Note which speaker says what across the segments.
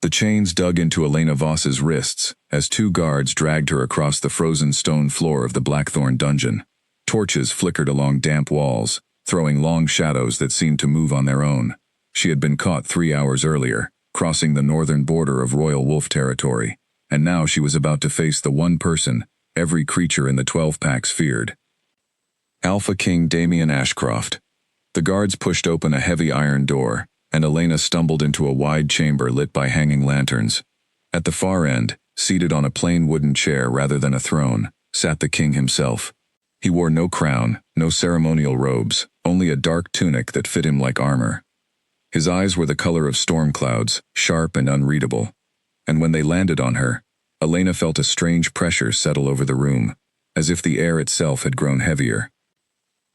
Speaker 1: The chains dug into Elena Voss's wrists as two guards dragged her across the frozen stone floor of the Blackthorn dungeon. Torches flickered along damp walls, throwing long shadows that seemed to move on their own. She had been caught 3 hours earlier, crossing the northern border of Royal Wolf territory, and now she was about to face the one person every creature in the 12 packs feared. Alpha King Damien Ashcroft. The guards pushed open a heavy iron door, and Elena stumbled into a wide chamber lit by hanging lanterns. At the far end, seated on a plain wooden chair rather than a throne, sat the king himself. He wore no crown, no ceremonial robes, only a dark tunic that fit him like armor. His eyes were the color of storm clouds, sharp and unreadable. And when they landed on her, Elena felt a strange pressure settle over the room, as if the air itself had grown heavier.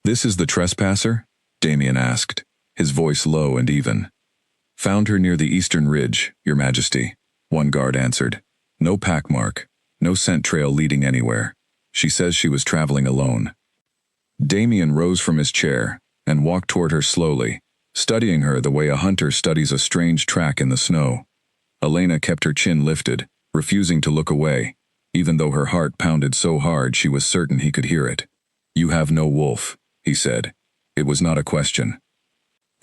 Speaker 1: "This is the trespasser?" Damien asked, his voice low and even. "Found her near the eastern ridge, Your Majesty," one guard answered. "No pack mark, no scent trail leading anywhere. She says she was traveling alone." Damien rose from his chair and walked toward her slowly, studying her the way a hunter studies a strange track in the snow. Elena kept her chin lifted, refusing to look away, even though her heart pounded so hard she was certain he could hear it. "You have no wolf," he said. It was not a question.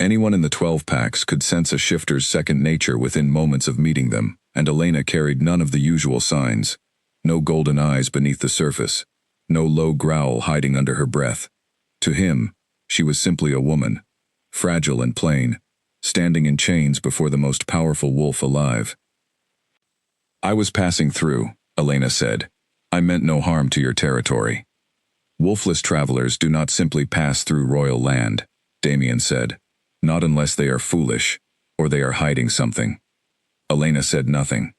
Speaker 1: Anyone in the 12 packs could sense a shifter's second nature within moments of meeting them, and Elena carried none of the usual signs. No golden eyes beneath the surface, no low growl hiding under her breath. To him, she was simply a woman, fragile and plain, standing in chains before the most powerful wolf alive. "I was passing through," Elena said. "I meant no harm to your territory." "Wolfless travelers do not simply pass through royal land," Damien said. "Not unless they are foolish, or they are hiding something." Elena said nothing.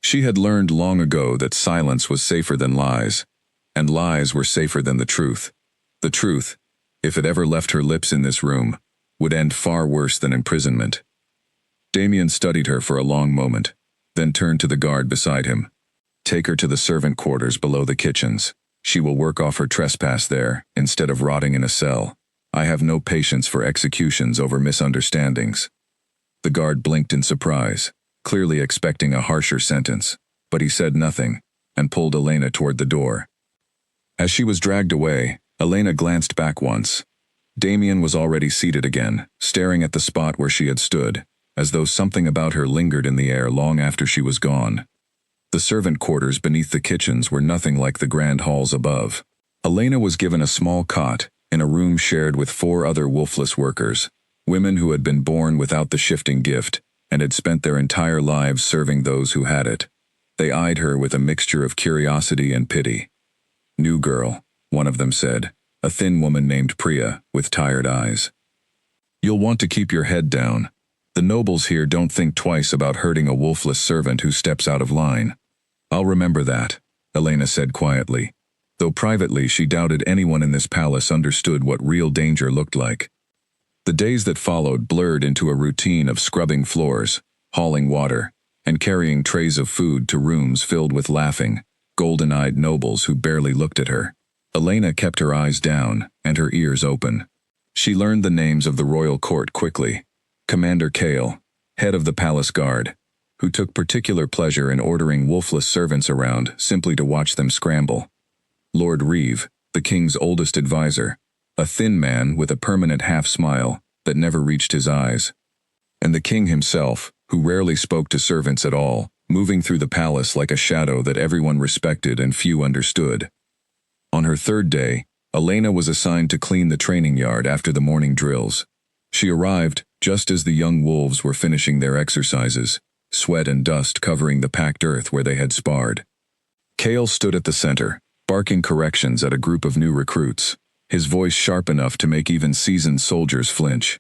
Speaker 1: She had learned long ago that silence was safer than lies, and lies were safer than the truth. The truth, if it ever left her lips in this room, would end far worse than imprisonment. Damien studied her for a long moment, then turned to the guard beside him. "Take her to the servant quarters below the kitchens. She will work off her trespass there, instead of rotting in a cell. I have no patience for executions over misunderstandings." The guard blinked in surprise, clearly expecting a harsher sentence, but he said nothing, and pulled Elena toward the door. As she was dragged away, Elena glanced back once. Damien was already seated again, staring at the spot where she had stood, as though something about her lingered in the air long after she was gone. The servant quarters beneath the kitchens were nothing like the grand halls above. Elena was given a small cot, in a room shared with 4 other wolfless workers, women who had been born without the shifting gift, and had spent their entire lives serving those who had it. They eyed her with a mixture of curiosity and pity. "New girl," one of them said, a thin woman named Priya, with tired eyes. "You'll want to keep your head down. The nobles here don't think twice about hurting a wolfless servant who steps out of line." "I'll remember that," Elena said quietly, though privately she doubted anyone in this palace understood what real danger looked like. The days that followed blurred into a routine of scrubbing floors, hauling water, and carrying trays of food to rooms filled with laughing, golden-eyed nobles who barely looked at her. Elena kept her eyes down and her ears open. She learned the names of the royal court quickly. Commander Kale, head of the palace guard, who took particular pleasure in ordering wolfless servants around simply to watch them scramble. Lord Reeve, the king's oldest advisor, a thin man with a permanent half-smile that never reached his eyes. And the king himself, who rarely spoke to servants at all, moving through the palace like a shadow that everyone respected and few understood. On her 3rd day, Elena was assigned to clean the training yard after the morning drills. She arrived just as the young wolves were finishing their exercises, sweat and dust covering the packed earth where they had sparred. Kale stood at the center, barking corrections at a group of new recruits, his voice sharp enough to make even seasoned soldiers flinch.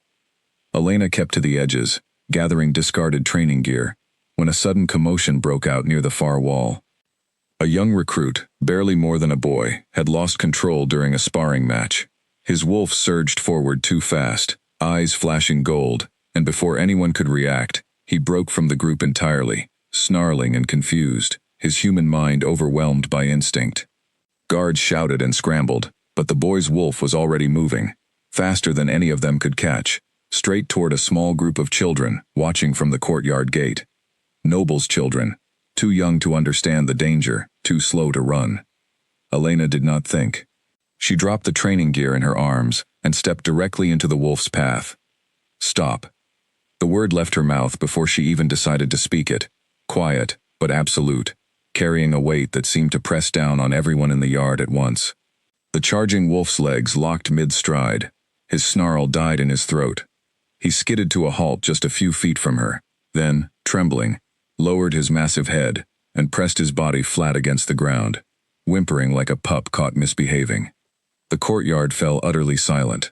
Speaker 1: Elena kept to the edges, gathering discarded training gear, when a sudden commotion broke out near the far wall. A young recruit, barely more than a boy, had lost control during a sparring match. His wolf surged forward too fast, eyes flashing gold, and before anyone could react, he broke from the group entirely, snarling and confused, his human mind overwhelmed by instinct. Guards shouted and scrambled, but the boy's wolf was already moving, faster than any of them could catch, straight toward a small group of children watching from the courtyard gate. Nobles' children, too young to understand the danger, too slow to run. Elena did not think. She dropped the training gear in her arms and stepped directly into the wolf's path. Stop. The word left her mouth before she even decided to speak it, quiet, but absolute, carrying a weight that seemed to press down on everyone in the yard at once. The charging wolf's legs locked mid-stride. His snarl died in his throat. He skidded to a halt just a few feet from her, then, trembling, lowered his massive head and pressed his body flat against the ground, whimpering like a pup caught misbehaving. The courtyard fell utterly silent.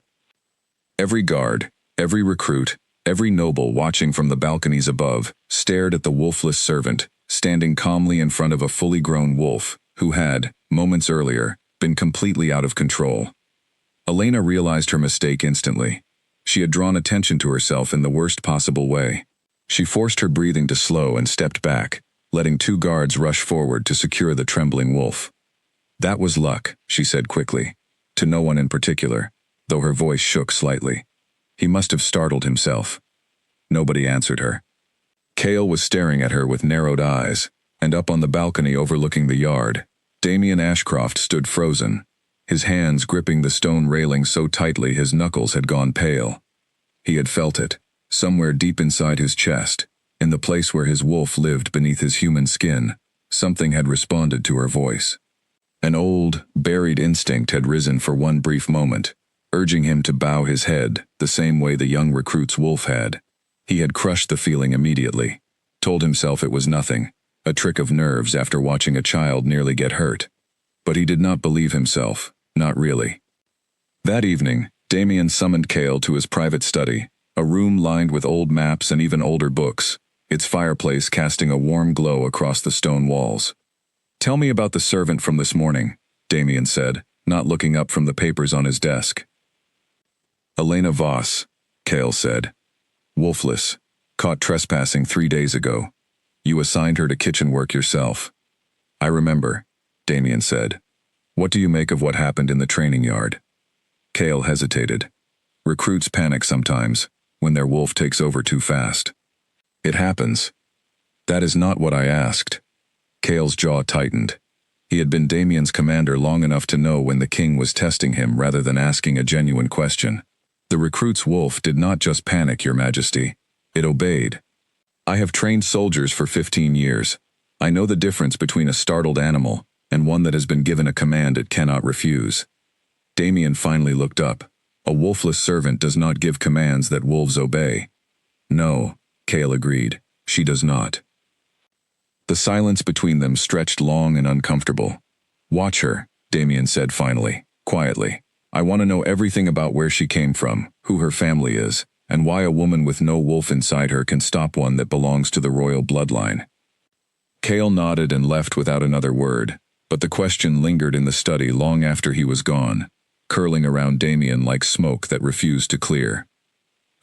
Speaker 1: Every guard, every recruit, every noble watching from the balconies above stared at the wolfless servant, standing calmly in front of a fully grown wolf who had, moments earlier, been completely out of control. Elena realized her mistake instantly. She had drawn attention to herself in the worst possible way. She forced her breathing to slow and stepped back, letting 2 guards rush forward to secure the trembling wolf. "That was luck," she said quickly, to no one in particular, though her voice shook slightly. "He must have startled himself." Nobody answered her. Cale was staring at her with narrowed eyes, and up on the balcony overlooking the yard, Damien Ashcroft stood frozen, his hands gripping the stone railing so tightly his knuckles had gone pale. He had felt it, somewhere deep inside his chest, in the place where his wolf lived beneath his human skin. Something had responded to her voice. An old, buried instinct had risen for one brief moment, urging him to bow his head the same way the young recruit's wolf had. He had crushed the feeling immediately, told himself it was nothing, a trick of nerves after watching a child nearly get hurt. But he did not believe himself, not really. That evening, Damien summoned Cale to his private study, a room lined with old maps and even older books, its fireplace casting a warm glow across the stone walls. "Tell me about the servant from this morning," Damien said, not looking up from the papers on his desk. "Elena Voss," Cale said. "Wolfless, caught trespassing 3 days ago. You assigned her to kitchen work yourself." "I remember," Damien said. "What do you make of what happened in the training yard?" Cale hesitated. Recruits panic sometimes, when their wolf takes over too fast. "It happens." "That is not what I asked." Cale's jaw tightened. He had been Damien's commander long enough to know when the king was testing him rather than asking a genuine question. "The recruit's wolf did not just panic, Your Majesty. It obeyed. I have trained soldiers for 15 years. I know the difference between a startled animal and one that has been given a command it cannot refuse." Damien finally looked up. "A wolfless servant does not give commands that wolves obey." "No," Cale agreed. "She does not." The silence between them stretched long and uncomfortable. "Watch her," Damien said finally, quietly. "I want to know everything about where she came from, who her family is, and why a woman with no wolf inside her can stop one that belongs to the royal bloodline." Cale nodded and left without another word, but the question lingered in the study long after he was gone, curling around Damien like smoke that refused to clear.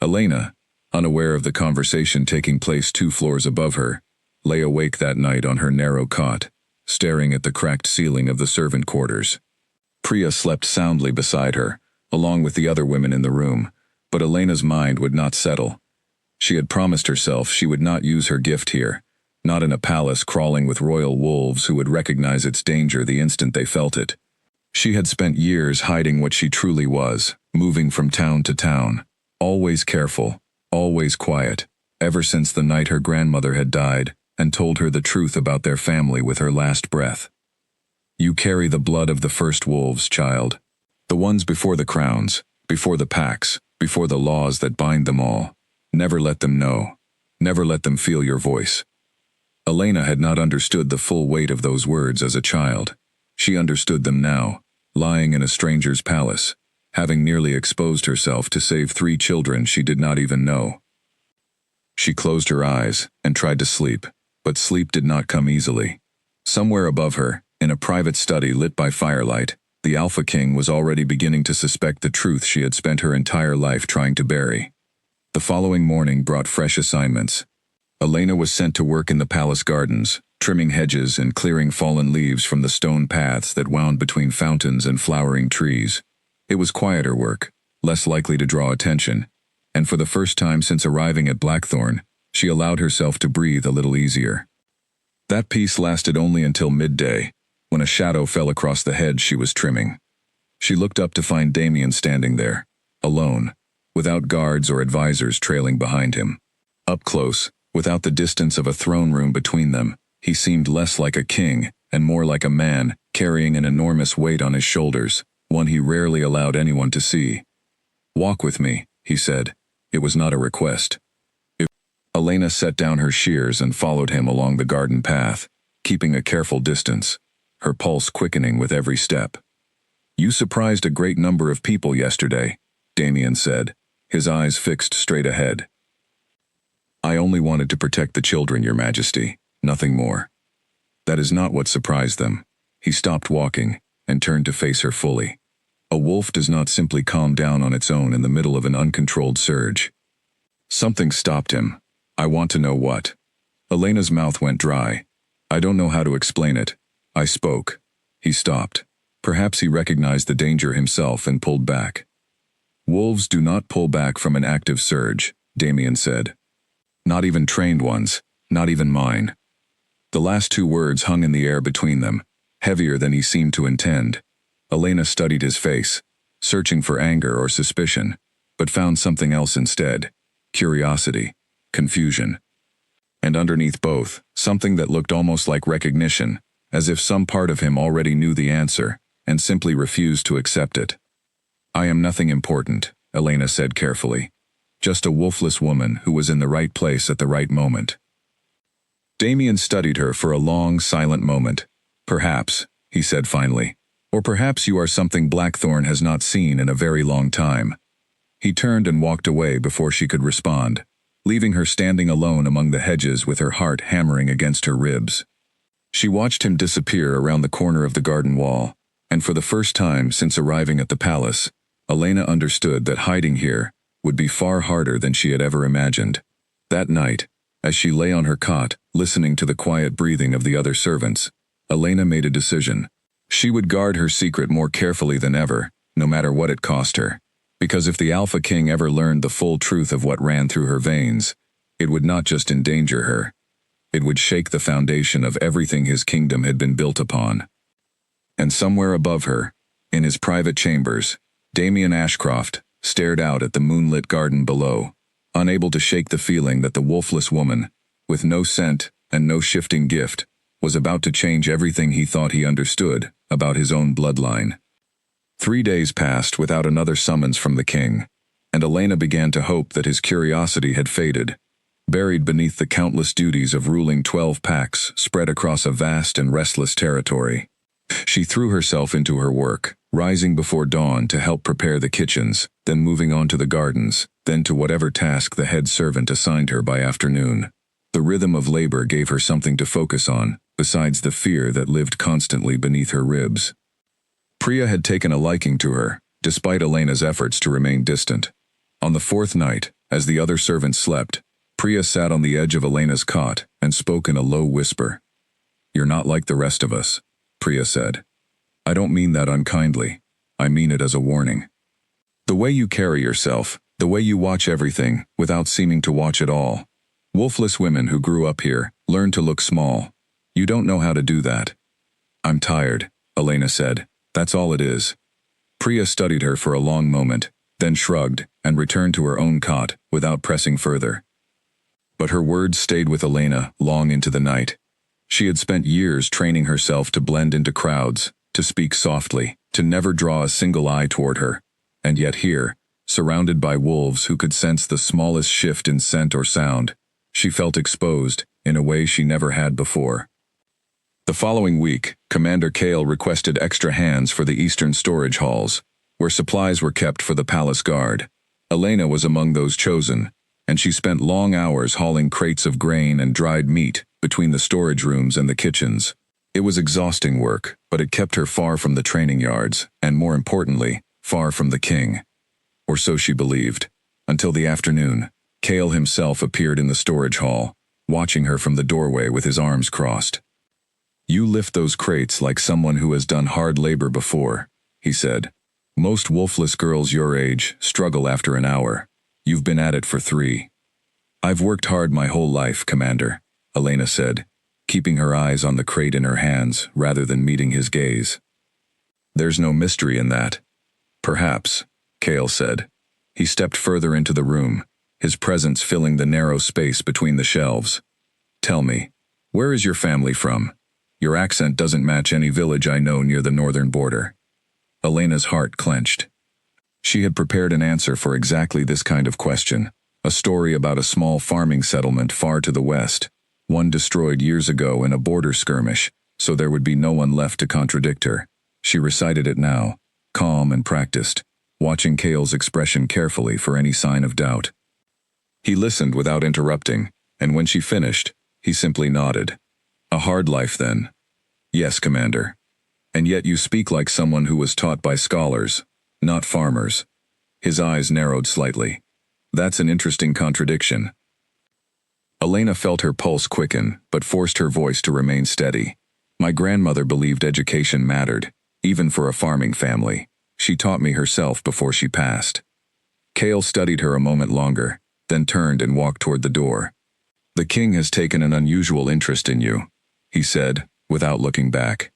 Speaker 1: Elena, unaware of the conversation taking place 2 floors above her, lay awake that night on her narrow cot, staring at the cracked ceiling of the servant quarters. Priya slept soundly beside her, along with the other women in the room, but Elena's mind would not settle. She had promised herself she would not use her gift here, not in a palace crawling with royal wolves who would recognize its danger the instant they felt it. She had spent years hiding what she truly was, moving from town to town, always careful, always quiet, ever since the night her grandmother had died and told her the truth about their family with her last breath. "You carry the blood of the first wolves, child. The ones before the crowns, before the packs, before the laws that bind them all. Never let them know. Never let them feel your voice." Elena had not understood the full weight of those words as a child. She understood them now, lying in a stranger's palace, having nearly exposed herself to save 3 children she did not even know. She closed her eyes and tried to sleep, but sleep did not come easily. Somewhere above her, in a private study lit by firelight, the Alpha King was already beginning to suspect the truth she had spent her entire life trying to bury. The following morning brought fresh assignments. Elena was sent to work in the palace gardens, trimming hedges and clearing fallen leaves from the stone paths that wound between fountains and flowering trees. It was quieter work, less likely to draw attention, and for the first time since arriving at Blackthorn, She allowed herself to breathe a little easier. That peace lasted only until midday, when a shadow fell across the hedge she was trimming. She looked up to find Damien standing there, alone, without guards or advisors trailing behind him. Up close, without the distance of a throne room between them, he seemed less like a king and more like a man carrying an enormous weight on his shoulders, one he rarely allowed anyone to see. "Walk with me," he said. It was not a request. Elena set down her shears and followed him along the garden path, keeping a careful distance, her pulse quickening with every step. "You surprised a great number of people yesterday," Damien said, his eyes fixed straight ahead. "I only wanted to protect the children, Your Majesty, nothing more." That is not what surprised them. He stopped walking and turned to face her fully. A wolf does not simply calm down on its own in the middle of an uncontrolled surge. Something stopped him. "I want to know what." Elena's mouth went dry. "I don't know how to explain it." I spoke. He stopped. Perhaps he recognized the danger himself and pulled back. "Wolves do not pull back from an active surge," Damien said. "Not even trained ones, not even mine." The last two words hung in the air between them, heavier than he seemed to intend. Elena studied his face, searching for anger or suspicion, but found something else instead: curiosity, confusion. And underneath both, something that looked almost like recognition, as if some part of him already knew the answer and simply refused to accept it. "I am nothing important," Elena said carefully. "Just a wolfless woman who was in the right place at the right moment." Damien studied her for a long, silent moment. "Perhaps," he said finally, "or perhaps you are something Blackthorn has not seen in a very long time." He turned and walked away before she could respond, leaving her standing alone among the hedges with her heart hammering against her ribs. She watched him disappear around the corner of the garden wall, and for the first time since arriving at the palace, Elena understood that hiding here would be far harder than she had ever imagined. That night, as she lay on her cot, listening to the quiet breathing of the other servants, Elena made a decision. She would guard her secret more carefully than ever, no matter what it cost her. Because if the Alpha King ever learned the full truth of what ran through her veins, it would not just endanger her. It would shake the foundation of everything his kingdom had been built upon. And somewhere above her, in his private chambers, Damien Ashcroft stared out at the moonlit garden below, unable to shake the feeling that the wolfless woman, with no scent and no shifting gift, was about to change everything he thought he understood about his own bloodline. 3 days passed without another summons from the king, and Elena began to hope that his curiosity had faded, buried beneath the countless duties of ruling 12 packs spread across a vast and restless territory. She threw herself into her work, rising before dawn to help prepare the kitchens, then moving on to the gardens, then to whatever task the head servant assigned her by afternoon. The rhythm of labor gave her something to focus on, besides the fear that lived constantly beneath her ribs. Priya had taken a liking to her, despite Elena's efforts to remain distant. On the 4th night, as the other servants slept, Priya sat on the edge of Elena's cot and spoke in a low whisper. "You're not like the rest of us," Priya said. "I don't mean that unkindly. I mean it as a warning. The way you carry yourself, the way you watch everything without seeming to watch at all. Wolfless women who grew up here learn to look small. You don't know how to do that." "I'm tired," Elena said. "That's all it is." Priya studied her for a long moment, then shrugged and returned to her own cot without pressing further. But her words stayed with Elena long into the night. She had spent years training herself to blend into crowds, to speak softly, to never draw a single eye toward her. And yet here, surrounded by wolves who could sense the smallest shift in scent or sound, she felt exposed in a way she never had before. The following week, Commander Kale requested extra hands for the eastern storage halls, where supplies were kept for the palace guard. Elena was among those chosen, and she spent long hours hauling crates of grain and dried meat between the storage rooms and the kitchens. It was exhausting work, but it kept her far from the training yards, and more importantly, far from the king. Or so she believed, until the afternoon. Kale himself appeared in the storage hall, watching her from the doorway with his arms crossed. "You lift those crates like someone who has done hard labor before," he said. "Most wolfless girls your age struggle after an hour. You've been at it for 3. I've worked hard my whole life, Commander, Elena said, keeping her eyes on the crate in her hands rather than meeting his gaze. There's no mystery in that. Perhaps, Cale said. He stepped further into the room, his presence filling the narrow space between the shelves. Tell me, where is your family from? Your accent doesn't match any village I know near the northern border. Elena's heart clenched. She had prepared an answer for exactly this kind of question, a story about a small farming settlement far to the west, one destroyed years ago in a border skirmish, so there would be no one left to contradict her. She recited it now, calm and practiced, watching Cale's expression carefully for any sign of doubt. He listened without interrupting, and when she finished, he simply nodded. A hard life, then. Yes, Commander. And yet you speak like someone who was taught by scholars, not farmers. His eyes narrowed slightly. That's an interesting contradiction. Elena felt her pulse quicken, but forced her voice to remain steady. My grandmother believed education mattered, even for a farming family. She taught me herself before she passed. Cale studied her a moment longer, then turned and walked toward the door. The king has taken an unusual interest in you, he said, without looking back.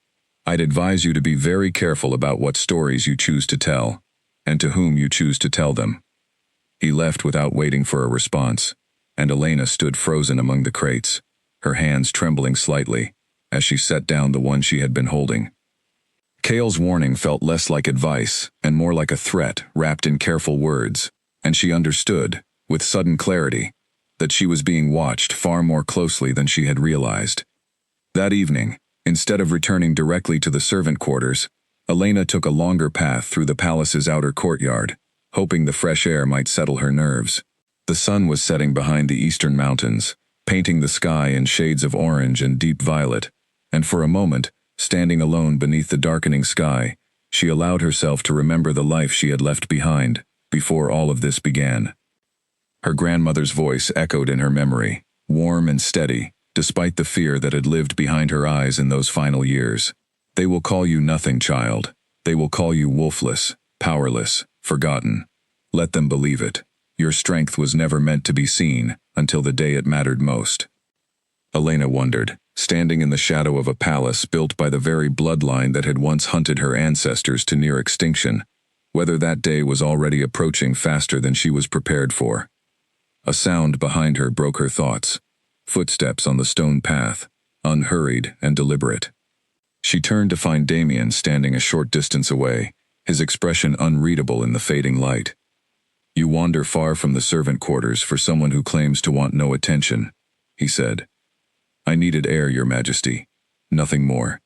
Speaker 1: I'd advise you to be very careful about what stories you choose to tell, and to whom you choose to tell them. He left without waiting for a response, and Elena stood frozen among the crates, her hands trembling slightly, as she set down the one she had been holding. Cale's warning felt less like advice and more like a threat wrapped in careful words, and she understood, with sudden clarity, that she was being watched far more closely than she had realized. That evening, instead of returning directly to the servant quarters, Elena took a longer path through the palace's outer courtyard, hoping the fresh air might settle her nerves. The sun was setting behind the eastern mountains, painting the sky in shades of orange and deep violet, and for a moment, standing alone beneath the darkening sky, she allowed herself to remember the life she had left behind before all of this began. Her grandmother's voice echoed in her memory, warm and steady, despite the fear that had lived behind her eyes in those final years. They will call you nothing, child. They will call you wolfless, powerless, forgotten. Let them believe it. Your strength was never meant to be seen until the day it mattered most. Elena wondered, standing in the shadow of a palace built by the very bloodline that had once hunted her ancestors to near extinction, whether that day was already approaching faster than she was prepared for. A sound behind her broke her thoughts. Footsteps on the stone path, unhurried and deliberate. She turned to find Damien standing a short distance away, his expression unreadable in the fading light. You wander far from the servant quarters for someone who claims to want no attention, he said. I needed air, Your Majesty. Nothing more.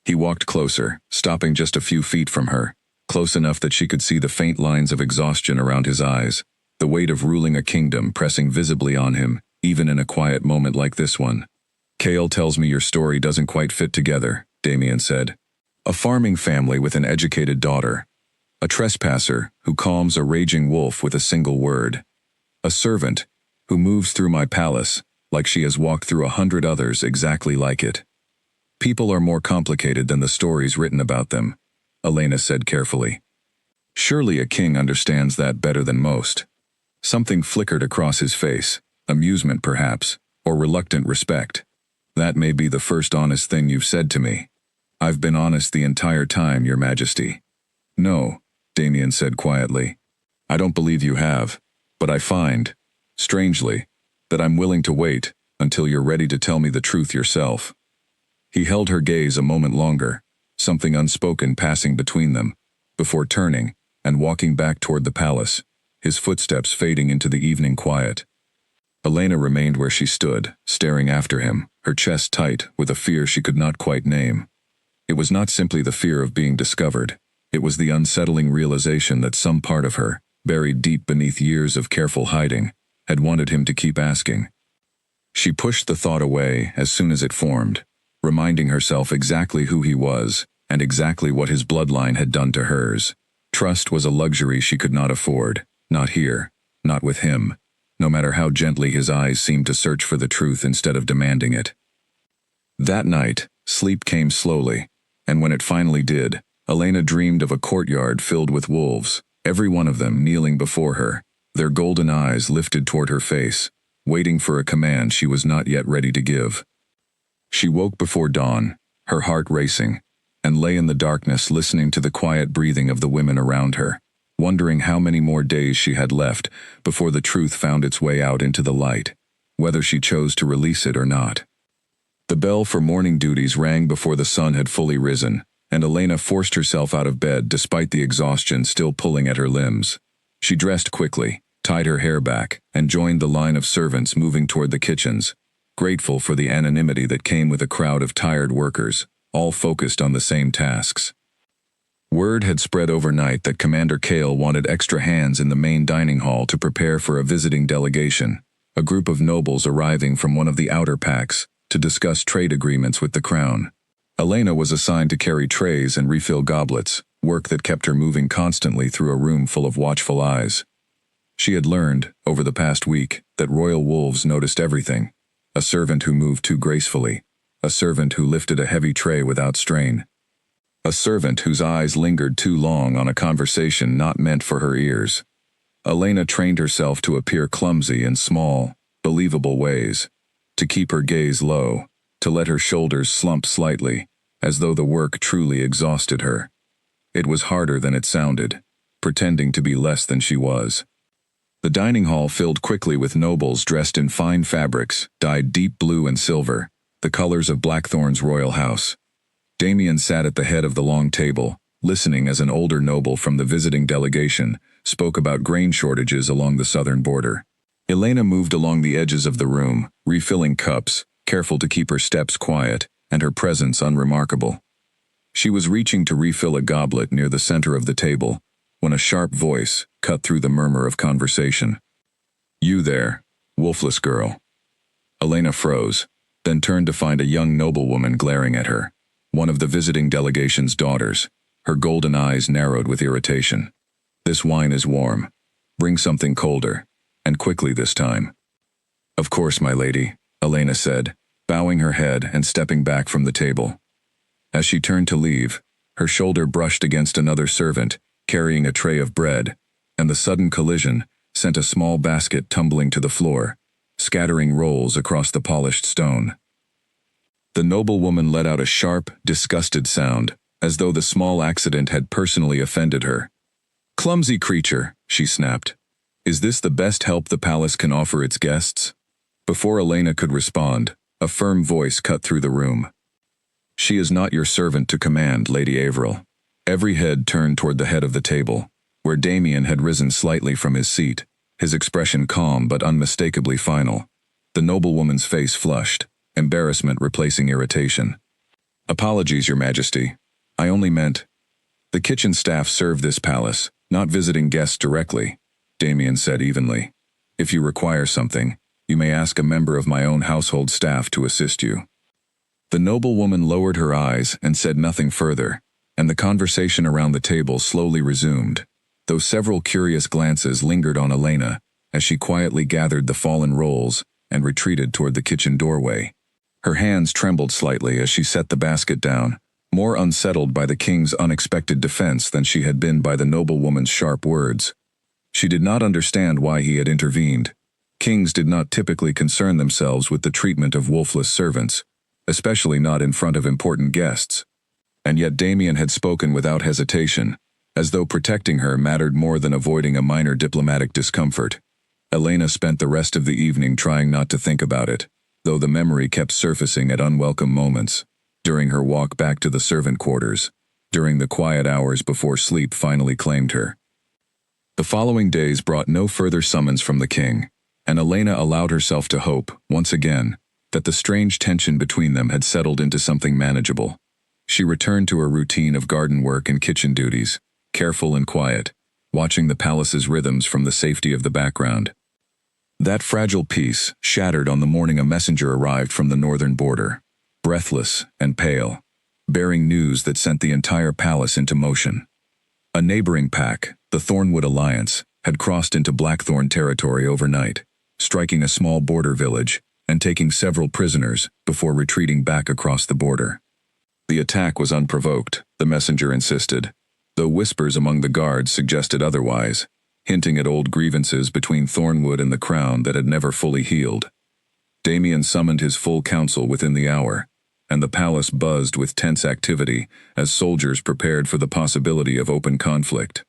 Speaker 1: He walked closer, stopping just a few feet from her, close enough that she could see the faint lines of exhaustion around his eyes, the weight of ruling a kingdom pressing visibly on him, even in a quiet moment like this one. Cale tells me your story doesn't quite fit together, Damien said. A farming family with an educated daughter. A trespasser who calms a raging wolf with a single word. A servant who moves through my palace like she has walked through 100 others exactly like it. People are more complicated than the stories written about them, Elena said carefully. Surely a king understands that better than most. Something flickered across his face, amusement perhaps, or reluctant respect. That may be the first honest thing you've said to me. I've been honest the entire time, Your Majesty. No, Damien said quietly. I don't believe you have, but I find, strangely, that I'm willing to wait until you're ready to tell me the truth yourself. He held her gaze a moment longer, something unspoken passing between them, before turning and walking back toward the palace, his footsteps fading into the evening quiet. Elena remained where she stood, staring after him, her chest tight with a fear she could not quite name. It was not simply the fear of being discovered. It was the unsettling realization that some part of her, buried deep beneath years of careful hiding, had wanted him to keep asking. She pushed the thought away as soon as it formed, reminding herself exactly who he was and exactly what his bloodline had done to hers. Trust was a luxury she could not afford, not here, not with him, no matter how gently his eyes seemed to search for the truth instead of demanding it. That night, sleep came slowly, and when it finally did, Elena dreamed of a courtyard filled with wolves, every one of them kneeling before her, their golden eyes lifted toward her face, waiting for a command she was not yet ready to give. She woke before dawn, her heart racing, and lay in the darkness listening to the quiet breathing of the women around her, wondering how many more days she had left before the truth found its way out into the light, whether she chose to release it or not. The bell for morning duties rang before the sun had fully risen, and Elena forced herself out of bed despite the exhaustion still pulling at her limbs. She dressed quickly, tied her hair back, and joined the line of servants moving toward the kitchens, grateful for the anonymity that came with a crowd of tired workers, all focused on the same tasks. Word had spread overnight that Commander Kale wanted extra hands in the main dining hall to prepare for a visiting delegation, a group of nobles arriving from one of the outer packs, to discuss trade agreements with the crown. Elena was assigned to carry trays and refill goblets, work that kept her moving constantly through a room full of watchful eyes. She had learned, over the past week, that royal wolves noticed everything: a servant who moved too gracefully, a servant who lifted a heavy tray without strain, a servant whose eyes lingered too long on a conversation not meant for her ears. Elena trained herself to appear clumsy in small, believable ways, to keep her gaze low, to let her shoulders slump slightly, as though the work truly exhausted her. It was harder than it sounded, pretending to be less than she was. The dining hall filled quickly with nobles dressed in fine fabrics, dyed deep blue and silver, the colors of Blackthorn's royal house. Damien sat at the head of the long table, listening as an older noble from the visiting delegation spoke about grain shortages along the southern border. Elena moved along the edges of the room, refilling cups, careful to keep her steps quiet and her presence unremarkable. She was reaching to refill a goblet near the center of the table when a sharp voice cut through the murmur of conversation. "You there, wolfless girl." Elena froze, then turned to find a young noblewoman glaring at her, one of the visiting delegation's daughters, her golden eyes narrowed with irritation. "This wine is warm. Bring something colder, and quickly this time." "Of course, my lady," Elena said, bowing her head and stepping back from the table. As she turned to leave, her shoulder brushed against another servant, carrying a tray of bread, and the sudden collision sent a small basket tumbling to the floor, scattering rolls across the polished stone. The noblewoman let out a sharp, disgusted sound, as though the small accident had personally offended her. "Clumsy creature," she snapped. "Is this the best help the palace can offer its guests?" Before Elena could respond, a firm voice cut through the room. "She is not your servant to command, Lady Averill." Every head turned toward the head of the table, where Damien had risen slightly from his seat, his expression calm but unmistakably final. The noblewoman's face flushed, embarrassment replacing irritation. "Apologies, Your Majesty. I only meant—" "The kitchen staff serve this palace, not visiting guests directly," Damien said evenly. "If you require something, you may ask a member of my own household staff to assist you." The noblewoman lowered her eyes and said nothing further, and the conversation around the table slowly resumed, though several curious glances lingered on Elena as she quietly gathered the fallen rolls and retreated toward the kitchen doorway. Her hands trembled slightly as she set the basket down, more unsettled by the king's unexpected defense than she had been by the noblewoman's sharp words. She did not understand why he had intervened. Kings did not typically concern themselves with the treatment of wolfless servants, especially not in front of important guests. And yet Damien had spoken without hesitation, as though protecting her mattered more than avoiding a minor diplomatic discomfort. Elena spent the rest of the evening trying not to think about it, though the memory kept surfacing at unwelcome moments, during her walk back to the servant quarters, during the quiet hours before sleep finally claimed her. The following days brought no further summons from the king, and Elena allowed herself to hope, once again, that the strange tension between them had settled into something manageable. She returned to her routine of garden work and kitchen duties, careful and quiet, watching the palace's rhythms from the safety of the background. That fragile peace shattered on the morning a messenger arrived from the northern border, breathless and pale, bearing news that sent the entire palace into motion. A neighboring pack, the Thornwood Alliance, had crossed into Blackthorn territory overnight, striking a small border village and taking several prisoners before retreating back across the border. The attack was unprovoked, the messenger insisted, though whispers among the guards suggested otherwise. hinting at old grievances between Thornwood and the crown that had never fully healed. Damien summoned his full council within the hour, and the palace buzzed with tense activity as soldiers prepared for the possibility of open conflict.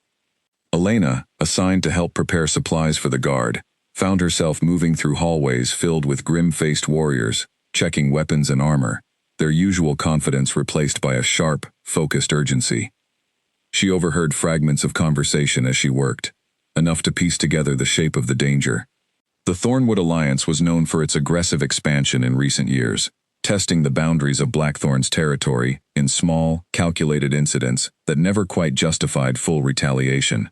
Speaker 1: Elena, assigned to help prepare supplies for the guard, found herself moving through hallways filled with grim-faced warriors, checking weapons and armor, their usual confidence replaced by a sharp, focused urgency. She overheard fragments of conversation as she worked, enough to piece together the shape of the danger. The Thornwood Alliance was known for its aggressive expansion in recent years, testing the boundaries of Blackthorn's territory in small, calculated incidents that never quite justified full retaliation.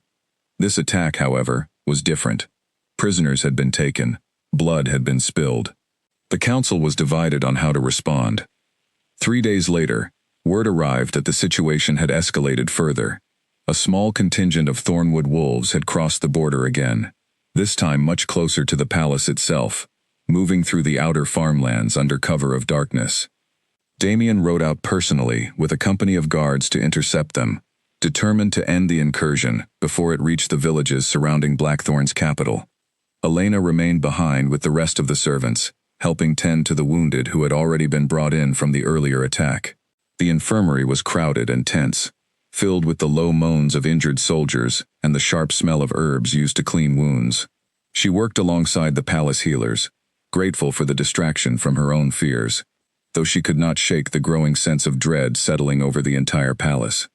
Speaker 1: This attack, however, was different. Prisoners had been taken, blood had been spilled. The council was divided on how to respond. 3 days later, word arrived that the situation had escalated further. A small contingent of Thornwood wolves had crossed the border again, this time much closer to the palace itself, moving through the outer farmlands under cover of darkness. Damien rode out personally with a company of guards to intercept them, determined to end the incursion before it reached the villages surrounding Blackthorn's capital. Elena remained behind with the rest of the servants, helping tend to the wounded who had already been brought in from the earlier attack. The infirmary was crowded and tense, filled with the low moans of injured soldiers and the sharp smell of herbs used to clean wounds. She worked alongside the palace healers, grateful for the distraction from her own fears, though she could not shake the growing sense of dread settling over the entire palace.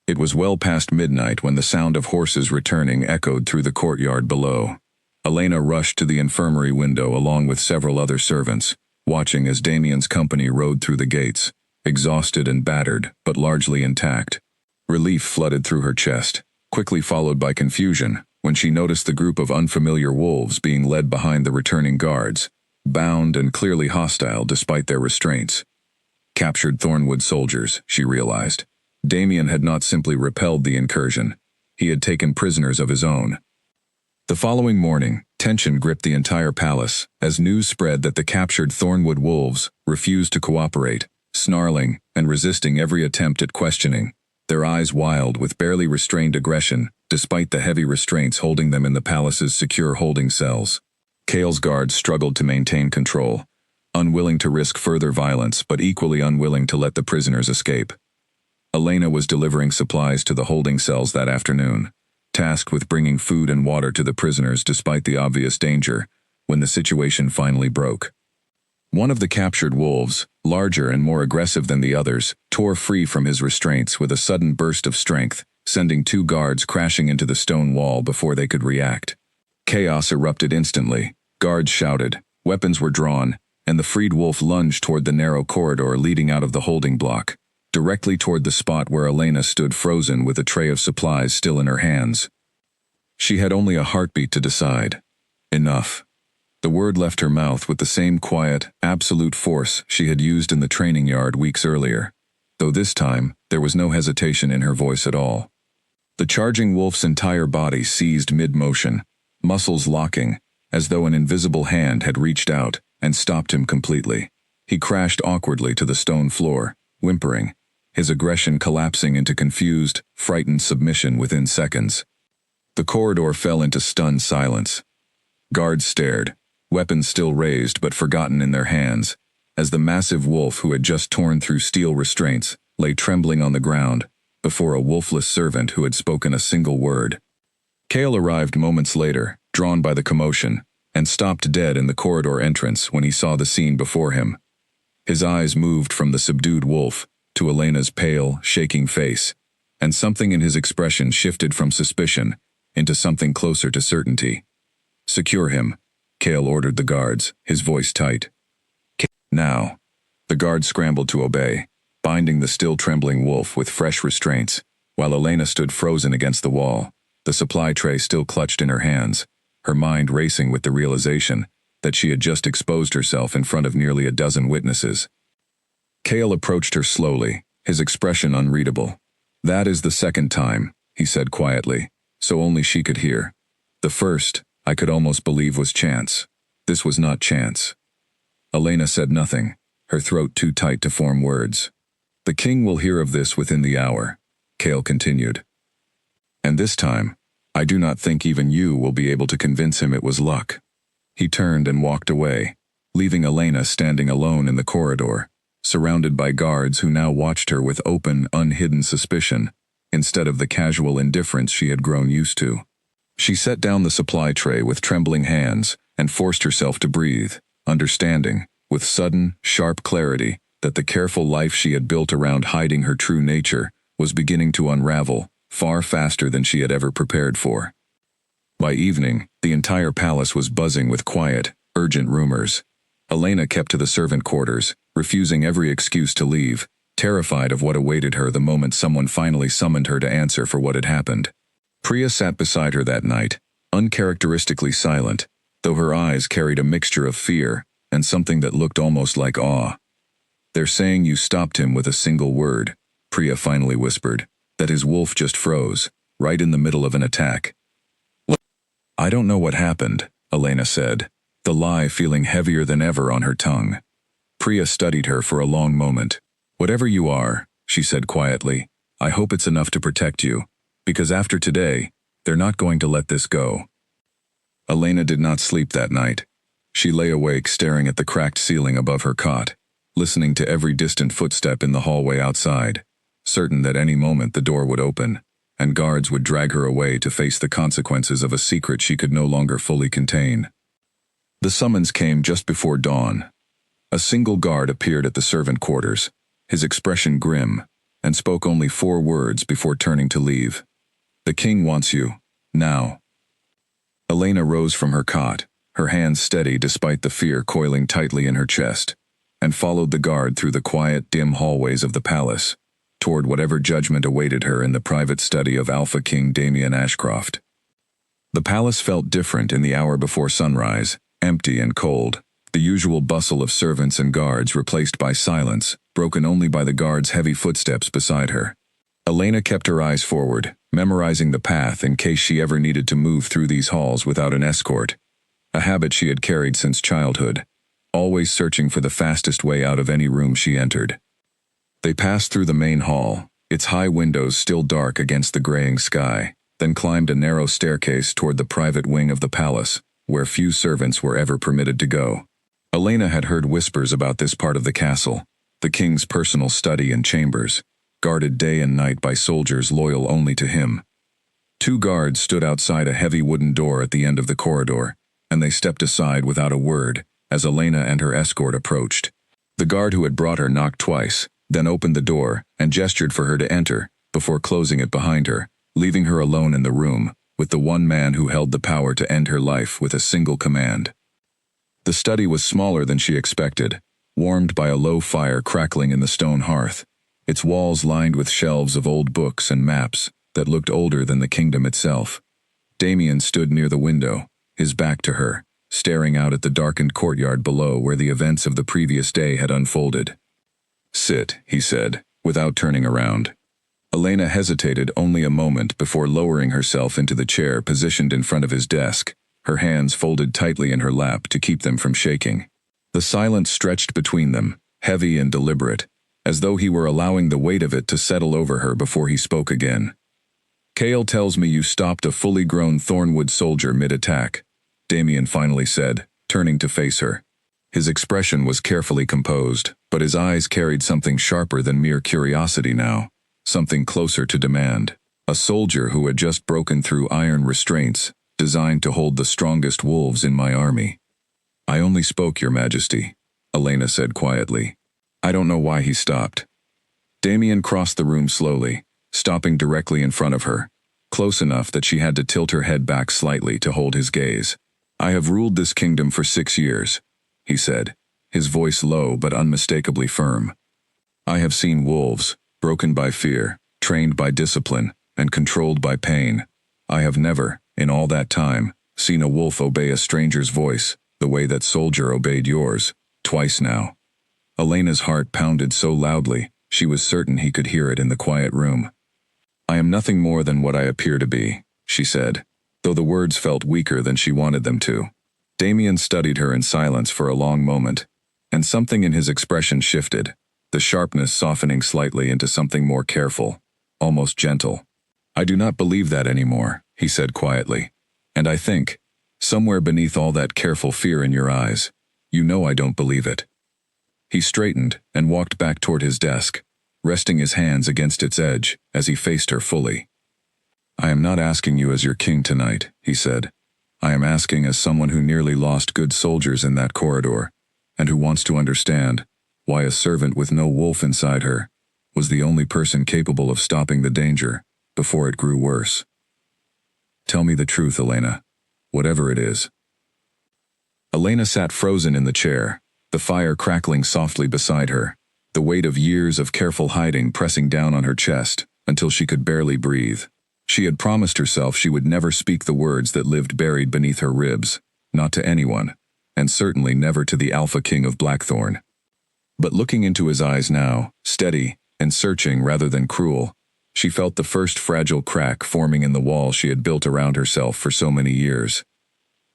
Speaker 1: It was well past midnight when the sound of horses returning echoed through the courtyard below. Elena rushed to the infirmary window along with several other servants, watching as Damien's company rode through the gates, exhausted and battered, but largely intact. Relief flooded through her chest, quickly followed by confusion, when she noticed the group of unfamiliar wolves being led behind the returning guards, bound and clearly hostile despite their restraints. Captured Thornwood soldiers, she realized. Damien had not simply repelled the incursion, he had taken prisoners of his own. The following morning, tension gripped the entire palace as news spread that the captured Thornwood wolves refused to cooperate, snarling and resisting every attempt at questioning, their eyes wild with barely restrained aggression despite the heavy restraints holding them in the palace's secure holding cells. Kale's guards struggled to maintain control, unwilling to risk further violence but equally unwilling to let the prisoners escape. Elena was delivering supplies to the holding cells that afternoon, tasked with bringing food and water to the prisoners despite the obvious danger, when the situation finally broke. One of the captured wolves, larger and more aggressive than the others, tore free from his restraints with a sudden burst of strength, sending 2 guards crashing into the stone wall before they could react. Chaos erupted instantly. Guards shouted, weapons were drawn, and the freed wolf lunged toward the narrow corridor leading out of the holding block, directly toward the spot where Elena stood frozen with a tray of supplies still in her hands. She had only a heartbeat to decide. Enough. The word left her mouth with the same quiet, absolute force she had used in the training yard weeks earlier, though this time there was no hesitation in her voice at all. The charging wolf's entire body seized mid-motion, muscles locking, as though an invisible hand had reached out and stopped him completely. He crashed awkwardly to the stone floor, whimpering, his aggression collapsing into confused, frightened submission within seconds. The corridor fell into stunned silence. Guards stared, weapons still raised but forgotten in their hands, as the massive wolf who had just torn through steel restraints lay trembling on the ground before a wolfless servant who had spoken a single word. Kale arrived moments later, drawn by the commotion, and stopped dead in the corridor entrance when he saw the scene before him. His eyes moved from the subdued wolf to Elena's pale, shaking face, and something in his expression shifted from suspicion into something closer to certainty. "Secure him," Kale ordered the guards, his voice tight. "Now." The guards scrambled to obey, binding the still trembling wolf with fresh restraints, while Elena stood frozen against the wall, the supply tray still clutched in her hands, her mind racing with the realization that she had just exposed herself in front of nearly a dozen witnesses. Kale approached her slowly, his expression unreadable. "That is the second time," he said quietly, so only she could hear. "The first, I could almost believe was chance. This was not chance." Elena said nothing, her throat too tight to form words. "The king will hear of this within the hour," Kale continued. "And this time, I do not think even you will be able to convince him it was luck." He turned and walked away, leaving Elena standing alone in the corridor, surrounded by guards who now watched her with open, unhidden suspicion, instead of the casual indifference she had grown used to. She set down the supply tray with trembling hands and forced herself to breathe, understanding, with sudden, sharp clarity, that the careful life she had built around hiding her true nature was beginning to unravel, far faster than she had ever prepared for. By evening, the entire palace was buzzing with quiet, urgent rumors. Elena kept to the servant quarters, refusing every excuse to leave, terrified of what awaited her the moment someone finally summoned her to answer for what had happened. Priya sat beside her that night, uncharacteristically silent, though her eyes carried a mixture of fear and something that looked almost like awe. "They're saying you stopped him with a single word," Priya finally whispered, "that his wolf just froze, right in the middle of an attack." "I don't know what happened," Elena said, the lie feeling heavier than ever on her tongue. Priya studied her for a long moment. "Whatever you are," she said quietly, "I hope it's enough to protect you, because after today, they're not going to let this go." Elena did not sleep that night. She lay awake staring at the cracked ceiling above her cot, listening to every distant footstep in the hallway outside, certain that any moment the door would open, and guards would drag her away to face the consequences of a secret she could no longer fully contain. The summons came just before dawn. A single guard appeared at the servant quarters, his expression grim, and spoke only 4 words before turning to leave. "The king wants you, now." Elena rose from her cot, her hands steady despite the fear coiling tightly in her chest, and followed the guard through the quiet, dim hallways of the palace, toward whatever judgment awaited her in the private study of Alpha King Damien Ashcroft. The palace felt different in the hour before sunrise, empty and cold, the usual bustle of servants and guards replaced by silence, broken only by the guard's heavy footsteps beside her. Elena kept her eyes forward, memorizing the path in case she ever needed to move through these halls without an escort, a habit she had carried since childhood, always searching for the fastest way out of any room she entered. They passed through the main hall, its high windows still dark against the graying sky, then climbed a narrow staircase toward the private wing of the palace, where few servants were ever permitted to go. Elena had heard whispers about this part of the castle, the king's personal study and chambers, guarded day and night by soldiers loyal only to him. 2 guards stood outside a heavy wooden door at the end of the corridor, and they stepped aside without a word as Elena and her escort approached. The guard who had brought her knocked twice, then opened the door and gestured for her to enter, before closing it behind her, leaving her alone in the room, with the one man who held the power to end her life with a single command. The study was smaller than she expected, warmed by a low fire crackling in the stone hearth, its walls lined with shelves of old books and maps that looked older than the kingdom itself. Damien stood near the window, his back to her, staring out at the darkened courtyard below where the events of the previous day had unfolded. "Sit," he said, without turning around. Elena hesitated only a moment before lowering herself into the chair positioned in front of his desk, her hands folded tightly in her lap to keep them from shaking. The silence stretched between them, heavy and deliberate, as though he were allowing the weight of it to settle over her before he spoke again. "Kale tells me you stopped a fully grown Thornwood soldier mid-attack," Damien finally said, turning to face her. His expression was carefully composed, but his eyes carried something sharper than mere curiosity now, something closer to demand. "A soldier who had just broken through iron restraints, designed to hold the strongest wolves in my army." "I only spoke, Your Majesty," Elena said quietly. "I don't know why he stopped." Damien crossed the room slowly, stopping directly in front of her, close enough that she had to tilt her head back slightly to hold his gaze. "I have ruled this kingdom for 6 years," he said, his voice low but unmistakably firm. "I have seen wolves, broken by fear, trained by discipline, and controlled by pain. I have never, in all that time, seen a wolf obey a stranger's voice the way that soldier obeyed yours, twice now." Elena's heart pounded so loudly, she was certain he could hear it in the quiet room. "I am nothing more than what I appear to be," she said, though the words felt weaker than she wanted them to. Damien studied her in silence for a long moment, and something in his expression shifted, the sharpness softening slightly into something more careful, almost gentle. I do not believe that anymore, he said quietly. And I think, somewhere beneath all that careful fear in your eyes, you know I don't believe it. He straightened and walked back toward his desk, resting his hands against its edge as he faced her fully. I am not asking you as your king tonight, he said. I am asking as someone who nearly lost good soldiers in that corridor, and who wants to understand why a servant with no wolf inside her was the only person capable of stopping the danger before it grew worse. Tell me the truth, Elena, whatever it is. Elena sat frozen in the chair, the fire crackling softly beside her, the weight of years of careful hiding pressing down on her chest until she could barely breathe. She had promised herself she would never speak the words that lived buried beneath her ribs, not to anyone, and certainly never to the Alpha King of Blackthorn. But looking into his eyes now, steady and searching rather than cruel, she felt the first fragile crack forming in the wall she had built around herself for so many years.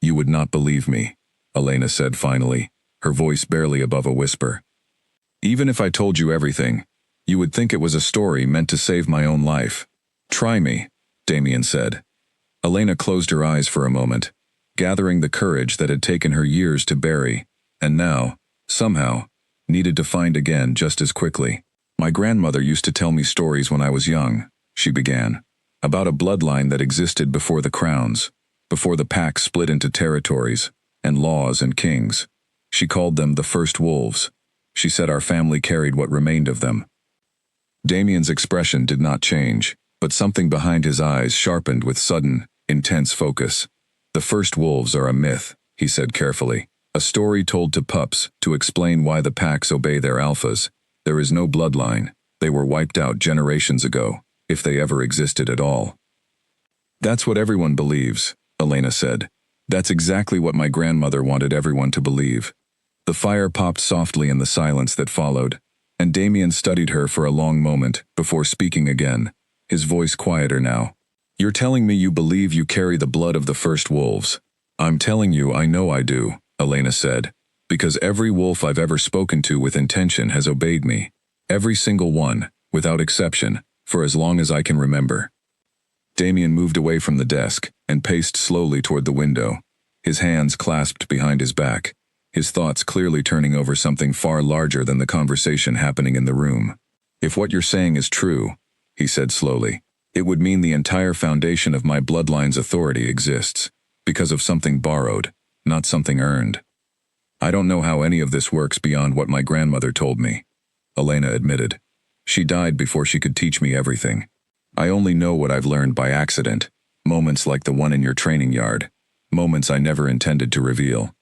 Speaker 1: You would not believe me, Elena said finally, her voice barely above a whisper. Even if I told you everything, you would think it was a story meant to save my own life. Try me, Damien said. Elena closed her eyes for a moment, gathering the courage that had taken her years to bury, and now, somehow, needed to find again just as quickly. My grandmother used to tell me stories when I was young, she began, about a bloodline that existed before the crowns, before the pack split into territories, and laws and kings. She called them the first wolves. She said our family carried what remained of them. Damien's expression did not change, but something behind his eyes sharpened with sudden, intense focus. The first wolves are a myth, he said carefully. A story told to pups to explain why the packs obey their alphas. There is no bloodline. They were wiped out generations ago, if they ever existed at all. That's what everyone believes, Elena said. That's exactly what my grandmother wanted everyone to believe. The fire popped softly in the silence that followed, and Damien studied her for a long moment before speaking again, his voice quieter now. You're telling me you believe you carry the blood of the first wolves. I'm telling you I know I do, Elena said, because every wolf I've ever spoken to with intention has obeyed me. Every single one, without exception, for as long as I can remember. Damien moved away from the desk and paced slowly toward the window, his hands clasped behind his back, his thoughts clearly turning over something far larger than the conversation happening in the room. If what you're saying is true, he said slowly, it would mean the entire foundation of my bloodline's authority exists, because of something borrowed, not something earned. I don't know how any of this works beyond what my grandmother told me, Elena admitted. She died before she could teach me everything. I only know what I've learned by accident, moments like the one in your training yard, moments I never intended to reveal.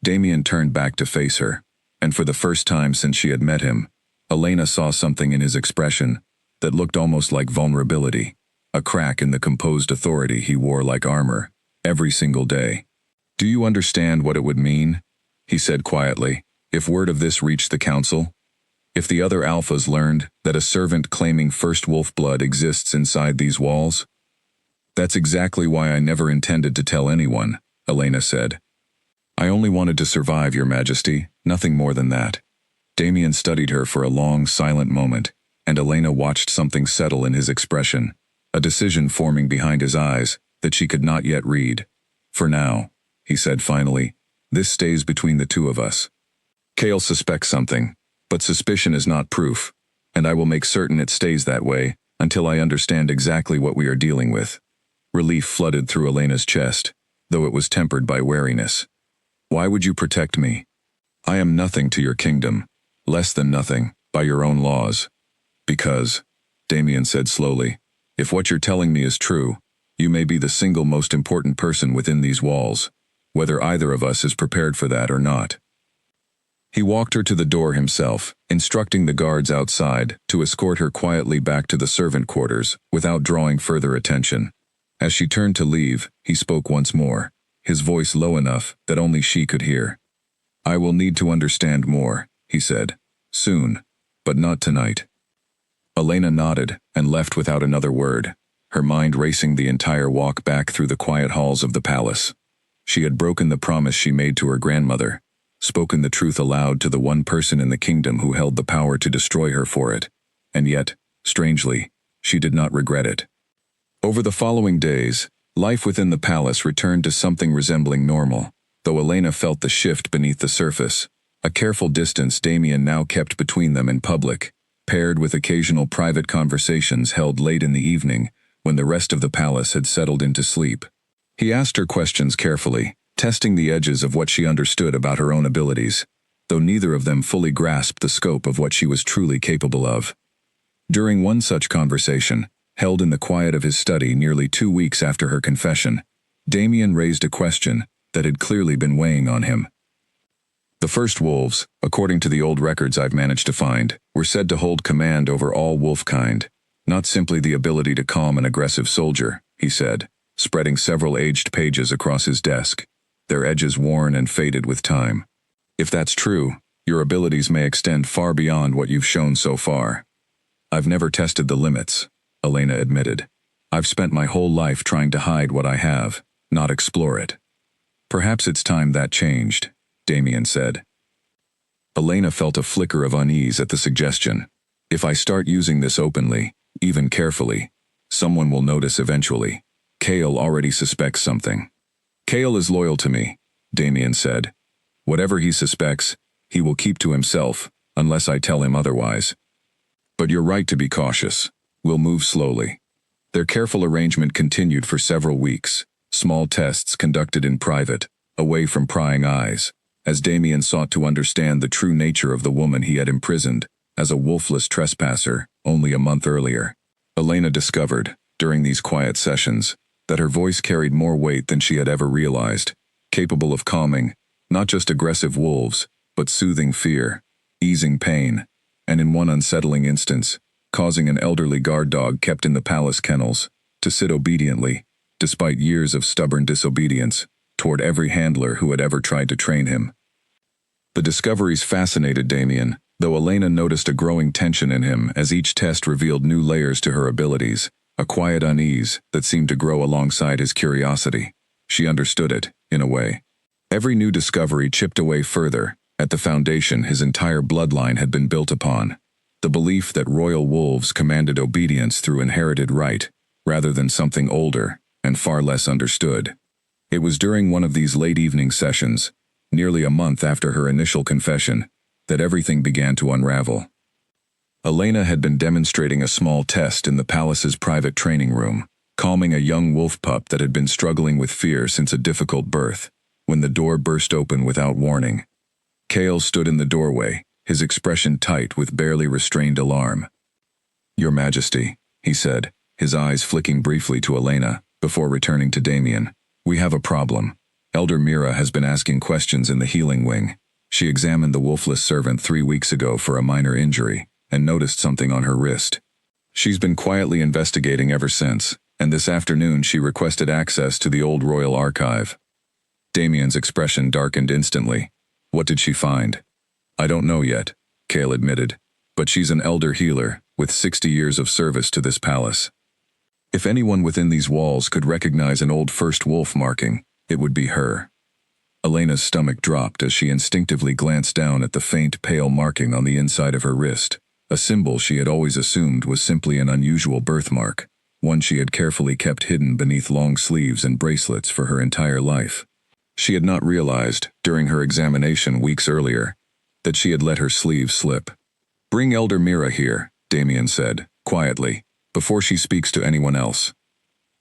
Speaker 1: Damien turned back to face her, and for the first time since she had met him, Elena saw something in his expression that looked almost like vulnerability, a crack in the composed authority he wore like armor, every single day. Do you understand what it would mean? He said quietly, if word of this reached the council? If the other alphas learned that a servant claiming first wolf blood exists inside these walls? That's exactly why I never intended to tell anyone, Elena said. I only wanted to survive, Your Majesty, nothing more than that. Damien studied her for a long, silent moment, and Elena watched something settle in his expression, a decision forming behind his eyes that she could not yet read. For now, he said finally, this stays between the two of us. Kale suspects something, but suspicion is not proof, and I will make certain it stays that way until I understand exactly what we are dealing with. Relief flooded through Elena's chest, though it was tempered by wariness. Why would you protect me? I am nothing to your kingdom, less than nothing, by your own laws. Because, Damien said slowly, if what you're telling me is true, you may be the single most important person within these walls, whether either of us is prepared for that or not. He walked her to the door himself, instructing the guards outside to escort her quietly back to the servant quarters without drawing further attention. As she turned to leave, he spoke once more, his voice low enough that only she could hear. I will need to understand more, he said. Soon, but not tonight. Elena nodded and left without another word, her mind racing the entire walk back through the quiet halls of the palace. She had broken the promise she made to her grandmother, spoken the truth aloud to the one person in the kingdom who held the power to destroy her for it, and yet, strangely, she did not regret it. Over the following days, life within the palace returned to something resembling normal, though Elena felt the shift beneath the surface. A careful distance Damien now kept between them in public, paired with occasional private conversations held late in the evening when the rest of the palace had settled into sleep. He asked her questions carefully, testing the edges of what she understood about her own abilities, though neither of them fully grasped the scope of what she was truly capable of. During one such conversation, held in the quiet of his study nearly 2 weeks after her confession, Damien raised a question that had clearly been weighing on him. The first wolves, according to the old records I've managed to find, were said to hold command over all wolfkind, not simply the ability to calm an aggressive soldier, he said, spreading several aged pages across his desk, their edges worn and faded with time. If that's true, your abilities may extend far beyond what you've shown so far. I've never tested the limits, Elena admitted. I've spent my whole life trying to hide what I have, not explore it. Perhaps it's time that changed, Damien said. Elena felt a flicker of unease at the suggestion. If I start using this openly, even carefully, someone will notice eventually. Kale already suspects something. Kale is loyal to me, Damien said. Whatever he suspects, he will keep to himself, unless I tell him otherwise. But you're right to be cautious. We'll move slowly. Their careful arrangement continued for several weeks, small tests conducted in private, away from prying eyes, as Damien sought to understand the true nature of the woman he had imprisoned as a wolfless trespasser only a month earlier. Elena discovered, during these quiet sessions, that her voice carried more weight than she had ever realized, capable of calming, not just aggressive wolves, but soothing fear, easing pain, and in one unsettling instance, causing an elderly guard dog kept in the palace kennels to sit obediently, despite years of stubborn disobedience, toward every handler who had ever tried to train him. The discoveries fascinated Damien, though Elena noticed a growing tension in him as each test revealed new layers to her abilities, a quiet unease that seemed to grow alongside his curiosity. She understood it, in a way. Every new discovery chipped away further at the foundation his entire bloodline had been built upon, the belief that royal wolves commanded obedience through inherited right, rather than something older and far less understood. It was during one of these late evening sessions, nearly a month after her initial confession, that everything began to unravel. Elena had been demonstrating a small test in the palace's private training room, calming a young wolf pup that had been struggling with fear since a difficult birth, when the door burst open without warning. Kale stood in the doorway, his expression tight with barely restrained alarm. "Your Majesty," he said, his eyes flicking briefly to Elena, before returning to Damien. "We have a problem. Elder Mira has been asking questions in the healing wing. She examined the wolfless servant 3 weeks ago for a minor injury, and noticed something on her wrist. She's been quietly investigating ever since, and this afternoon she requested access to the old royal archive." Damien's expression darkened instantly. "What did she find?" "I don't know yet," Kale admitted, "but she's an elder healer, with 60 years of service to this palace. If anyone within these walls could recognize an old first wolf marking, it would be her." Elena's stomach dropped as she instinctively glanced down at the faint, pale marking on the inside of her wrist, a symbol she had always assumed was simply an unusual birthmark, one she had carefully kept hidden beneath long sleeves and bracelets for her entire life. She had not realized, during her examination weeks earlier, that she had let her sleeve slip. "Bring Elder Mira here," Damien said, quietly, "before she speaks to anyone else."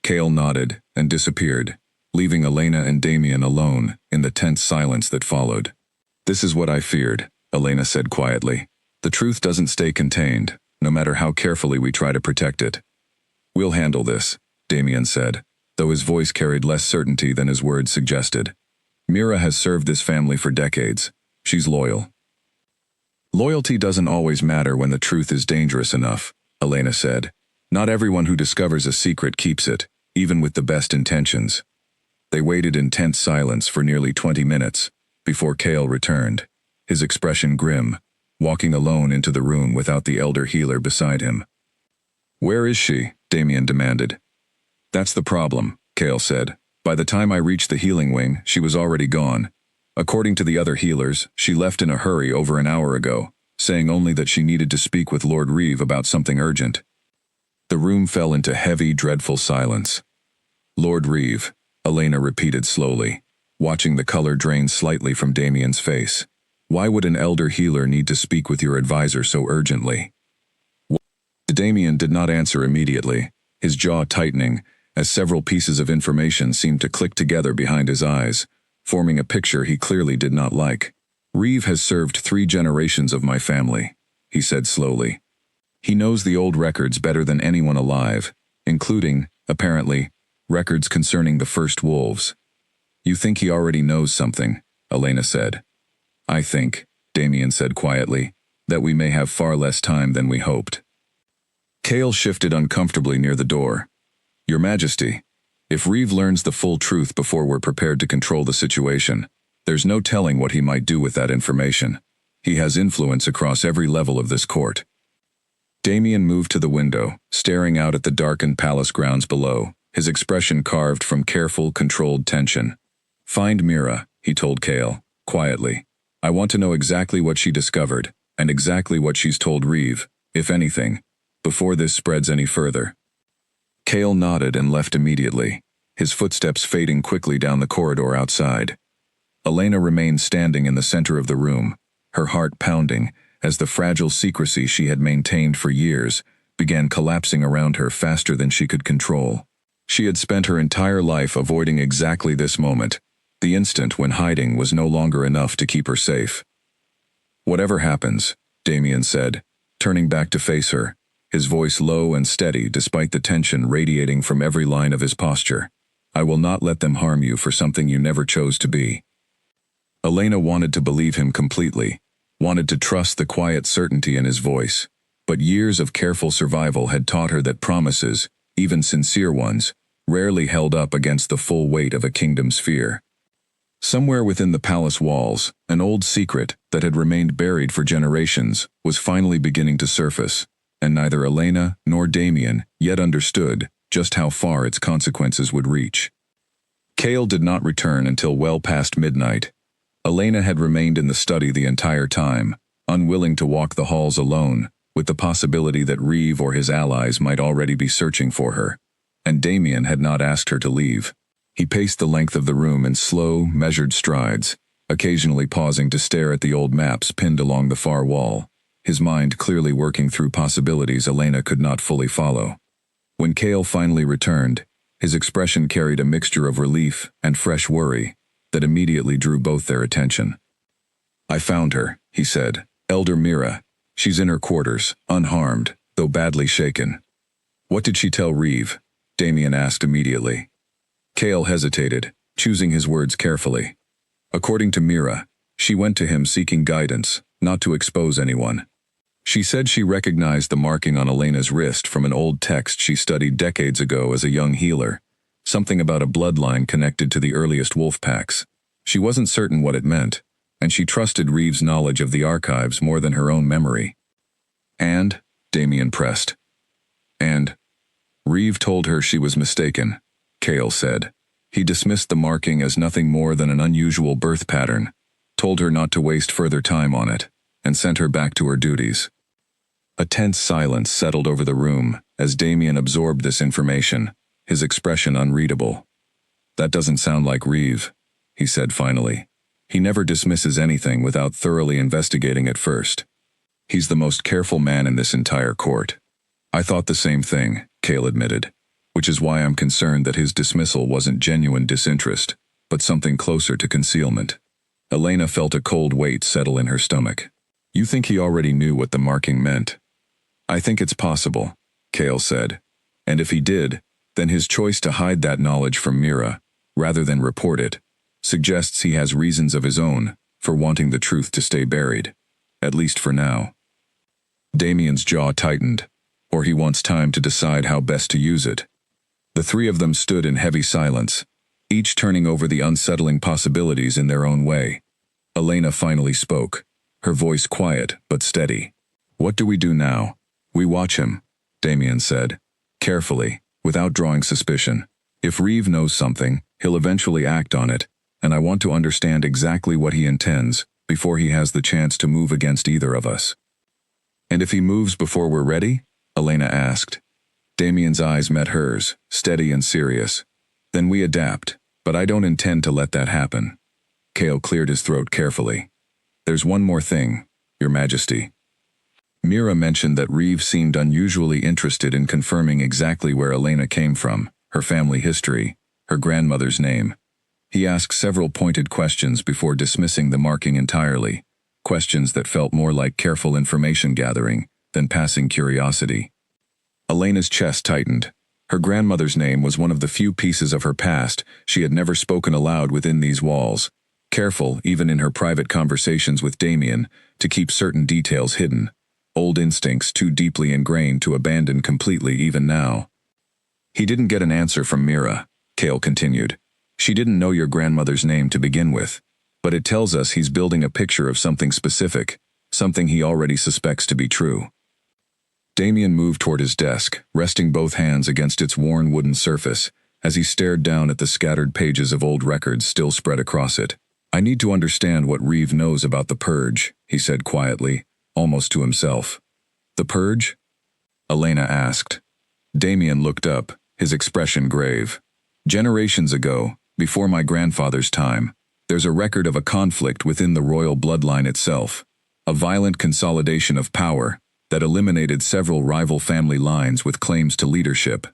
Speaker 1: Kale nodded and disappeared, leaving Elena and Damien alone in the tense silence that followed. "This is what I feared," Elena said quietly. "The truth doesn't stay contained, no matter how carefully we try to protect it." "We'll handle this," Damien said, though his voice carried less certainty than his words suggested. "Mira has served this family for decades. She's loyal." "Loyalty doesn't always matter when the truth is dangerous enough," Elena said. "Not everyone who discovers a secret keeps it, even with the best intentions." They waited in tense silence for nearly 20 minutes, before Kale returned, his expression grim, walking alone into the room without the elder healer beside him. "Where is she?" Damien demanded. "That's the problem," Kale said. "By the time I reached the healing wing, she was already gone. According to the other healers, she left in a hurry over an hour ago, saying only that she needed to speak with Lord Reeve about something urgent." The room fell into heavy, dreadful silence. "Lord Reeve," Elena repeated slowly, watching the color drain slightly from Damien's face. "Why would an elder healer need to speak with your advisor so urgently?" Damien did not answer immediately, his jaw tightening, as several pieces of information seemed to click together behind his eyes, forming a picture he clearly did not like. "Reeve has served 3 generations of my family," he said slowly. "He knows the old records better than anyone alive, including, apparently, records concerning the first wolves." "You think he already knows something," Elena said. "I think," Damien said quietly, "that we may have far less time than we hoped." Cale shifted uncomfortably near the door. "Your Majesty, if Reeve learns the full truth before we're prepared to control the situation, there's no telling what he might do with that information. He has influence across every level of this court." Damien moved to the window, staring out at the darkened palace grounds below, his expression carved from careful, controlled tension. "Find Mira," he told Cale, quietly. "I want to know exactly what she discovered, and exactly what she's told Reeve, if anything, before this spreads any further." Cale nodded and left immediately, his footsteps fading quickly down the corridor outside. Elena remained standing in the center of the room, her heart pounding, as the fragile secrecy she had maintained for years began collapsing around her faster than she could control. She had spent her entire life avoiding exactly this moment, the instant when hiding was no longer enough to keep her safe. "Whatever happens," Damien said, turning back to face her, his voice low and steady despite the tension radiating from every line of his posture, "I will not let them harm you for something you never chose to be." Elena wanted to believe him completely, wanted to trust the quiet certainty in his voice, but years of careful survival had taught her that promises, even sincere ones, rarely held up against the full weight of a kingdom's fear. Somewhere within the palace walls, an old secret that had remained buried for generations was finally beginning to surface, and neither Elena nor Damien yet understood just how far its consequences would reach. Cale did not return until well past midnight. Elena had remained in the study the entire time, unwilling to walk the halls alone, with the possibility that Reeve or his allies might already be searching for her, and Damien had not asked her to leave. He paced the length of the room in slow, measured strides, occasionally pausing to stare at the old maps pinned along the far wall, his mind clearly working through possibilities Elena could not fully follow. When Cale finally returned, his expression carried a mixture of relief and fresh worry that immediately drew both their attention. "I found her," he said. "Elder Mira. She's in her quarters, unharmed, though badly shaken." "What did she tell Reeve?" Damien asked immediately. Cale hesitated, choosing his words carefully. "According to Mira, she went to him seeking guidance, not to expose anyone. She said she recognized the marking on Elena's wrist from an old text she studied decades ago as a young healer, something about a bloodline connected to the earliest wolf packs. She wasn't certain what it meant, and she trusted Reeve's knowledge of the archives more than her own memory." "And?" Damien pressed. "And Reeve told her she was mistaken," Cale said. "He dismissed the marking as nothing more than an unusual birth pattern, told her not to waste further time on it, and sent her back to her duties." A tense silence settled over the room as Damien absorbed this information, his expression unreadable. "That doesn't sound like Reeve," he said finally. "He never dismisses anything without thoroughly investigating it first. He's the most careful man in this entire court." "I thought the same thing," Cale admitted, "which is why I'm concerned that his dismissal wasn't genuine disinterest, but something closer to concealment." Elena felt a cold weight settle in her stomach. "You think he already knew what the marking meant?" "I think it's possible," Cale said. "And if he did, then his choice to hide that knowledge from Mira, rather than report it, suggests he has reasons of his own for wanting the truth to stay buried, at least for now." Damien's jaw tightened, or he wants time to decide how best to use it. The three of them stood in heavy silence, each turning over the unsettling possibilities in their own way. Elena finally spoke, her voice quiet but steady. "What do we do now?" "We watch him," Damien said, carefully, without drawing suspicion. "If Reeve knows something, he'll eventually act on it, and I want to understand exactly what he intends before he has the chance to move against either of us." "And if he moves before we're ready?" Elena asked. Damien's eyes met hers, steady and serious. Then we adapt, but I don't intend to let that happen. Kale cleared his throat carefully. There's one more thing, Your Majesty. Mira mentioned that Reeve seemed unusually interested in confirming exactly where Elena came from, her family history, her grandmother's name. He asked several pointed questions before dismissing the marking entirely, questions that felt more like careful information gathering than passing curiosity. Elena's chest tightened. Her grandmother's name was one of the few pieces of her past she had never spoken aloud within these walls, careful, even in her private conversations with Damien, to keep certain details hidden, old instincts too deeply ingrained to abandon completely even now. He didn't get an answer from Mira, Kale continued. She didn't know your grandmother's name to begin with, but it tells us he's building a picture of something specific, something he already suspects to be true. Damien moved toward his desk, resting both hands against its worn wooden surface, as he stared down at the scattered pages of old records still spread across it. I need to understand what Reeve knows about the Purge, he said quietly, almost to himself. The Purge? Elena asked. Damien looked up, his expression grave. Generations ago, before my grandfather's time, there's a record of a conflict within the royal bloodline itself, a violent consolidation of power that eliminated several rival family lines with claims to leadership.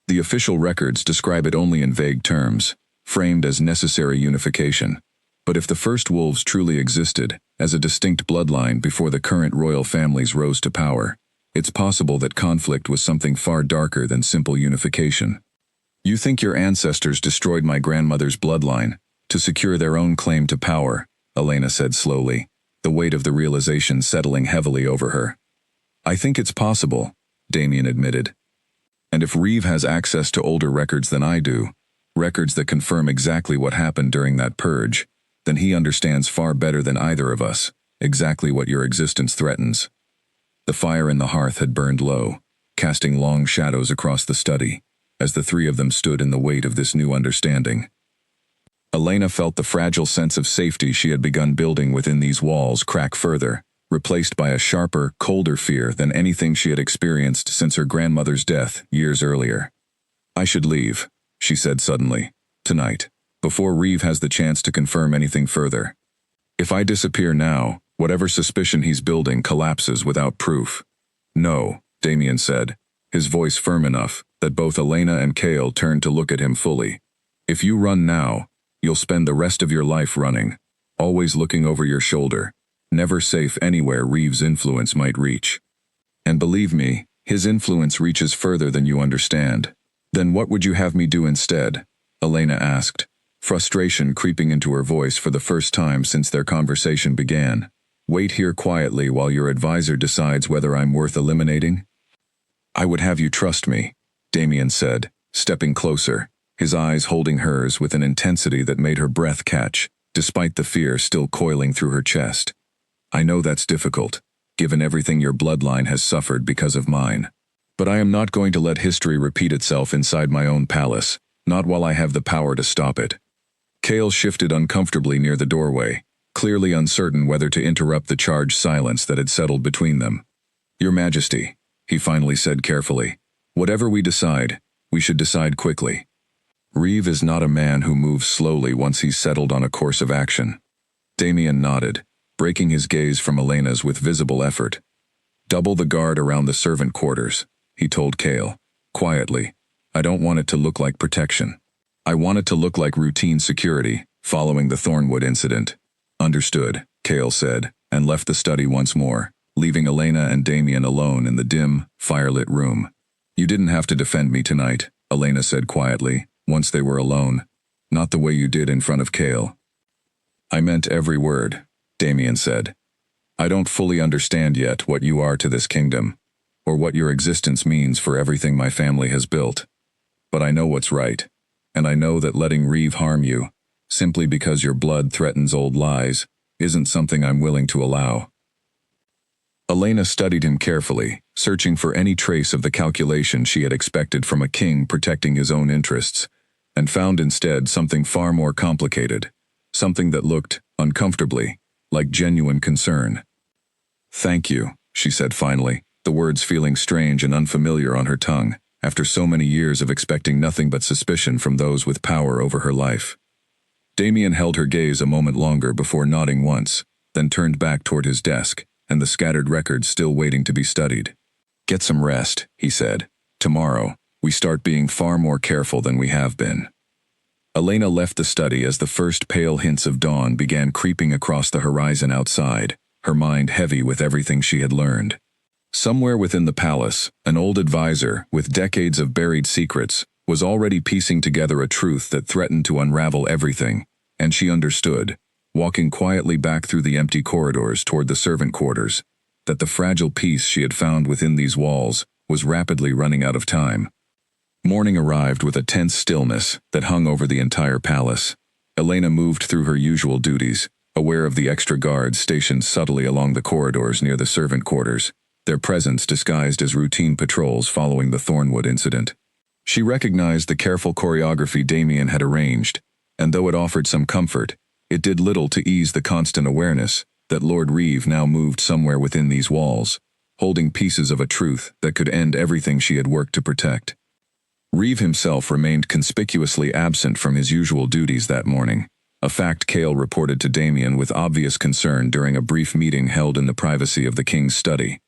Speaker 1: The official records describe it only in vague terms, framed as necessary unification. But if the first wolves truly existed, as a distinct bloodline before the current royal families rose to power, it's possible that conflict was something far darker than simple unification. You think your ancestors destroyed my grandmother's bloodline to secure their own claim to power, Elena said slowly, the weight of the realization settling heavily over her. I think it's possible, Damien admitted. And if Reeve has access to older records than I do, records that confirm exactly what happened during that purge, then he understands far better than either of us exactly what your existence threatens. The fire in the hearth had burned low, casting long shadows across the study, as the three of them stood in the weight of this new understanding. Elena felt the fragile sense of safety she had begun building within these walls crack further, replaced by a sharper, colder fear than anything she had experienced since her grandmother's death years earlier. I should leave, she said suddenly, tonight, before Reeve has the chance to confirm anything further. If I disappear now, whatever suspicion he's building collapses without proof. No, Damien said, his voice firm enough that both Elena and Kale turned to look at him fully. If you run now, you'll spend the rest of your life running, always looking over your shoulder, never safe anywhere Reeve's influence might reach. And believe me, his influence reaches further than you understand. Then what would you have me do instead? Elena asked, frustration creeping into her voice for the first time since their conversation began. Wait here quietly while your advisor decides whether I'm worth eliminating? I would have you trust me, Damien said, stepping closer, his eyes holding hers with an intensity that made her breath catch, despite the fear still coiling through her chest. I know that's difficult, given everything your bloodline has suffered because of mine. But I am not going to let history repeat itself inside my own palace, not while I have the power to stop it. Kale shifted uncomfortably near the doorway, clearly uncertain whether to interrupt the charged silence that had settled between them. Your Majesty, he finally said carefully, whatever we decide, we should decide quickly. Reeve is not a man who moves slowly once he's settled on a course of action. Damien nodded, breaking his gaze from Elena's with visible effort. Double the guard around the servant quarters, he told Kale, quietly. I don't want it to look like protection. I want it to look like routine security, following the Thornwood incident. Understood, Kale said, and left the study once more, leaving Elena and Damien alone in the dim, firelit room. You didn't have to defend me tonight, Elena said quietly, once they were alone. Not the way you did in front of Kale. I meant every word, Damien said. I don't fully understand yet what you are to this kingdom, or what your existence means for everything my family has built. But I know what's right, and I know that letting Reeve harm you, simply because your blood threatens old lies, isn't something I'm willing to allow. Elena studied him carefully, searching for any trace of the calculation she had expected from a king protecting his own interests, and found instead something far more complicated, something that looked, uncomfortably, like genuine concern. Thank you, she said finally, the words feeling strange and unfamiliar on her tongue. after so many years of expecting nothing but suspicion from those with power over her life. Damien held her gaze a moment longer before nodding once, then turned back toward his desk, and the scattered records still waiting to be studied. "Get some rest," he said. "Tomorrow, we start being far more careful than we have been." Elena left the study as the first pale hints of dawn began creeping across the horizon outside, her mind heavy with everything she had learned. Somewhere within the palace, an old advisor, with decades of buried secrets, was already piecing together a truth that threatened to unravel everything, and she understood, walking quietly back through the empty corridors toward the servant quarters, that the fragile peace she had found within these walls was rapidly running out of time. Morning arrived with a tense stillness that hung over the entire palace. Elena moved through her usual duties, aware of the extra guards stationed subtly along the corridors near the servant quarters, their presence disguised as routine patrols following the Thornwood incident. She recognized the careful choreography Damien had arranged, and though it offered some comfort, it did little to ease the constant awareness that Lord Reeve now moved somewhere within these walls, holding pieces of a truth that could end everything she had worked to protect. Reeve himself remained conspicuously absent from his usual duties that morning, a fact Cale reported to Damien with obvious concern during a brief meeting held in the privacy of the king's study.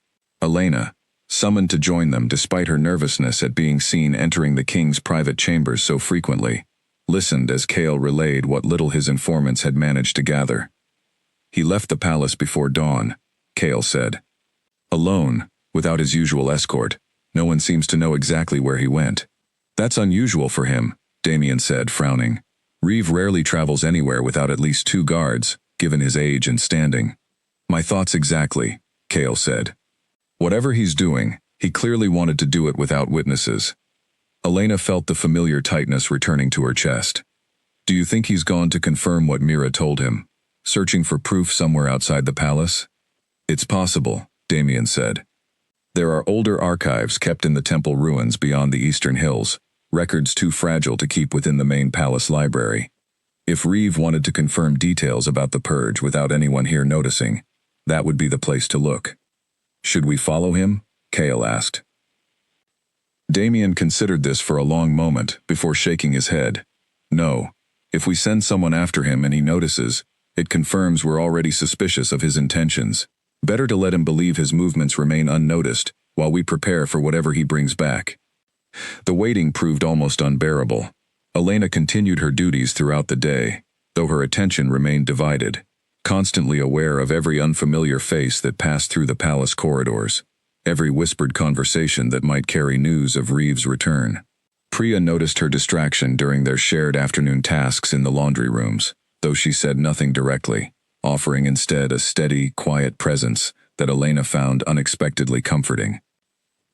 Speaker 1: Elena, summoned to join them despite her nervousness at being seen entering the king's private chambers so frequently, listened as Cale relayed what little his informants had managed to gather. "He left the palace before dawn," Cale said. "Alone, without his usual escort. No one seems to know exactly where he went." "That's unusual for him," Damien said, frowning. "Reeve rarely travels anywhere without at least 2 guards, given his age and standing." "My thoughts exactly," Cale said. "Whatever he's doing, he clearly wanted to do it without witnesses." Elena felt the familiar tightness returning to her chest. "Do you think he's gone to confirm what Mira told him, searching for proof somewhere outside the palace?" "It's possible," Damien said. "There are older archives kept in the temple ruins beyond the eastern hills, records too fragile to keep within the main palace library. If Reeve wanted to confirm details about the purge without anyone here noticing, that would be the place to look." "Should we follow him?" Cale asked. Damien considered this for a long moment before shaking his head. "No. If we send someone after him and he notices, it confirms we're already suspicious of his intentions. Better to let him believe his movements remain unnoticed while we prepare for whatever he brings back." The waiting proved almost unbearable. Elena continued her duties throughout the day, though her attention remained divided, constantly aware of every unfamiliar face that passed through the palace corridors, every whispered conversation that might carry news of Reeve's return. Priya noticed her distraction during their shared afternoon tasks in the laundry rooms, though she said nothing directly, offering instead a steady, quiet presence that Elena found unexpectedly comforting.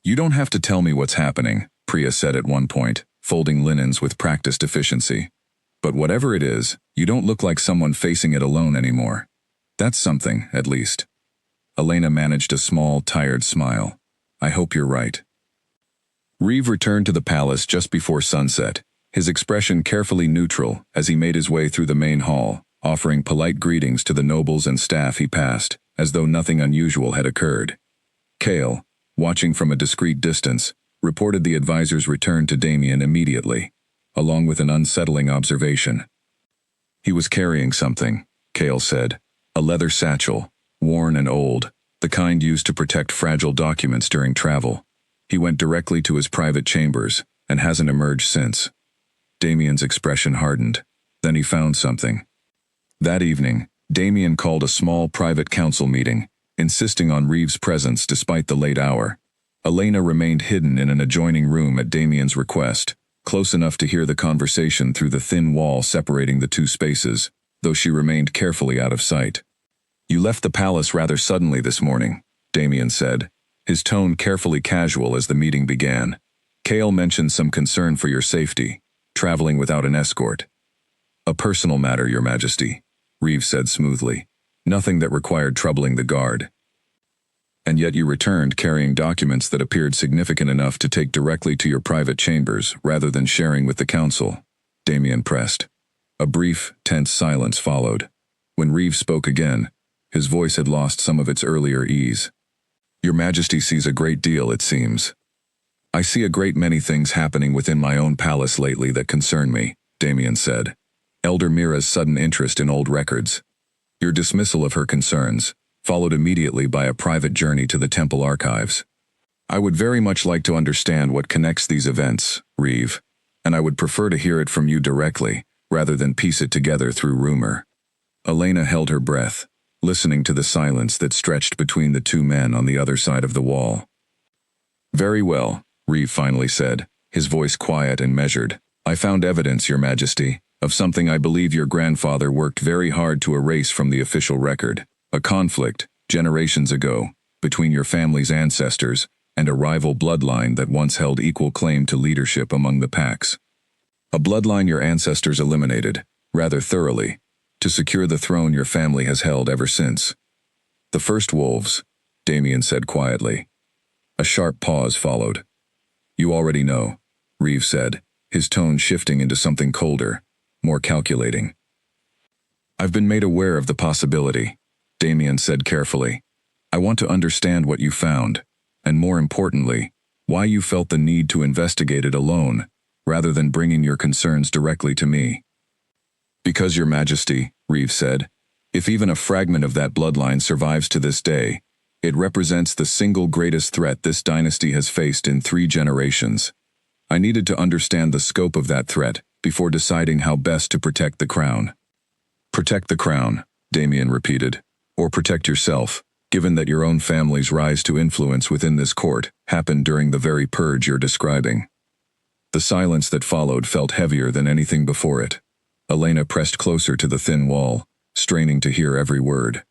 Speaker 1: "You don't have to tell me what's happening," Priya said at one point, folding linens with practiced efficiency. "But whatever it is, you don't look like someone facing it alone anymore. That's something, at least." Elena managed a small, tired smile. "I hope you're right." Reeve returned to the palace just before sunset, his expression carefully neutral as he made his way through the main hall, offering polite greetings to the nobles and staff he passed, as though nothing unusual had occurred. Cale, watching from a discreet distance, reported the advisor's return to Damien immediately, along with an unsettling observation. "He was carrying something," Cale said, "a leather satchel, worn and old, the kind used to protect fragile documents during travel. He went directly to his private chambers and hasn't emerged since." Damien's expression hardened. Then he found something. That evening, Damien called a small private council meeting, insisting on Reeve's presence despite the late hour. Elena remained hidden in an adjoining room at Damien's request, close enough to hear the conversation through the thin wall separating the 2 spaces, though she remained carefully out of sight. "You left the palace rather suddenly this morning," Damien said, his tone carefully casual as the meeting began. "Cale mentioned some concern for your safety, traveling without an escort." "A personal matter, Your Majesty," Reeve said smoothly. "Nothing that required troubling the guard." "And yet you returned carrying documents that appeared significant enough to take directly to your private chambers rather than sharing with the council," Damien pressed. A brief, tense silence followed. When Reeve spoke again, his voice had lost some of its earlier ease. "Your Majesty sees a great deal, it seems." I see a great many things happening within my own palace lately that concern me, Damien said. Elder Mira's sudden interest in old records. Your dismissal of her concerns, followed immediately by a private journey to the temple archives. I would very much like to understand what connects these events, Reeve, and I would prefer to hear it from you directly, rather than piece it together through rumor. Elena held her breath, listening to the silence that stretched between the two men on the other side of the wall. Very well, Reeve finally said, his voice quiet and measured. I found evidence, Your Majesty, of something I believe your grandfather worked very hard to erase from the official record. A conflict, generations ago, between your family's ancestors and a rival bloodline that once held equal claim to leadership among the packs. A bloodline your ancestors eliminated, rather thoroughly, to secure the throne your family has held ever since. The first wolves, Damien said quietly. A sharp pause followed. You already know, Reeve said, his tone shifting into something colder, more calculating. I've been made aware of the possibility, Damien said carefully. I want to understand what you found, and more importantly, why you felt the need to investigate it alone, rather than bringing your concerns directly to me. Because, Your Majesty, Reeve said, if even a fragment of that bloodline survives to this day, it represents the single greatest threat this dynasty has faced in 3 generations. I needed to understand the scope of that threat before deciding how best to protect the crown. Protect the crown, Damien repeated, or protect yourself, given that your own family's rise to influence within this court happened during the very purge you're describing. The silence that followed felt heavier than anything before it. Elena pressed closer to the thin wall, straining to hear every word.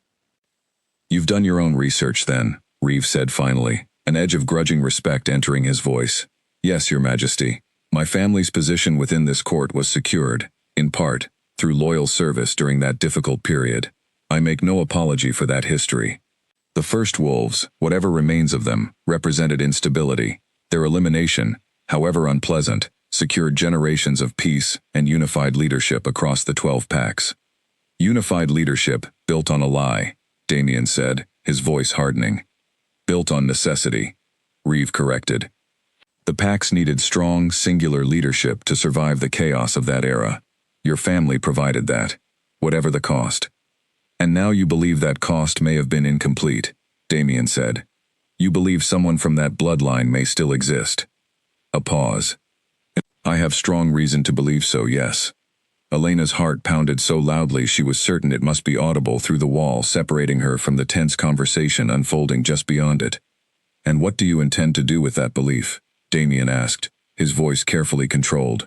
Speaker 1: You've done your own research then, Reeve said finally, an edge of grudging respect entering his voice. Yes, Your Majesty. My family's position within this court was secured, in part, through loyal service during that difficult period. I make no apology for that history. The first wolves, whatever remains of them, represented instability. Their elimination, however unpleasant, secured generations of peace and unified leadership across the 12 packs. Unified leadership built on a lie, Damien said, his voice hardening. Built on necessity, Reeve corrected. The packs needed strong, singular leadership to survive the chaos of that era. Your family provided that, whatever the cost. And now you believe that cost may have been incomplete, Damien said. You believe someone from that bloodline may still exist. A pause. I have strong reason to believe so, yes. Elena's heart pounded so loudly she was certain it must be audible through the wall separating her from the tense conversation unfolding just beyond it. And what do you intend to do with that belief? Damien asked, his voice carefully controlled.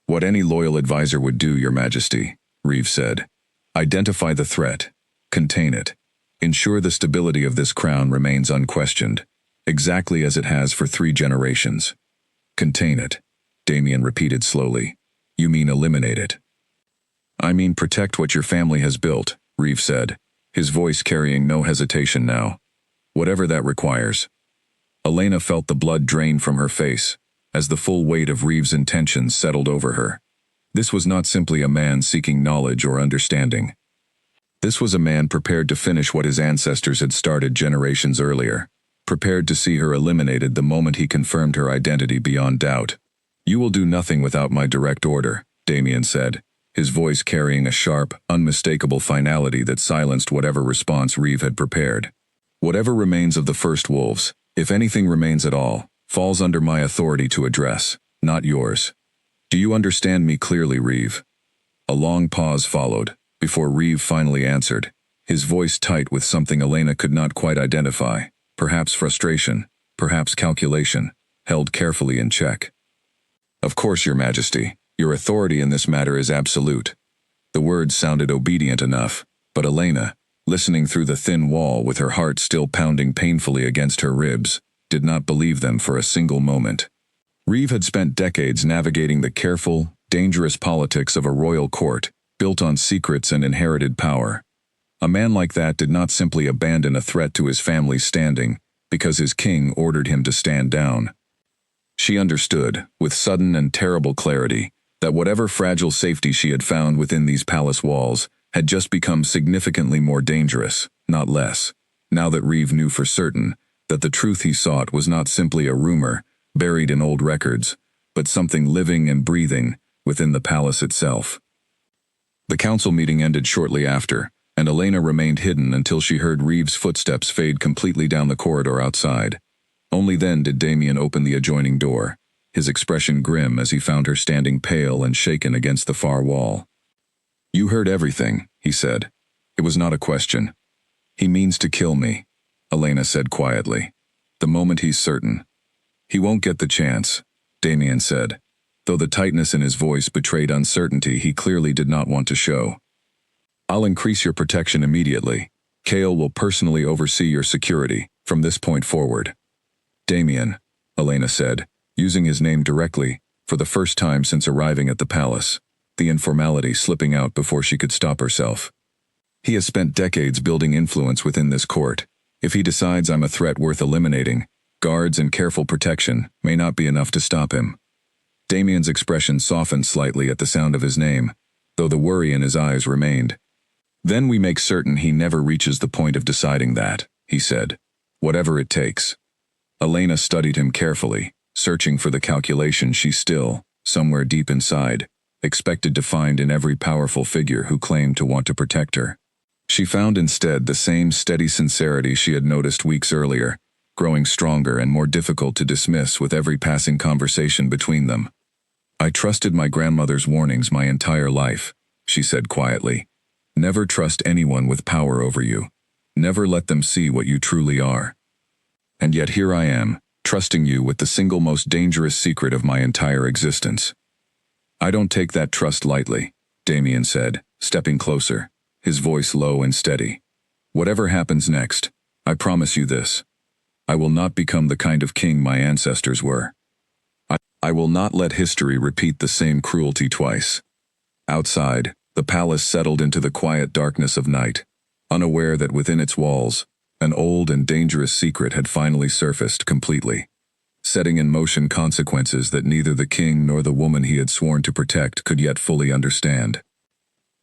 Speaker 1: What any loyal advisor would do, Your Majesty, Reeve said. Identify the threat, contain it, ensure the stability of this crown remains unquestioned, exactly as it has for 3 generations. Contain it, Damien repeated slowly. You mean eliminate it. I mean protect what your family has built, Reeve said, his voice carrying no hesitation now. Whatever that requires. Elena felt the blood drain from her face, as the full weight of Reeve's intentions settled over her. This was not simply a man seeking knowledge or understanding. This was a man prepared to finish what his ancestors had started generations earlier, prepared to see her eliminated the moment he confirmed her identity beyond doubt. You will do nothing without my direct order, Damien said, his voice carrying a sharp, unmistakable finality that silenced whatever response Reeve had prepared. Whatever remains of the first wolves, if anything remains at all, falls under my authority to address, not yours. Do you understand me clearly, Reeve? A long pause followed, before Reeve finally answered, his voice tight with something Elena could not quite identify, perhaps frustration, perhaps calculation, held carefully in check. Of course, Your Majesty, your authority in this matter is absolute. The words sounded obedient enough, but Elena, listening through the thin wall with her heart still pounding painfully against her ribs, did not believe them for a single moment. Reeve had spent decades navigating the careful, dangerous politics of a royal court, built on secrets and inherited power. A man like that did not simply abandon a threat to his family's standing, because his king ordered him to stand down. She understood, with sudden and terrible clarity, that whatever fragile safety she had found within these palace walls had just become significantly more dangerous, not less, now that Reeve knew for certain that the truth he sought was not simply a rumor, buried in old records, but something living and breathing within the palace itself. The council meeting ended shortly after, and Elena remained hidden until she heard Reeves' footsteps fade completely down the corridor outside. Only then did Damien open the adjoining door, his expression grim as he found her standing pale and shaken against the far wall. "You heard everything," he said. It was not a question. "He means to kill me," Elena said quietly. "The moment he's certain." "He won't get the chance," Damien said. Though the tightness in his voice betrayed uncertainty he clearly did not want to show. "I'll increase your protection immediately. Kale will personally oversee your security from this point forward." "Damien," Elena said, using his name directly, for the first time since arriving at the palace, the informality slipping out before she could stop herself. "He has spent decades building influence within this court. If he decides I'm a threat worth eliminating, guards and careful protection may not be enough to stop him." Damien's expression softened slightly at the sound of his name, though the worry in his eyes remained. "Then we make certain he never reaches the point of deciding that," he said. "Whatever it takes." Elena studied him carefully, searching for the calculation she still, somewhere deep inside, expected to find in every powerful figure who claimed to want to protect her. She found instead the same steady sincerity she had noticed weeks earlier, growing stronger and more difficult to dismiss with every passing conversation between them. "I trusted my grandmother's warnings my entire life," she said quietly. "Never trust anyone with power over you. Never let them see what you truly are. And yet here I am, trusting you with the single most dangerous secret of my entire existence." "I don't take that trust lightly," Damien said, stepping closer, his voice low and steady. "Whatever happens next, I promise you this. I will not become the kind of king my ancestors were. I will not let history repeat the same cruelty twice." Outside, the palace settled into the quiet darkness of night, unaware that within its walls, an old and dangerous secret had finally surfaced completely, setting in motion consequences that neither the king nor the woman he had sworn to protect could yet fully understand.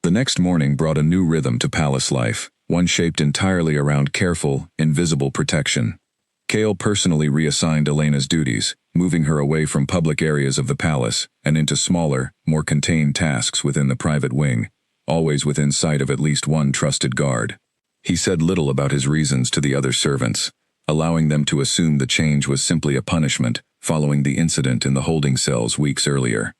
Speaker 1: The next morning brought a new rhythm to palace life, one shaped entirely around careful, invisible protection. Kale personally reassigned Elena's duties, moving her away from public areas of the palace and into smaller, more contained tasks within the private wing, always within sight of at least one trusted guard. He said little about his reasons to the other servants, allowing them to assume the change was simply a punishment following the incident in the holding cells weeks earlier.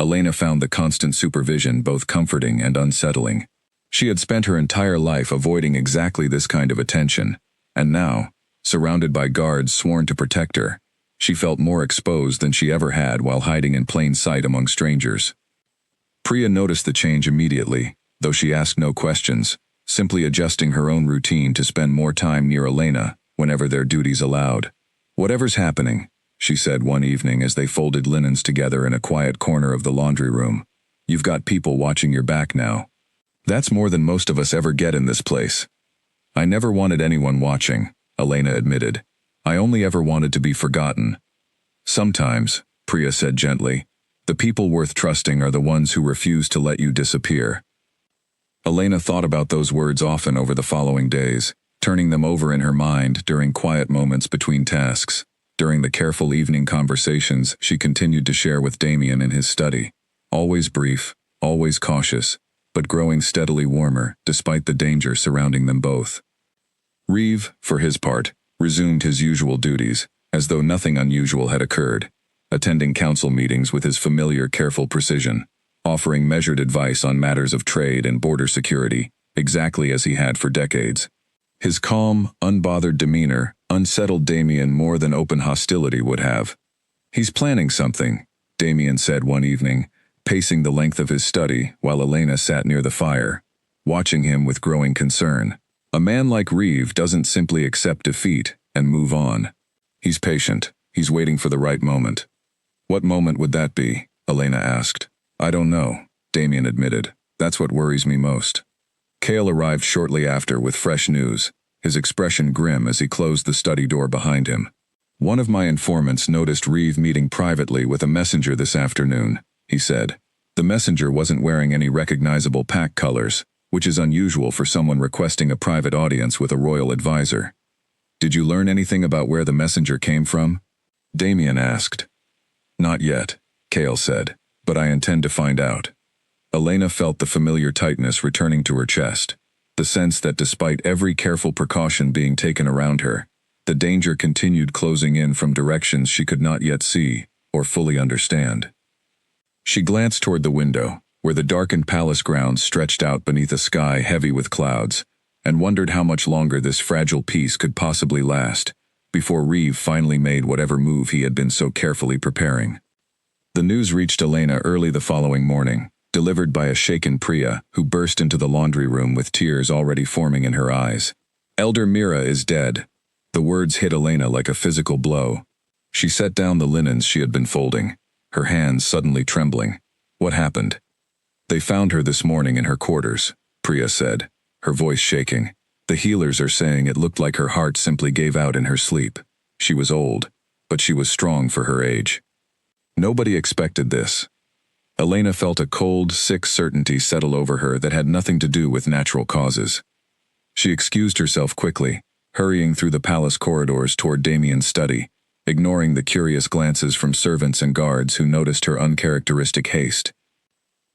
Speaker 1: Elena found the constant supervision both comforting and unsettling. She had spent her entire life avoiding exactly this kind of attention, and now, surrounded by guards sworn to protect her, she felt more exposed than she ever had while hiding in plain sight among strangers. Priya noticed the change immediately, though she asked no questions, simply adjusting her own routine to spend more time near Elena whenever their duties allowed. "Whatever's happening," she said one evening as they folded linens together in a quiet corner of the laundry room, "you've got people watching your back now. That's more than most of us ever get in this place." "I never wanted anyone watching," Elena admitted. "I only ever wanted to be forgotten." "Sometimes," Priya said gently, "the people worth trusting are the ones who refuse to let you disappear." Elena thought about those words often over the following days, turning them over in her mind during quiet moments between tasks, during the careful evening conversations she continued to share with Damien in his study, always brief, always cautious, but growing steadily warmer despite the danger surrounding them both. Reeve, for his part, resumed his usual duties, as though nothing unusual had occurred, attending council meetings with his familiar careful precision, offering measured advice on matters of trade and border security, exactly as he had for decades. His calm, unbothered demeanor unsettled Damien more than open hostility would have. "He's planning something," Damien said one evening, pacing the length of his study while Elena sat near the fire, watching him with growing concern. "A man like Reeve doesn't simply accept defeat and move on. He's patient. He's waiting for the right moment." "What moment would that be?" Elena asked. "I don't know," Damien admitted. "That's what worries me most." Kale arrived shortly after with fresh news, his expression grim as he closed the study door behind him. "One of my informants noticed Reeve meeting privately with a messenger this afternoon," he said. "The messenger wasn't wearing any recognizable pack colors, which is unusual for someone requesting a private audience with a royal advisor. Did you learn anything about where the messenger came from?" Damien asked. Not yet, Cale said, but I intend to find out. Elena felt the familiar tightness returning to her chest, the sense that despite every careful precaution being taken around her, the danger continued closing in from directions she could not yet see or fully understand. She glanced toward the window, where the darkened palace grounds stretched out beneath a sky heavy with clouds, and wondered how much longer this fragile peace could possibly last, before Reeve finally made whatever move he had been so carefully preparing. The news reached Elena early the following morning, delivered by a shaken Priya, who burst into the laundry room with tears already forming in her eyes. Elder Mira is dead. The words hit Elena like a physical blow. She set down the linens she had been folding, her hands suddenly trembling. What happened? They found her this morning in her quarters, Priya said, her voice shaking. The healers are saying it looked like her heart simply gave out in her sleep. She was old, but she was strong for her age. Nobody expected this. Elena felt a cold, sick certainty settle over her that had nothing to do with natural causes. She excused herself quickly, hurrying through the palace corridors toward Damien's study, ignoring the curious glances from servants and guards who noticed her uncharacteristic haste.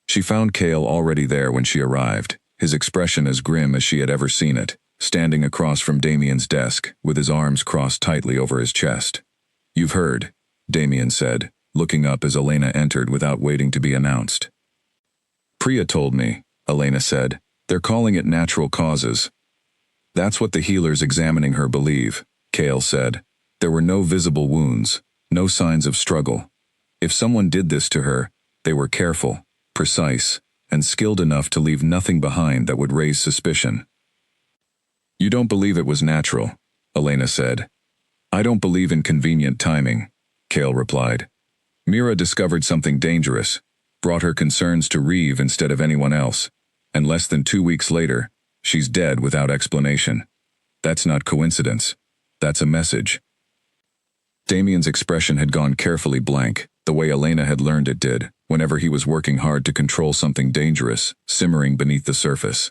Speaker 1: She found Cale already there when she arrived, his expression as grim as she had ever seen it, standing across from Damien's desk, with his arms crossed tightly over his chest. "You've heard," Damien said, looking up as Elena entered without waiting to be announced. "Priya told me," Elena said. "They're calling it natural causes." "That's what the healers examining her believe," Cale said. "There were no visible wounds, no signs of struggle. If someone did this to her, they were careful, precise, and skilled enough to leave nothing behind that would raise suspicion." "You don't believe it was natural," Elena said. "I don't believe in convenient timing," Cale replied. "Mira discovered something dangerous, brought her concerns to Reeve instead of anyone else, and less than 2 weeks later, she's dead without explanation. That's not coincidence. That's a message." Damien's expression had gone carefully blank, the way Elena had learned it did, whenever he was working hard to control something dangerous, simmering beneath the surface.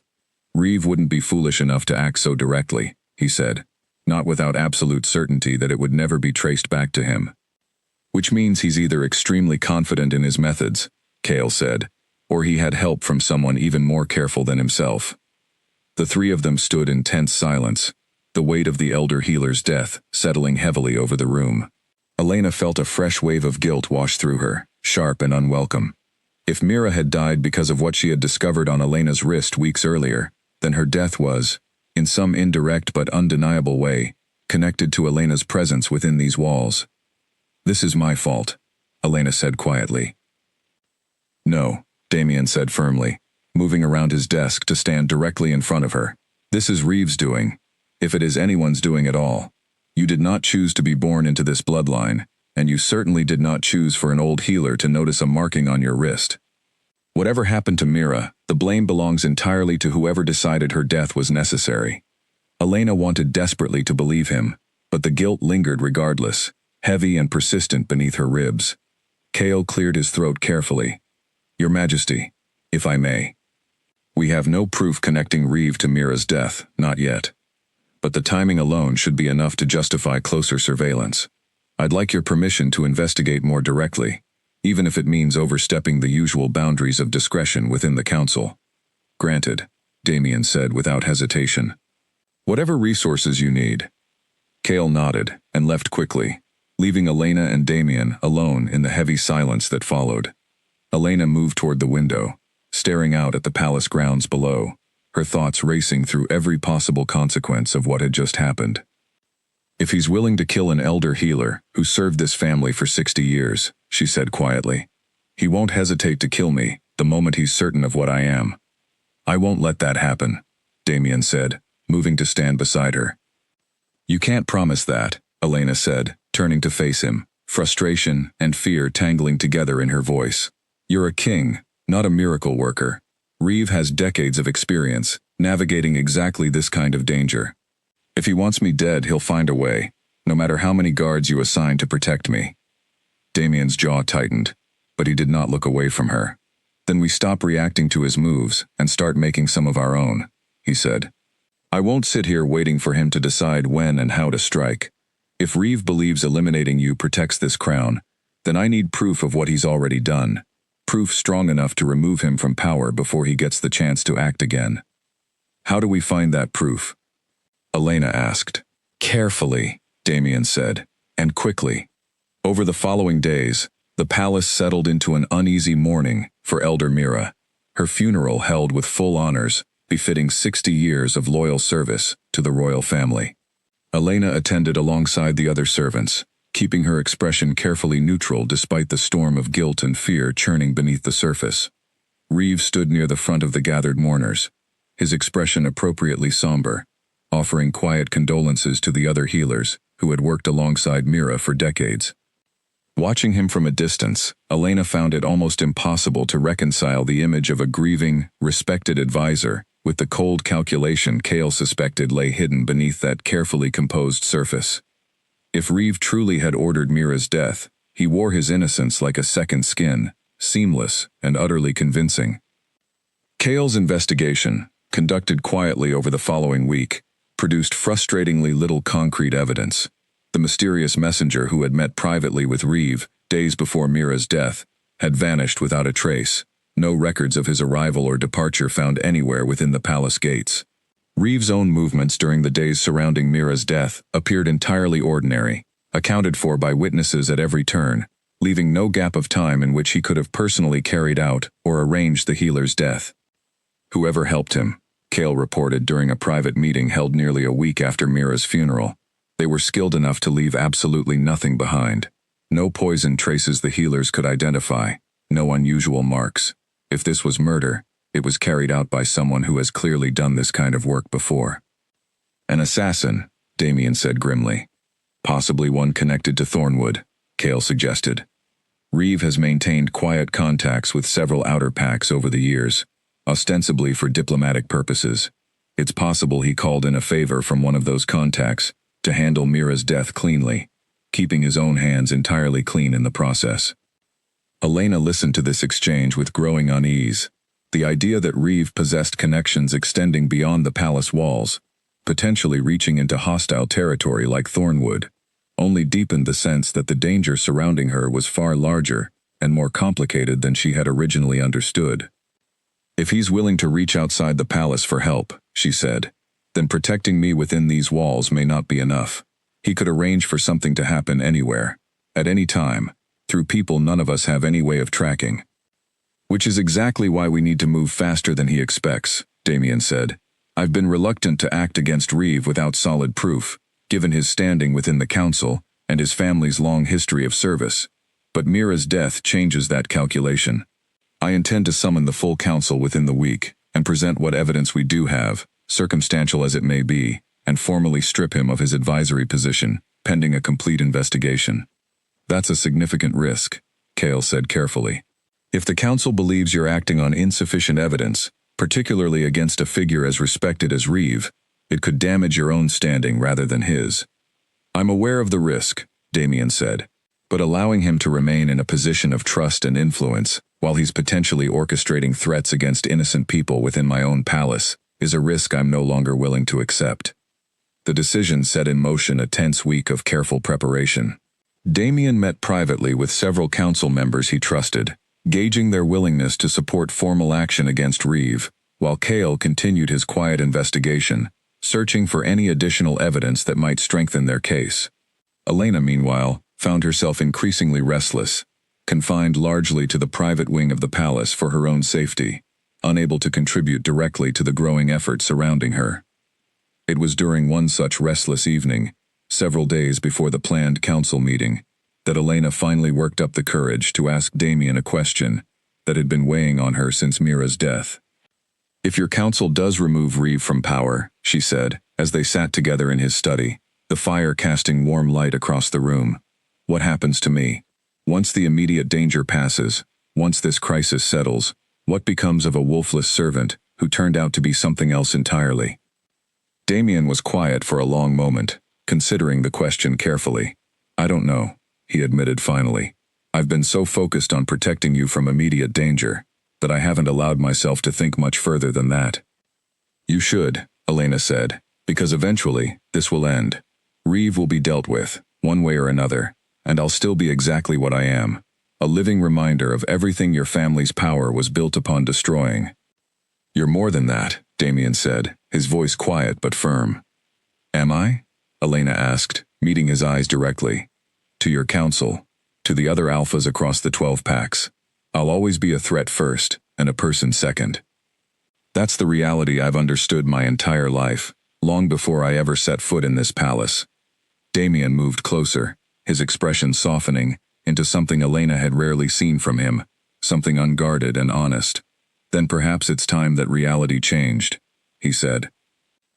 Speaker 1: "Reeve wouldn't be foolish enough to act so directly," he said, "not without absolute certainty that it would never be traced back to him." "Which means he's either extremely confident in his methods," Cale said, "or he had help from someone even more careful than himself." The three of them stood in tense silence, the weight of the elder healer's death settling heavily over the room. Elena felt a fresh wave of guilt wash through her, sharp and unwelcome. If Mira had died because of what she had discovered on Elena's wrist weeks earlier, then her death was, in some indirect but undeniable way, connected to Elena's presence within these walls. "This is my fault," Elena said quietly. "No," Damien said firmly, moving around his desk to stand directly in front of her. "This is Reeve's doing, if it is anyone's doing at all. You did not choose to be born into this bloodline, and you certainly did not choose for an old healer to notice a marking on your wrist. Whatever happened to Mira, the blame belongs entirely to whoever decided her death was necessary." Elena wanted desperately to believe him, but the guilt lingered regardless, heavy and persistent beneath her ribs. Cale cleared his throat carefully. "Your Majesty, if I may. We have no proof connecting Reeve to Mira's death, not yet. But the timing alone should be enough to justify closer surveillance. I'd like your permission to investigate more directly, even if it means overstepping the usual boundaries of discretion within the council." "Granted," Damien said without hesitation. "Whatever resources you need." Cale nodded and left quickly, leaving Elena and Damien alone in the heavy silence that followed. Elena moved toward the window, staring out at the palace grounds below, her thoughts racing through every possible consequence of what had just happened. "If he's willing to kill an elder healer who served this family for 60 years, she said quietly, "he won't hesitate to kill me the moment he's certain of what I am." "I won't let that happen," Damien said, moving to stand beside her. "You can't promise that," Elena said, turning to face him, frustration and fear tangling together in her voice. "You're a king, not a miracle worker. Reeve has decades of experience, navigating exactly this kind of danger. If he wants me dead, he'll find a way, no matter how many guards you assign to protect me." Damien's jaw tightened, but he did not look away from her. "Then we stop reacting to his moves and start making some of our own," he said. "I won't sit here waiting for him to decide when and how to strike. If Reeve believes eliminating you protects this crown, then I need proof of what he's already done. Proof strong enough to remove him from power before he gets the chance to act again. How do we find that proof? Elena asked. Carefully, Damien said, and quickly. Over the following days, the palace settled into an uneasy mourning for Elder Mira, her funeral held with full honors, befitting 60 years of loyal service to the royal family. Elena attended alongside the other servants, keeping her expression carefully neutral despite the storm of guilt and fear churning beneath the surface. Reeve stood near the front of the gathered mourners, his expression appropriately somber, offering quiet condolences to the other healers who had worked alongside Mira for decades. Watching him from a distance, Elena found it almost impossible to reconcile the image of a grieving, respected advisor with the cold calculation Kale suspected lay hidden beneath that carefully composed surface. If Reeve truly had ordered Mira's death, he wore his innocence like a second skin, seamless and utterly convincing. Kale's investigation, conducted quietly over the following week, produced frustratingly little concrete evidence. The mysterious messenger who had met privately with Reeve days before Mira's death had vanished without a trace. No records of his arrival or departure found anywhere within the palace gates. Reeve's own movements during the days surrounding Mira's death appeared entirely ordinary, accounted for by witnesses at every turn, leaving no gap of time in which he could have personally carried out or arranged the healer's death. Whoever helped him, Kale reported during a private meeting held nearly a week after Mira's funeral, they were skilled enough to leave absolutely nothing behind. No poison traces the healers could identify, no unusual marks. If this was murder, it was carried out by someone who has clearly done this kind of work before. An assassin, Damien said grimly. Possibly one connected to Thornwood, Kale suggested. Reeve has maintained quiet contacts with several outer packs over the years, ostensibly for diplomatic purposes. It's possible he called in a favor from one of those contacts to handle Mira's death cleanly, keeping his own hands entirely clean in the process. Elena listened to this exchange with growing unease. The idea that Reeve possessed connections extending beyond the palace walls, potentially reaching into hostile territory like Thornwood, only deepened the sense that the danger surrounding her was far larger and more complicated than she had originally understood. If he's willing to reach outside the palace for help, she said, then protecting me within these walls may not be enough. He could arrange for something to happen anywhere, at any time, through people none of us have any way of tracking. Which is exactly why we need to move faster than he expects, Damien said. I've been reluctant to act against Reeve without solid proof, given his standing within the council and his family's long history of service. But Mira's death changes that calculation. I intend to summon the full council within the week and present what evidence we do have, circumstantial as it may be, and formally strip him of his advisory position, pending a complete investigation. That's a significant risk, Kale said carefully. If the council believes you're acting on insufficient evidence, particularly against a figure as respected as Reeve, it could damage your own standing rather than his. I'm aware of the risk, Damien said, but allowing him to remain in a position of trust and influence while he's potentially orchestrating threats against innocent people within my own palace is a risk I'm no longer willing to accept. The decision set in motion a tense week of careful preparation. Damien met privately with several council members he trusted, gauging their willingness to support formal action against Reeve, while Kale continued his quiet investigation, searching for any additional evidence that might strengthen their case. Elena, meanwhile, found herself increasingly restless, confined largely to the private wing of the palace for her own safety, unable to contribute directly to the growing effort surrounding her. It was during one such restless evening, several days before the planned council meeting, that Elena finally worked up the courage to ask Damien a question that had been weighing on her since Mira's death. If your council does remove Reeve from power, she said, as they sat together in his study, the fire casting warm light across the room, what happens to me? Once the immediate danger passes, once this crisis settles, what becomes of a wolfless servant who turned out to be something else entirely? Damien was quiet for a long moment, considering the question carefully. I don't know, he admitted finally. I've been so focused on protecting you from immediate danger that I haven't allowed myself to think much further than that. You should, Elena said, because eventually this will end. Reeve will be dealt with, one way or another, and I'll still be exactly what I am. A living reminder of everything your family's power was built upon destroying. You're more than that, Damien said, his voice quiet but firm. Am I? Elena asked, meeting his eyes directly. To your council, to the other alphas across the 12 packs. I'll always be a threat first, and a person second. That's the reality I've understood my entire life, long before I ever set foot in this palace. Damien moved closer, his expression softening into something Elena had rarely seen from him, something unguarded and honest. Then perhaps it's time that reality changed, he said.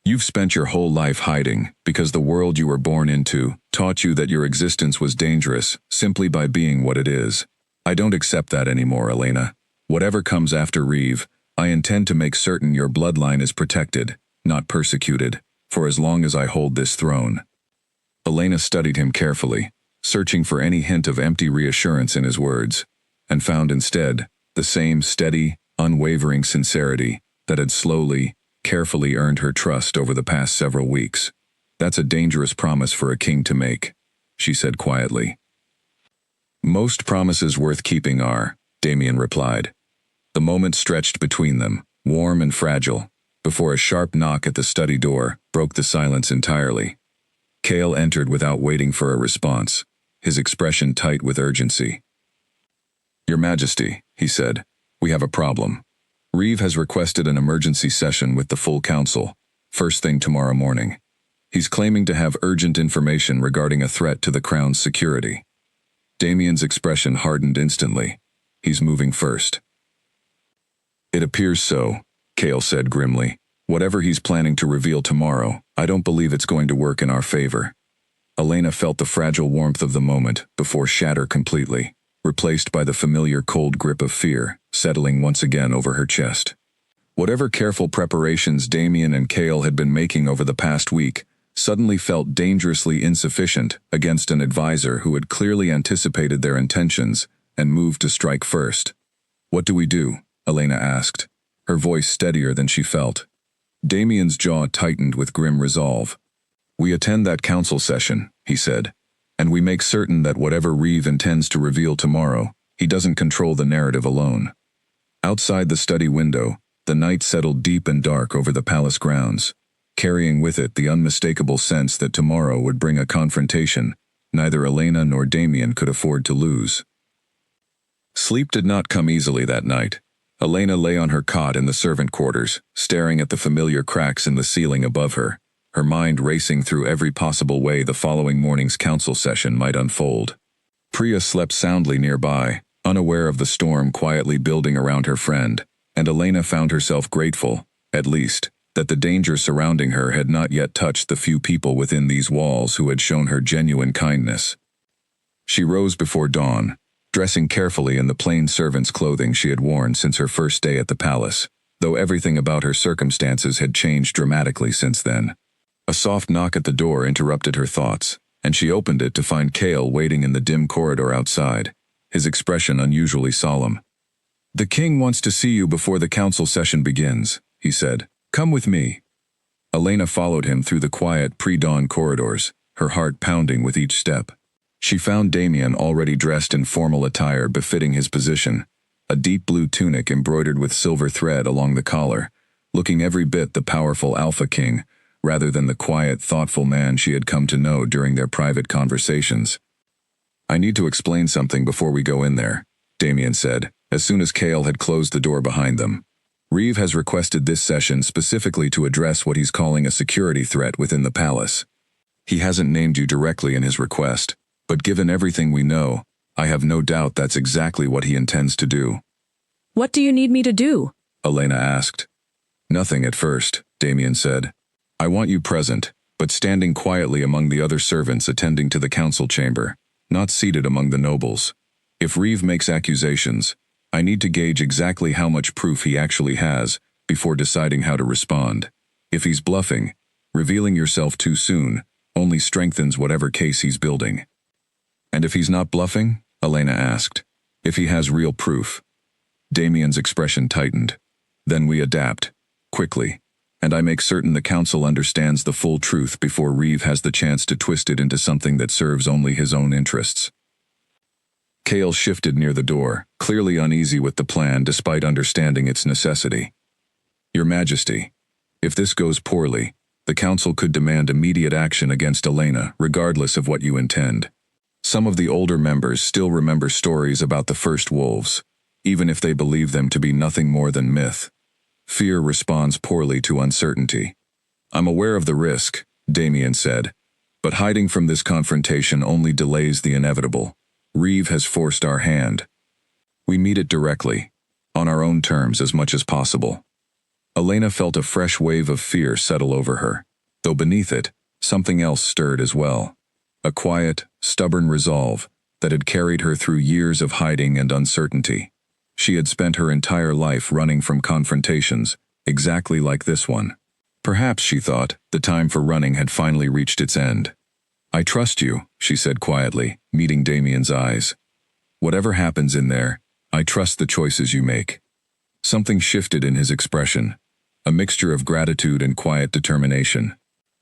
Speaker 1: You've spent your whole life hiding because the world you were born into taught you that your existence was dangerous simply by being what it is. I don't accept that anymore, Elena. Whatever comes after Reeve, I intend to make certain your bloodline is protected, not persecuted, for as long as I hold this throne. Elena studied him carefully, searching for any hint of empty reassurance in his words, and found instead the same steady, unwavering sincerity that had slowly, carefully earned her trust over the past several weeks. That's a dangerous promise for a king to make, she said quietly. Most promises worth keeping are, Damien replied. The moment stretched between them, warm and fragile, before a sharp knock at the study door broke the silence entirely. Cale entered without waiting for a response, his expression tight with urgency. Your Majesty, he said, we have a problem. Reeve has requested an emergency session with the full council, first thing tomorrow morning. He's claiming to have urgent information regarding a threat to the crown's security. Damien's expression hardened instantly. He's moving first. It appears so, Cale said grimly. Whatever he's planning to reveal tomorrow, I don't believe it's going to work in our favor. Elena felt the fragile warmth of the moment before shatter completely, replaced by the familiar cold grip of fear, settling once again over her chest. Whatever careful preparations Damien and Cale had been making over the past week suddenly felt dangerously insufficient against an advisor who had clearly anticipated their intentions and moved to strike first. What do we do? Elena asked, her voice steadier than she felt. Damien's jaw tightened with grim resolve. We attend that council session, he said, and we make certain that whatever Reeve intends to reveal tomorrow, he doesn't control the narrative alone. Outside the study window, the night settled deep and dark over the palace grounds, carrying with it the unmistakable sense that tomorrow would bring a confrontation neither Elena nor Damien could afford to lose. Sleep did not come easily that night. Elena lay on her cot in the servant quarters, staring at the familiar cracks in the ceiling above her, her mind racing through every possible way the following morning's council session might unfold. Priya slept soundly nearby, unaware of the storm quietly building around her friend, and Elena found herself grateful, at least, that the danger surrounding her had not yet touched the few people within these walls who had shown her genuine kindness. She rose before dawn, dressing carefully in the plain servant's clothing she had worn since her first day at the palace, though everything about her circumstances had changed dramatically since then. A soft knock at the door interrupted her thoughts, and she opened it to find Cale waiting in the dim corridor outside, his expression unusually solemn. The king wants to see you before the council session begins, he said. Come with me. Elena followed him through the quiet pre-dawn corridors, her heart pounding with each step. She found Damien already dressed in formal attire befitting his position, a deep blue tunic embroidered with silver thread along the collar, looking every bit the powerful Alpha King, rather than the quiet, thoughtful man she had come to know during their private conversations. I need to explain something before we go in there, Damien said, as soon as Cale had closed the door behind them. Reeve has requested this session specifically to address what he's calling a security threat within the palace. He hasn't named you directly in his request, but given everything we know, I have no doubt that's exactly what he intends to do.
Speaker 2: What do you need me to do?
Speaker 1: Elena asked. Nothing at first, Damien said. I want you present, but standing quietly among the other servants attending to the council chamber, not seated among the nobles. If Reeve makes accusations, I need to gauge exactly how much proof he actually has before deciding how to respond. If he's bluffing, revealing yourself too soon only strengthens whatever case he's building. And if he's not bluffing? Elena asked. If he has real proof. Damien's expression tightened. Then we adapt. Quickly. and I make certain the council understands the full truth before Reeve has the chance to twist it into something that serves only his own interests. Kale shifted near the door, clearly uneasy with the plan despite understanding its necessity. Your Majesty, if this goes poorly, the council could demand immediate action against Elena, regardless of what you intend. Some of the older members still remember stories about the first wolves, even if they believe them to be nothing more than myth. Fear responds poorly to uncertainty. I'm aware of the risk, Damien said, but hiding from this confrontation only delays the inevitable. Reeve has forced our hand. We meet it directly, on our own terms as much as possible. Elena felt a fresh wave of fear settle over her, though beneath it, something else stirred as well. A quiet, stubborn resolve that had carried her through years of hiding and uncertainty. She had spent her entire life running from confrontations, exactly like this one. Perhaps, she thought, the time for running had finally reached its end. I trust you, she said quietly, meeting Damien's eyes. Whatever happens in there, I trust the choices you make. Something shifted in his expression, a mixture of gratitude and quiet determination.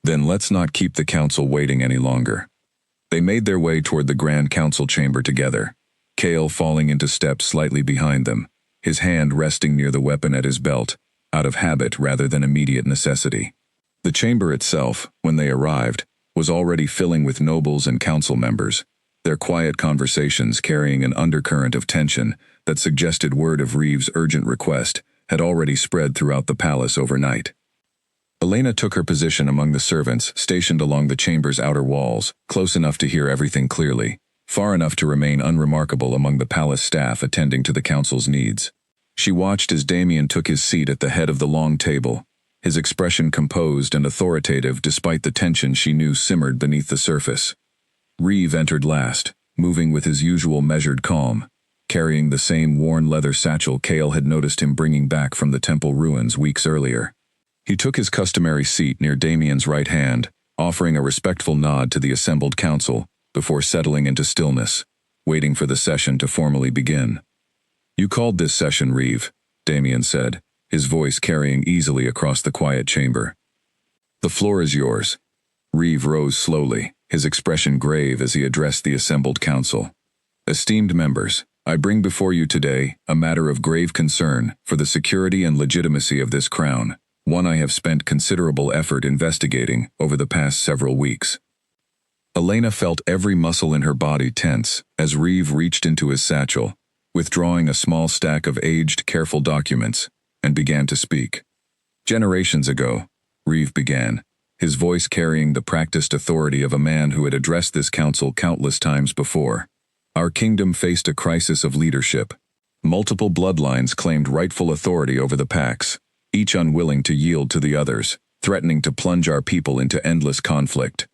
Speaker 1: Then let's not keep the council waiting any longer. They made their way toward the Grand Council chamber together, Kale falling into step slightly behind them, his hand resting near the weapon at his belt, out of habit rather than immediate necessity. The chamber itself, when they arrived, was already filling with nobles and council members, their quiet conversations carrying an undercurrent of tension that suggested word of Reeve's urgent request had already spread throughout the palace overnight. Elena took her position among the servants stationed along the chamber's outer walls, close enough to hear everything clearly, far enough to remain unremarkable among the palace staff attending to the council's needs. She watched as Damien took his seat at the head of the long table, his expression composed and authoritative despite the tension she knew simmered beneath the surface. Reeve entered last, moving with his usual measured calm, carrying the same worn leather satchel Kale had noticed him bringing back from the temple ruins weeks earlier. He took his customary seat near Damien's right hand, offering a respectful nod to the assembled council before settling into stillness, waiting for the session to formally begin. You called this session, Reeve, Damien said, his voice carrying easily across the quiet chamber. The floor is yours. Reeve rose slowly, his expression grave as he addressed the assembled council. Esteemed members, I bring before you today a matter of grave concern for the security and legitimacy of this crown, one I have spent considerable effort investigating over the past several weeks. Elena felt every muscle in her body tense as Reeve reached into his satchel, withdrawing a small stack of aged, careful documents, and began to speak. Generations ago, Reeve began, his voice carrying the practiced authority of a man who had addressed this council countless times before. Our kingdom faced a crisis of leadership. Multiple bloodlines claimed rightful authority over the Pax, each unwilling to yield to the others, threatening to plunge our people into endless conflict.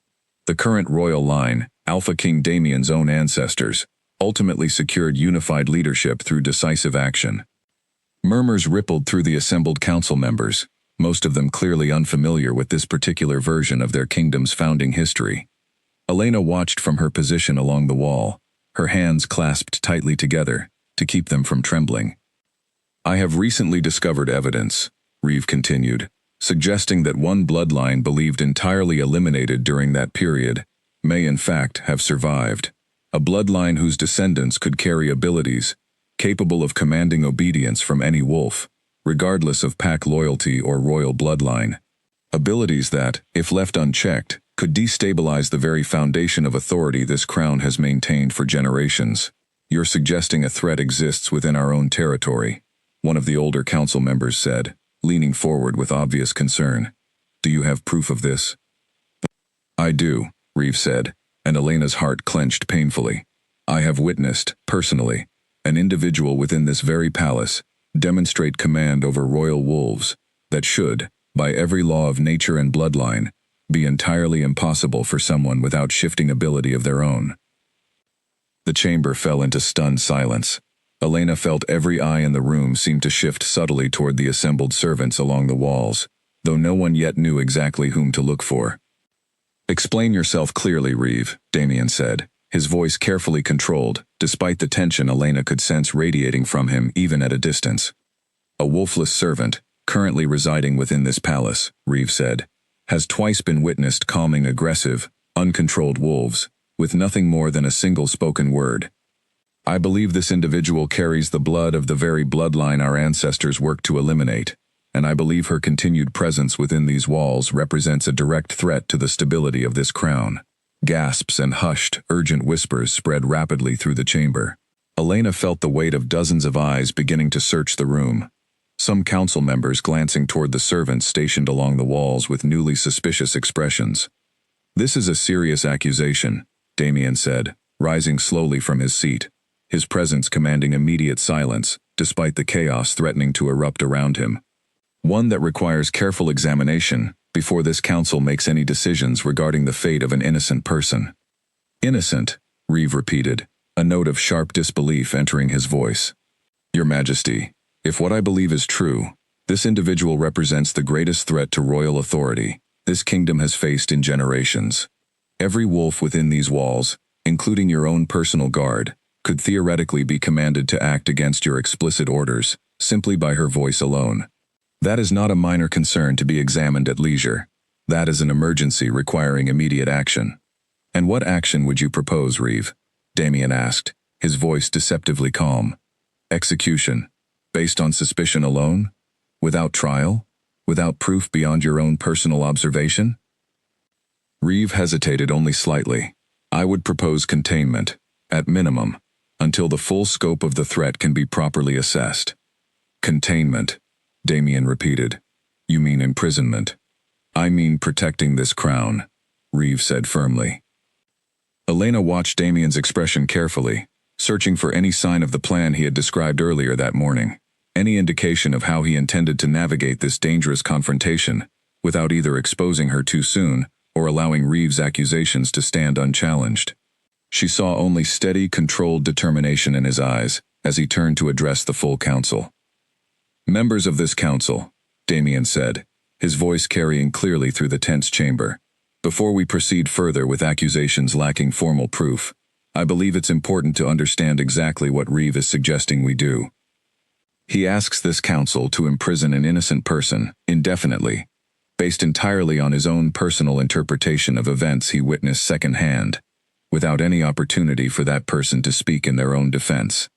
Speaker 1: The current royal line, Alpha King Damien's own ancestors, ultimately secured unified leadership through decisive action. Murmurs rippled through the assembled council members, most of them clearly unfamiliar with this particular version of their kingdom's founding history. Elena watched from her position along the wall, her hands clasped tightly together to keep them from trembling. I have recently discovered evidence, Reeve continued, suggesting that one bloodline believed entirely eliminated during that period may in fact have survived, a bloodline whose descendants could carry abilities capable of commanding obedience from any wolf, regardless of pack loyalty or royal bloodline. Abilities that, if left unchecked, could destabilize the very foundation of authority this crown has maintained for generations. You're suggesting a threat exists within our own territory, one of the older council members said, leaning forward with obvious concern. Do you have proof of this? I do, Reeve said, and Elena's heart clenched painfully. I have witnessed, personally, an individual within this very palace demonstrate command over royal wolves that should, by every law of nature and bloodline, be entirely impossible for someone without shifting ability of their own. The chamber fell into stunned silence. Elena felt every eye in the room seemed to shift subtly toward the assembled servants along the walls, though no one yet knew exactly whom to look for. Explain yourself clearly, Reeve, Damien said, his voice carefully controlled, despite the tension Elena could sense radiating from him even at a distance. A wolfless servant, currently residing within this palace, Reeve said, has twice been witnessed calming aggressive, uncontrolled wolves, with nothing more than a single spoken word. I believe this individual carries the blood of the very bloodline our ancestors worked to eliminate, and I believe her continued presence within these walls represents a direct threat to the stability of this crown. Gasps and hushed, urgent whispers spread rapidly through the chamber. Elena felt the weight of dozens of eyes beginning to search the room. Some council members glancing toward the servants stationed along the walls with newly suspicious expressions. This is a serious accusation, Damien said, rising slowly from his seat, his presence commanding immediate silence, despite the chaos threatening to erupt around him. One that requires careful examination before this council makes any decisions regarding the fate of an innocent person. Innocent, Reeve repeated, a note of sharp disbelief entering his voice. Your Majesty, if what I believe is true, this individual represents the greatest threat to royal authority this kingdom has faced in generations. Every wolf within these walls, including your own personal guard, could theoretically be commanded to act against your explicit orders, simply by her voice alone. That is not a minor concern to be examined at leisure. That is an emergency requiring immediate action. And what action would you propose, Reeve? Damien asked, his voice deceptively calm. Execution. Based on suspicion alone? Without trial? Without proof beyond your own personal observation? Reeve hesitated only slightly. I would propose containment, at minimum, until the full scope of the threat can be properly assessed. Containment, Damien repeated. You mean imprisonment? I mean protecting this crown, Reeve said firmly. Elena watched Damien's expression carefully, searching for any sign of the plan he had described earlier that morning, any indication of how he intended to navigate this dangerous confrontation, without either exposing her too soon or allowing Reeve's accusations to stand unchallenged. She saw only steady, controlled determination in his eyes as he turned to address the full council. Members of this council, Damien said, his voice carrying clearly through the tense chamber. Before we proceed further with accusations lacking formal proof, I believe it's important to understand exactly what Reeve is suggesting we do. He asks this council to imprison an innocent person, indefinitely, based entirely on his own personal interpretation of events he witnessed secondhand, without any opportunity for that person to speak in their own defense.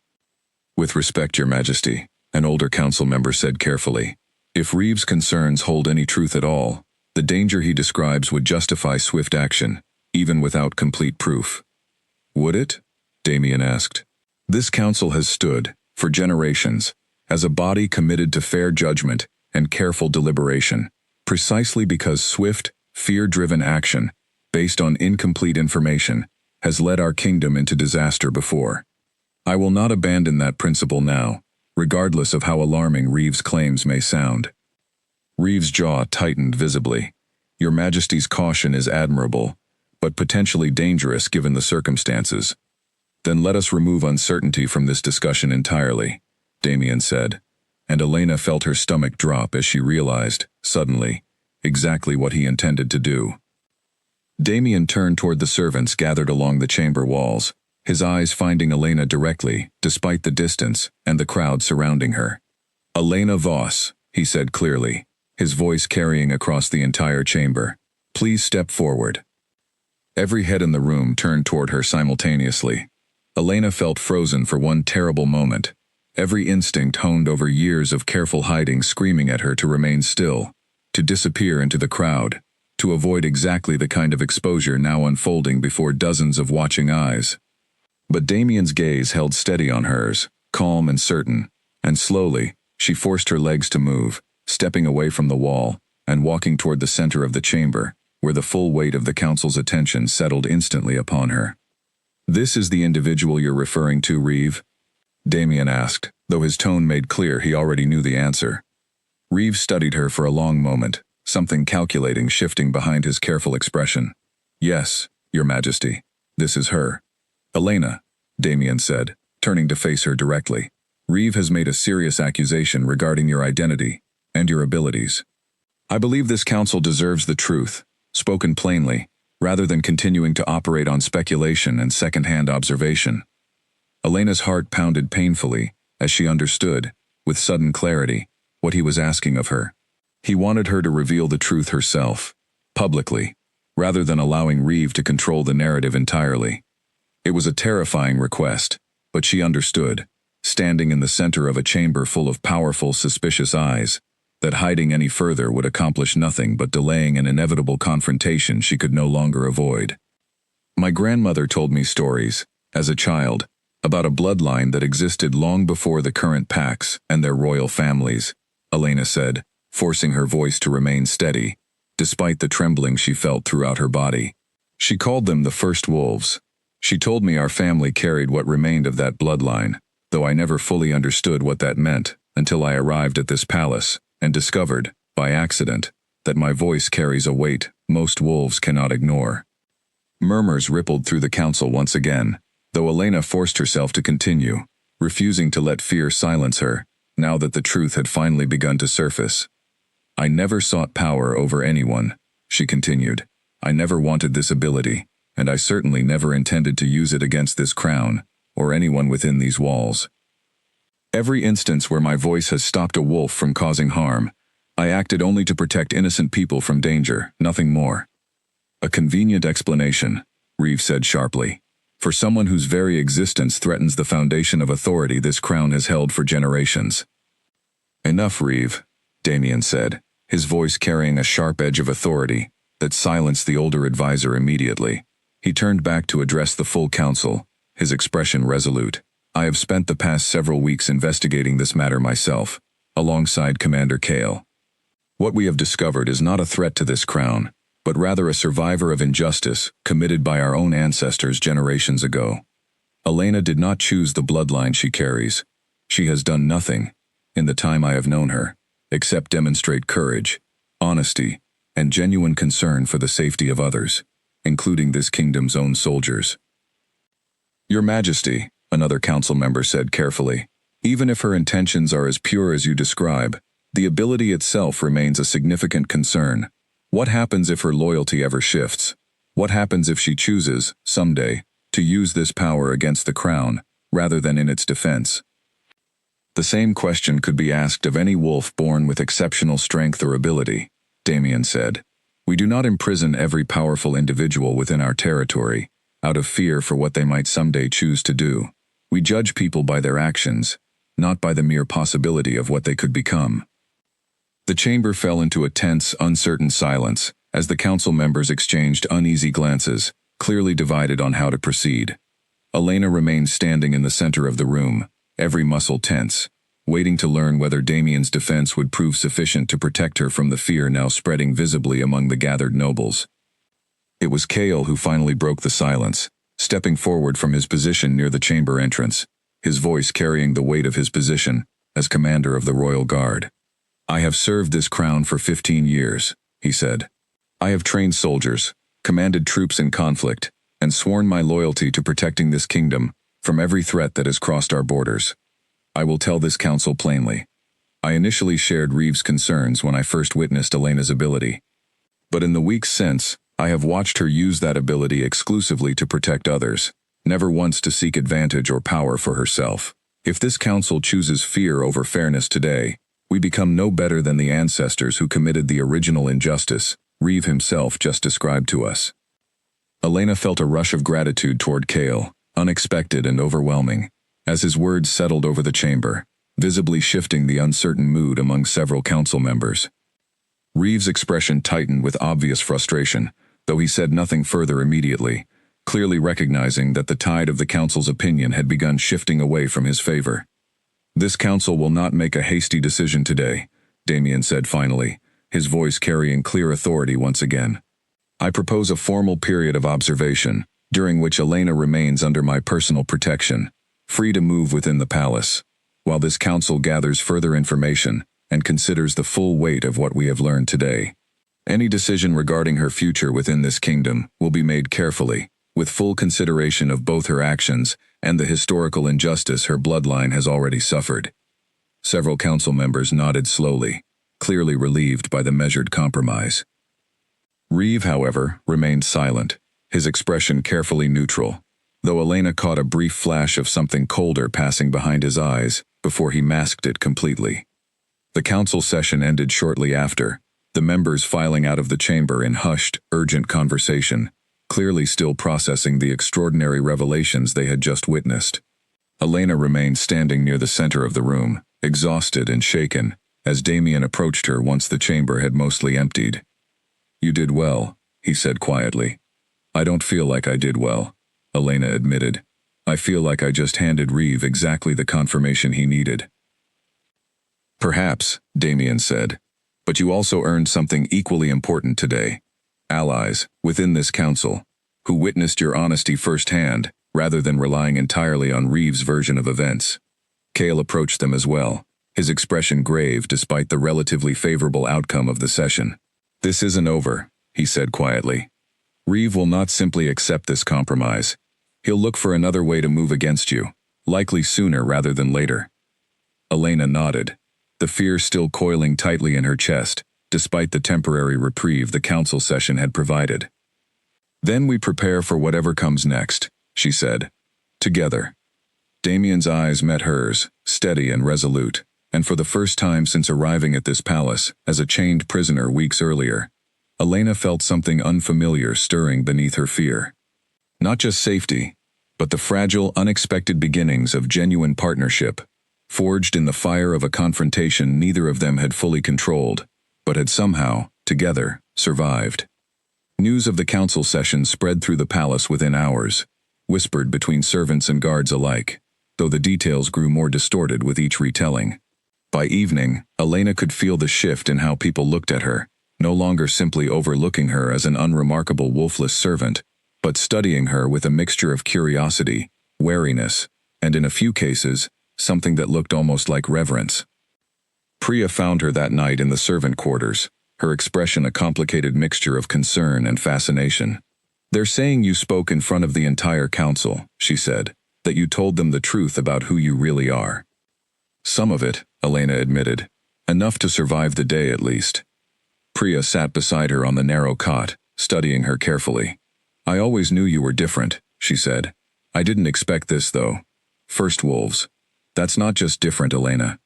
Speaker 1: With respect, Your Majesty, an older council member said carefully, if Reeve's concerns hold any truth at all, the danger he describes would justify swift action, even without complete proof. Would it? Damien asked. This council has stood, for generations, as a body committed to fair judgment and careful deliberation, precisely because swift, fear-driven action, based on incomplete information, has led our kingdom into disaster before. I will not abandon that principle now, regardless of how alarming Reeve's claims may sound. Reeve's jaw tightened visibly. Your Majesty's caution is admirable, but potentially dangerous given the circumstances. Then let us remove uncertainty from this discussion entirely, Damien said, and Elena felt her stomach drop as she realized, suddenly, exactly what he intended to do. Damien turned toward the servants gathered along the chamber walls, his eyes finding Elena directly, despite the distance and the crowd surrounding her. Elena Voss, he said clearly, his voice carrying across the entire chamber. Please step forward. Every head in the room turned toward her simultaneously. Elena felt frozen for one terrible moment, every instinct honed over years of careful hiding screaming at her to remain still, to disappear into the crowd, to avoid exactly the kind of exposure now unfolding before dozens of watching eyes. But Damien's gaze held steady on hers, calm and certain, and slowly, she forced her legs to move, stepping away from the wall and walking toward the center of the chamber, where the full weight of the council's attention settled instantly upon her. This is the individual you're referring to, Reeve? Damien asked, though his tone made clear he already knew the answer. Reeve studied her for a long moment, something calculating shifting behind his careful expression. Yes, Your Majesty, this is her. Elena, Damien said, turning to face her directly. Reeve has made a serious accusation regarding your identity and your abilities. I believe this council deserves the truth, spoken plainly, rather than continuing to operate on speculation and second-hand observation. Elena's heart pounded painfully as she understood, with sudden clarity, what he was asking of her. He wanted her to reveal the truth herself, publicly, rather than allowing Reeve to control the narrative entirely. It was a terrifying request, but she understood, standing in the center of a chamber full of powerful, suspicious eyes, that hiding any further would accomplish nothing but delaying an inevitable confrontation she could no longer avoid. My grandmother told me stories, as a child, about a bloodline that existed long before the current Pax and their royal families, Elena said, forcing her voice to remain steady, despite the trembling she felt throughout her body. She called them the first wolves. She told me our family carried what remained of that bloodline, though I never fully understood what that meant until I arrived at this palace and discovered, by accident, that my voice carries a weight most wolves cannot ignore. Murmurs rippled through the council once again, though Elena forced herself to continue, refusing to let fear silence her, now that the truth had finally begun to surface. I never sought power over anyone, she continued. I never wanted this ability, and I certainly never intended to use it against this crown, or anyone within these walls. Every instance where my voice has stopped a wolf from causing harm, I acted only to protect innocent people from danger, nothing more. A convenient explanation, Reeve said sharply, for someone whose very existence threatens the foundation of authority this crown has held for generations. Enough, Reeve, Damien said, his voice carrying a sharp edge of authority that silenced the older advisor immediately. He turned back to address the full council, his expression resolute. I have spent the past several weeks investigating this matter myself, alongside Commander Kale. What we have discovered is not a threat to this crown, but rather a survivor of injustice committed by our own ancestors generations ago. Elena did not choose the bloodline she carries. She has done nothing, in the time I have known her, except demonstrate courage, honesty, and genuine concern for the safety of others, including this kingdom's own soldiers. Your Majesty, another council member said carefully, even if her intentions are as pure as you describe, the ability itself remains a significant concern. What happens if her loyalty ever shifts? What happens if she chooses, someday, to use this power against the crown, rather than in its defense? The same question could be asked of any wolf born with exceptional strength or ability, Damien said. We do not imprison every powerful individual within our territory, out of fear for what they might someday choose to do. We judge people by their actions, not by the mere possibility of what they could become. The chamber fell into a tense, uncertain silence, as the council members exchanged uneasy glances, clearly divided on how to proceed. Elena remained standing in the center of the room, every muscle tense, waiting to learn whether Damien's defense would prove sufficient to protect her from the fear now spreading visibly among the gathered nobles. It was Kale who finally broke the silence, stepping forward from his position near the chamber entrance, his voice carrying the weight of his position as commander of the Royal Guard. I have served this crown for 15 years, he said. I have trained soldiers, commanded troops in conflict, and sworn my loyalty to protecting this kingdom from every threat that has crossed our borders. I will tell this council plainly. I initially shared Reeve's concerns when I first witnessed Elena's ability. But in the weeks since, I have watched her use that ability exclusively to protect others, never once to seek advantage or power for herself. If this council chooses fear over fairness today, we become no better than the ancestors who committed the original injustice Reeve himself just described to us. Elena felt a rush of gratitude toward Kale, unexpected and overwhelming, as his words settled over the chamber, visibly shifting the uncertain mood among several council members. Reeve's expression tightened with obvious frustration, though he said nothing further immediately, clearly recognizing that the tide of the council's opinion had begun shifting away from his favor. This council will not make a hasty decision today, Damien said finally, his voice carrying clear authority once again. I propose a formal period of observation, during which Elena remains under my personal protection, free to move within the palace, while this council gathers further information and considers the full weight of what we have learned today. Any decision regarding her future within this kingdom will be made carefully, with full consideration of both her actions and the historical injustice her bloodline has already suffered. Several council members nodded slowly, clearly relieved by the measured compromise. Reeve, however, remained silent, his expression carefully neutral, though Elena caught a brief flash of something colder passing behind his eyes before he masked it completely. The council session ended shortly after, the members filing out of the chamber in hushed, urgent conversation, clearly still processing the extraordinary revelations they had just witnessed. Elena remained standing near the center of the room, exhausted and shaken, as Damien approached her once the chamber had mostly emptied. "You did well," he said quietly. "I don't feel like I did well," Elena admitted. "I feel like I just handed Reeve exactly the confirmation he needed." "Perhaps," Damien said, "but you also earned something equally important today. Allies, within this council, who witnessed your honesty firsthand, rather than relying entirely on Reeve's version of events." Cale approached them as well, his expression grave despite the relatively favorable outcome of the session. "This isn't over," he said quietly. "Reeve will not simply accept this compromise. He'll look for another way to move against you, likely sooner rather than later." Elena nodded, the fear still coiling tightly in her chest, despite the temporary reprieve the council session had provided. "Then we prepare for whatever comes next," she said. "Together." Damien's eyes met hers, steady and resolute, and for the first time since arriving at this palace, as a chained prisoner weeks earlier, Elena felt something unfamiliar stirring beneath her fear. Not just safety, but the fragile, unexpected beginnings of genuine partnership, forged in the fire of a confrontation neither of them had fully controlled, but had somehow, together, survived. News of the council session spread through the palace within hours, whispered between servants and guards alike, though the details grew more distorted with each retelling. By evening, Elena could feel the shift in how people looked at her, no longer simply overlooking her as an unremarkable wolfless servant, but studying her with a mixture of curiosity, wariness, and in a few cases, something that looked almost like reverence. Priya found her that night in the servant quarters, her expression a complicated mixture of concern and fascination. "They're saying you spoke in front of the entire council," she said, "that you told them the truth about who you really are." "Some of it," Elena admitted. "Enough to survive the day at least." Priya sat beside her on the narrow cot, studying her carefully. "I always knew you were different," she said. "I didn't expect this, though. First wolves. That's not just different, Elena.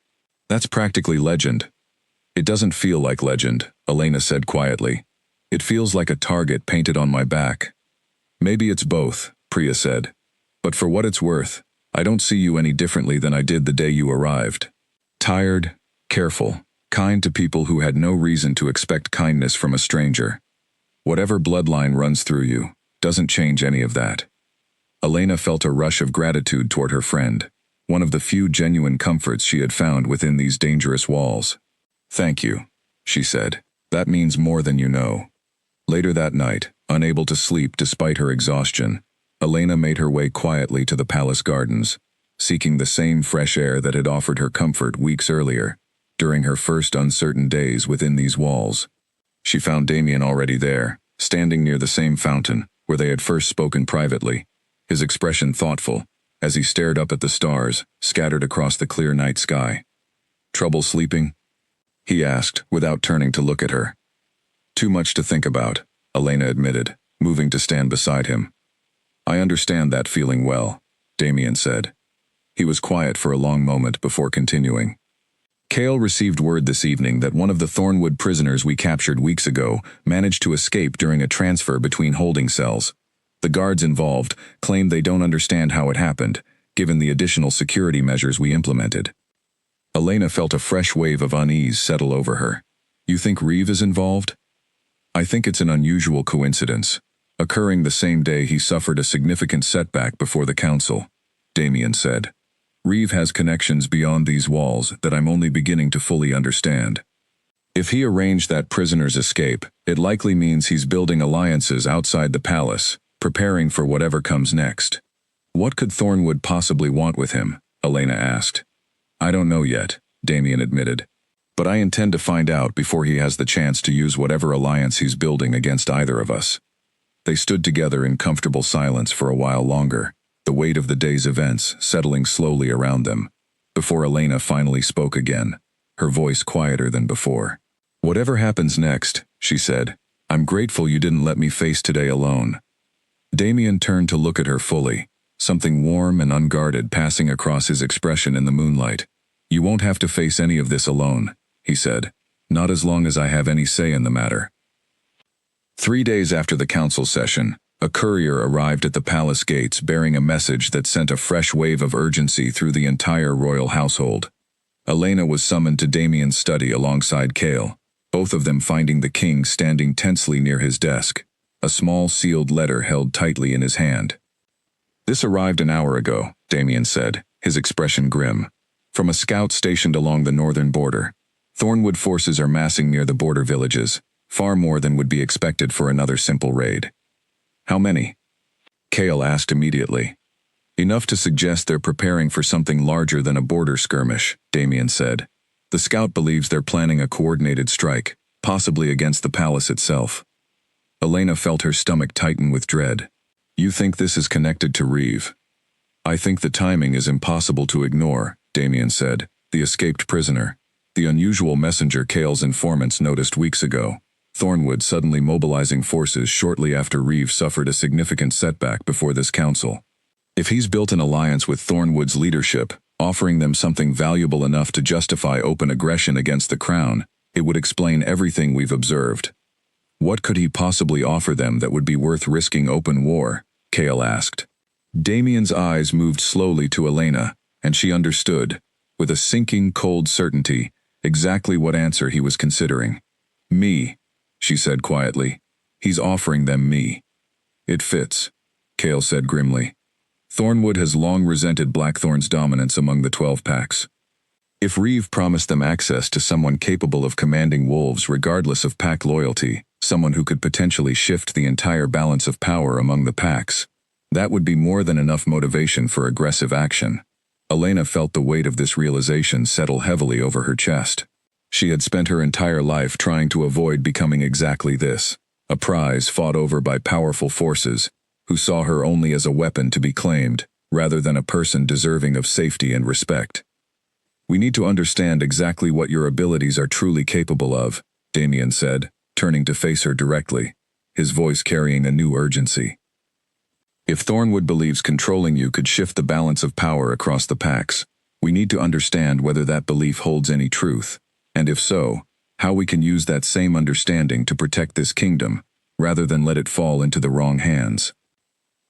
Speaker 1: That's practically legend." "It doesn't feel like legend," Elena said quietly. "It feels like a target painted on my back." "Maybe it's both," Priya said. "But for what it's worth, I don't see you any differently than I did the day you arrived. Tired, careful, kind to people who had no reason to expect kindness from a stranger. Whatever bloodline runs through you doesn't change any of that." Elena felt a rush of gratitude toward her friend, one of the few genuine comforts she had found within these dangerous walls. "Thank you," she said. "That means more than you know." Later that night, unable to sleep despite her exhaustion, Elena made her way quietly to the palace gardens, seeking the same fresh air that had offered her comfort weeks earlier, during her first uncertain days within these walls. She found Damien already there, standing near the same fountain where they had first spoken privately, his expression thoughtful, as he stared up at the stars scattered across the clear night sky. "Trouble sleeping?" he asked, without turning to look at her. "Too much to think about," Elena admitted, moving to stand beside him. "I understand that feeling well," Damien said. He was quiet for a long moment before continuing. "Cale received word this evening that one of the Thornwood prisoners we captured weeks ago managed to escape during a transfer between holding cells. The guards involved claim they don't understand how it happened, given the additional security measures we implemented." Elena felt a fresh wave of unease settle over her. "You think Reeve is involved?" "I think it's an unusual coincidence, occurring the same day he suffered a significant setback before the council," Damien said. "Reeve has connections beyond these walls that I'm only beginning to fully understand. If he arranged that prisoner's escape, it likely means he's building alliances outside the palace, preparing for whatever comes next." "What could Thornwood possibly want with him?" Elena asked. "I don't know yet," Damien admitted. "But I intend to find out before he has the chance to use whatever alliance he's building against either of us." They stood together in comfortable silence for a while longer, the weight of the day's events settling slowly around them, before Elena finally spoke again, her voice quieter than before. "Whatever happens next," she said, "I'm grateful you didn't let me face today alone." Damien turned to look at her fully, something warm and unguarded passing across his expression in the moonlight. "You won't have to face any of this alone," he said. Not as long as I have any say in the matter. 3 days after the council session, a courier arrived at the palace gates bearing a message that sent a fresh wave of urgency through the entire royal household. Elena was summoned to Damien's study alongside Kale, both of them finding the king standing tensely near his desk, a small sealed letter held tightly in his hand. This arrived an hour ago, Damien said, his expression grim. From a scout stationed along the northern border. Thornwood forces are massing near the border villages, far more than would be expected for another simple raid. How many? Kale asked immediately. Enough to suggest they're preparing for something larger than a border skirmish, Damien said. The scout believes they're planning a coordinated strike, possibly against the palace itself. Elena felt her stomach tighten with dread. You think this is connected to Reeve? I think the timing is impossible to ignore, Damien said, the escaped prisoner. The unusual messenger Kale's informants noticed weeks ago. Thornwood suddenly mobilizing forces shortly after Reeve suffered a significant setback before this council. If he's built an alliance with Thornwood's leadership, offering them something valuable enough to justify open aggression against the crown, it would explain everything we've observed. What could he possibly offer them that would be worth risking open war? Kale asked. Damien's eyes moved slowly to Elena, and she understood, with a sinking cold certainty, exactly what answer he was considering. Me, she said quietly. He's offering them me. It fits, Kale said grimly. Thornwood has long resented Blackthorn's dominance among the 12 packs. If Reeve promised them access to someone capable of commanding wolves regardless of pack loyalty, someone who could potentially shift the entire balance of power among the packs, that would be more than enough motivation for aggressive action. Elena felt the weight of this realization settle heavily over her chest. She had spent her entire life trying to avoid becoming exactly this, a prize fought over by powerful forces, who saw her only as a weapon to be claimed, rather than a person deserving of safety and respect. We need to understand exactly what your abilities are truly capable of, Damien said, turning to face her directly, his voice carrying a new urgency. If Thornwood believes controlling you could shift the balance of power across the packs, we need to understand whether that belief holds any truth, and if so, how we can use that same understanding to protect this kingdom, rather than let it fall into the wrong hands.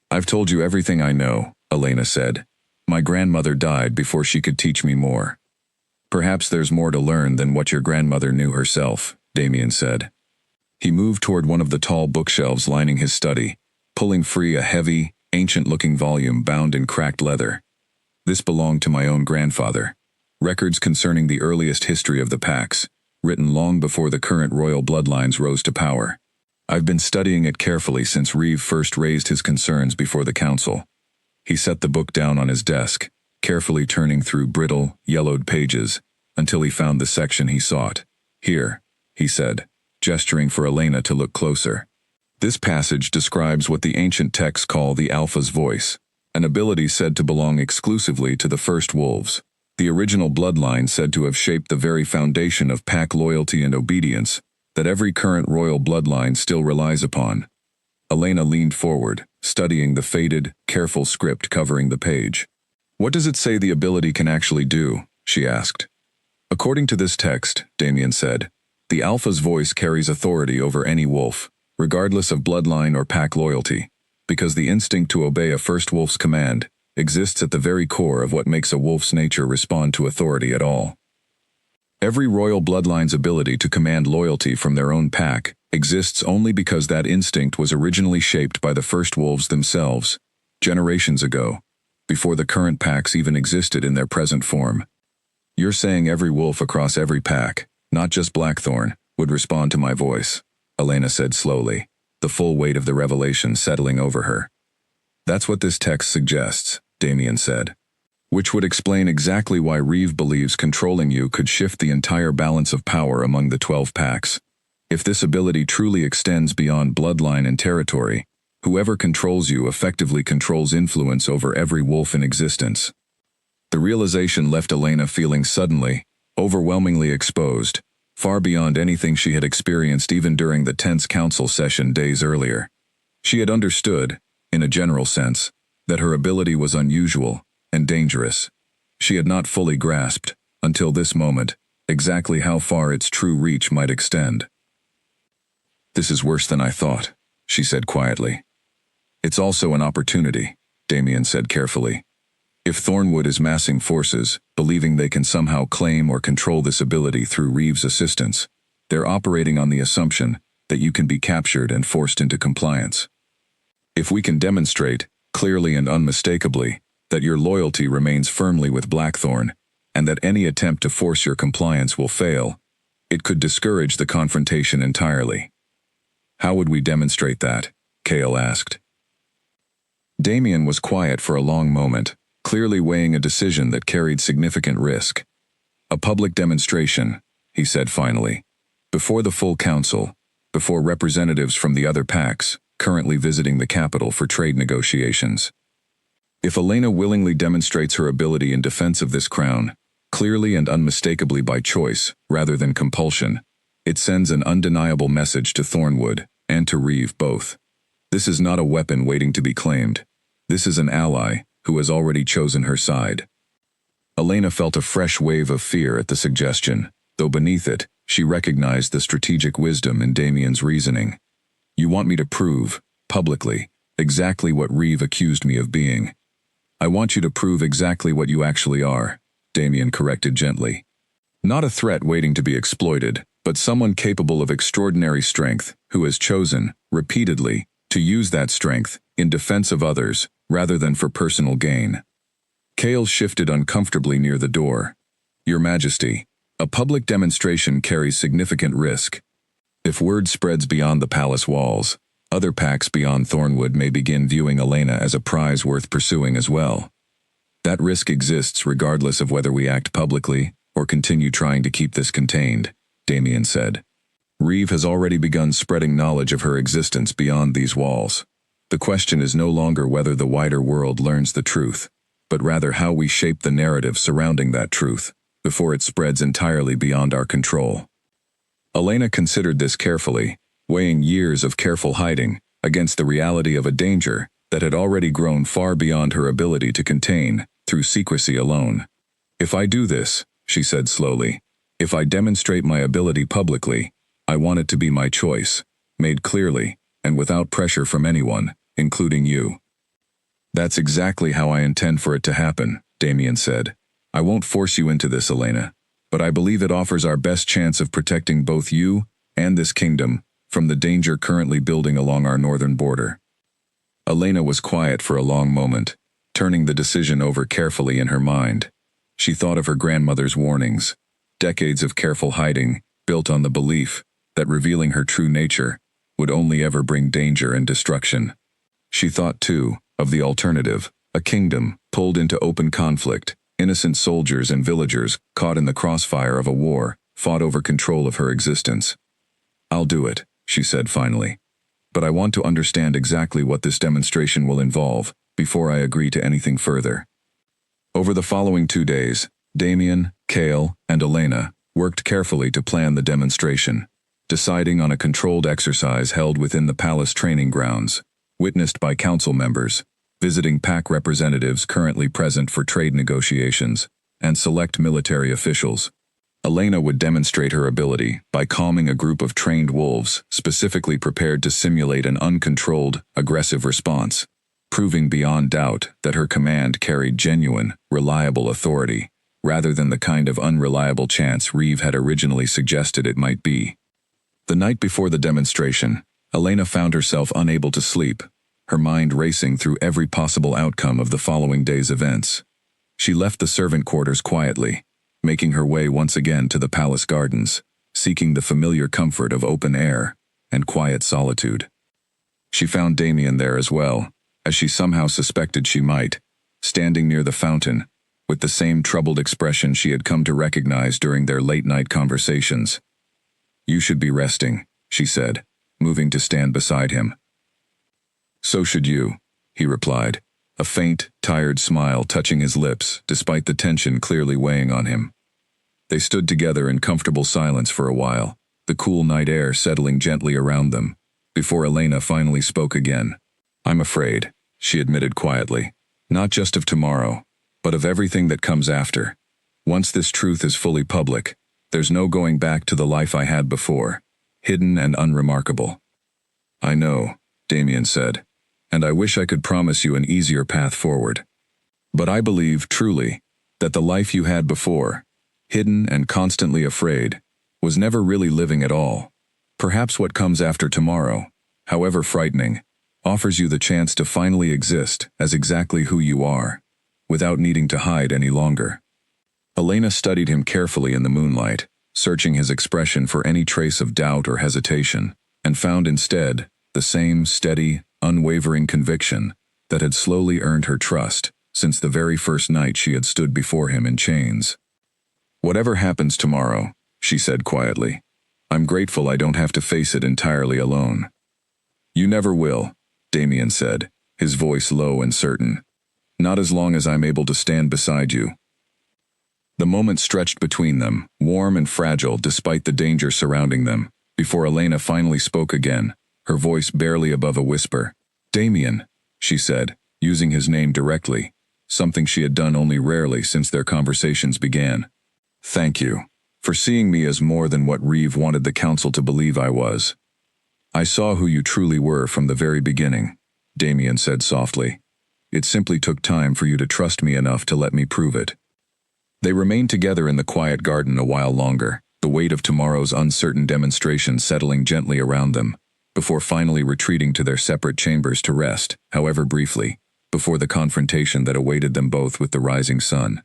Speaker 1: I've told you everything I know, Elena said. My grandmother died before she could teach me more. Perhaps there's more to learn than what your grandmother knew herself, Damien said. He moved toward one of the tall bookshelves lining his study, pulling free a heavy, ancient-looking volume bound in cracked leather. This belonged to my own grandfather. Records concerning the earliest history of the packs, written long before the current royal bloodlines rose to power. I've been studying it carefully since Reeve first raised his concerns before the council. He set the book down on his desk, carefully turning through brittle, yellowed pages, until he found the section he sought. Here, he said, gesturing for Elena to look closer. This passage describes what the ancient texts call the Alpha's voice, an ability said to belong exclusively to the first wolves, the original bloodline said to have shaped the very foundation of pack loyalty and obedience that every current royal bloodline still relies upon. Elena leaned forward, studying the faded, careful script covering the page. What does it say the ability can actually do? She asked. According to this text, Damien said, the Alpha's voice carries authority over any wolf, regardless of bloodline or pack loyalty, because the instinct to obey a first wolf's command exists at the very core of what makes a wolf's nature respond to authority at all. Every royal bloodline's ability to command loyalty from their own pack exists only because that instinct was originally shaped by the first wolves themselves, generations ago, before the current packs even existed in their present form. You're saying every wolf across every pack, not just Blackthorn, would respond to my voice, Elena said slowly, the full weight of the revelation settling over her. That's what this text suggests, Damien said. Which would explain exactly why Reeve believes controlling you could shift the entire balance of power among the 12 packs. If this ability truly extends beyond bloodline and territory, whoever controls you effectively controls influence over every wolf in existence. The realization left Elena feeling suddenly, overwhelmingly exposed, far beyond anything she had experienced even during the tense council session days earlier. She had understood, in a general sense, that her ability was unusual and dangerous. She had not fully grasped, until this moment, exactly how far its true reach might extend. "This is worse than I thought," she said quietly. "It's also an opportunity," Damien said carefully. "If Thornwood is massing forces, believing they can somehow claim or control this ability through Reeves' assistance, they're operating on the assumption that you can be captured and forced into compliance. If we can demonstrate, clearly and unmistakably, that your loyalty remains firmly with Blackthorn, and that any attempt to force your compliance will fail, it could discourage the confrontation entirely." "How would we demonstrate that?" Cale asked. Damien was quiet for a long moment, clearly weighing a decision that carried significant risk. "A public demonstration," he said finally, "before the full council, before representatives from the other packs, currently visiting the capital for trade negotiations. If Elena willingly demonstrates her ability in defense of this crown, clearly and unmistakably by choice, rather than compulsion, it sends an undeniable message to Thornwood, and to Reeve both. This is not a weapon waiting to be claimed. This is an ally who has already chosen her side." Elena felt a fresh wave of fear at the suggestion, though beneath it, she recognized the strategic wisdom in Damien's reasoning. "You want me to prove, publicly, exactly what Reeve accused me of being." "I want you to prove exactly what you actually are," Damien corrected gently. "Not a threat waiting to be exploited, but someone capable of extraordinary strength, who has chosen, repeatedly, to use that strength in defense of others, rather than for personal gain." Cale shifted uncomfortably near the door. "Your Majesty, a public demonstration carries significant risk. If word spreads beyond the palace walls, other packs beyond Thornwood may begin viewing Elena as a prize worth pursuing as well. That risk exists regardless of whether we act publicly or continue trying to keep this contained," Damien said. "Reeve has already begun spreading knowledge of her existence beyond these walls. The question is no longer whether the wider world learns the truth, but rather how we shape the narrative surrounding that truth, before it spreads entirely beyond our control." Elena considered this carefully, weighing years of careful hiding against the reality of a danger that had already grown far beyond her ability to contain through secrecy alone. "If I do this," she said slowly, "if I demonstrate my ability publicly, I want it to be my choice, made clearly, and without pressure from anyone, including you." "That's exactly how I intend for it to happen," Damien said. "I won't force you into this, Elena, but I believe it offers our best chance of protecting both you and this kingdom from the danger currently building along our northern border." Elena was quiet for a long moment, turning the decision over carefully in her mind. She thought of her grandmother's warnings, decades of careful hiding, built on the belief that revealing her true nature would only ever bring danger and destruction. She thought, too, of the alternative, a kingdom pulled into open conflict, innocent soldiers and villagers caught in the crossfire of a war, fought over control of her existence. "I'll do it," she said finally. "But I want to understand exactly what this demonstration will involve before I agree to anything further." Over the following 2 days, Damien, Cale, and Elena worked carefully to plan the demonstration, deciding on a controlled exercise held within the palace training grounds, witnessed by council members, visiting pack representatives currently present for trade negotiations, and select military officials. Elena would demonstrate her ability by calming a group of trained wolves specifically prepared to simulate an uncontrolled, aggressive response, proving beyond doubt that her command carried genuine, reliable authority, rather than the kind of unreliable chance Reeve had originally suggested it might be. The night before the demonstration, Elena found herself unable to sleep, her mind racing through every possible outcome of the following day's events. She left the servant quarters quietly, making her way once again to the palace gardens, seeking the familiar comfort of open air and quiet solitude. She found Damien there as well, as she somehow suspected she might, standing near the fountain, with the same troubled expression she had come to recognize during their late-night conversations. "You should be resting," she said, moving to stand beside him. "So should you," he replied, a faint, tired smile touching his lips despite the tension clearly weighing on him. They stood together in comfortable silence for a while, the cool night air settling gently around them, before Elena finally spoke again. "I'm afraid," she admitted quietly, "not just of tomorrow, but of everything that comes after. Once this truth is fully public, There's no going back to the life I had before, hidden and unremarkable. I know, Damien said, and I wish I could promise you an easier path forward. But I believe, truly, that the life you had before, hidden and constantly afraid, was never really living at all. Perhaps what comes after tomorrow, however frightening, offers you the chance to finally exist as exactly who you are, without needing to hide any longer. Elena studied him carefully in the moonlight, searching his expression for any trace of doubt or hesitation, and found instead the same steady, unwavering conviction that had slowly earned her trust since the very first night she had stood before him in chains. Whatever happens tomorrow, she said quietly, I'm grateful I don't have to face it entirely alone. You never will, Damien said, his voice low and certain. Not as long as I'm able to stand beside you. The moment stretched between them, warm and fragile despite the danger surrounding them, before Elena finally spoke again, her voice barely above a whisper. Damien, she said, using his name directly, something she had done only rarely since their conversations began. Thank you for seeing me as more than what Reeve wanted the council to believe I was. I saw who you truly were from the very beginning, Damien said softly. It simply took time for you to trust me enough to let me prove it. They remained together in the quiet garden a while longer, the weight of tomorrow's uncertain demonstration settling gently around them, before finally retreating to their separate chambers to rest, however briefly, before the confrontation that awaited them both with the rising sun.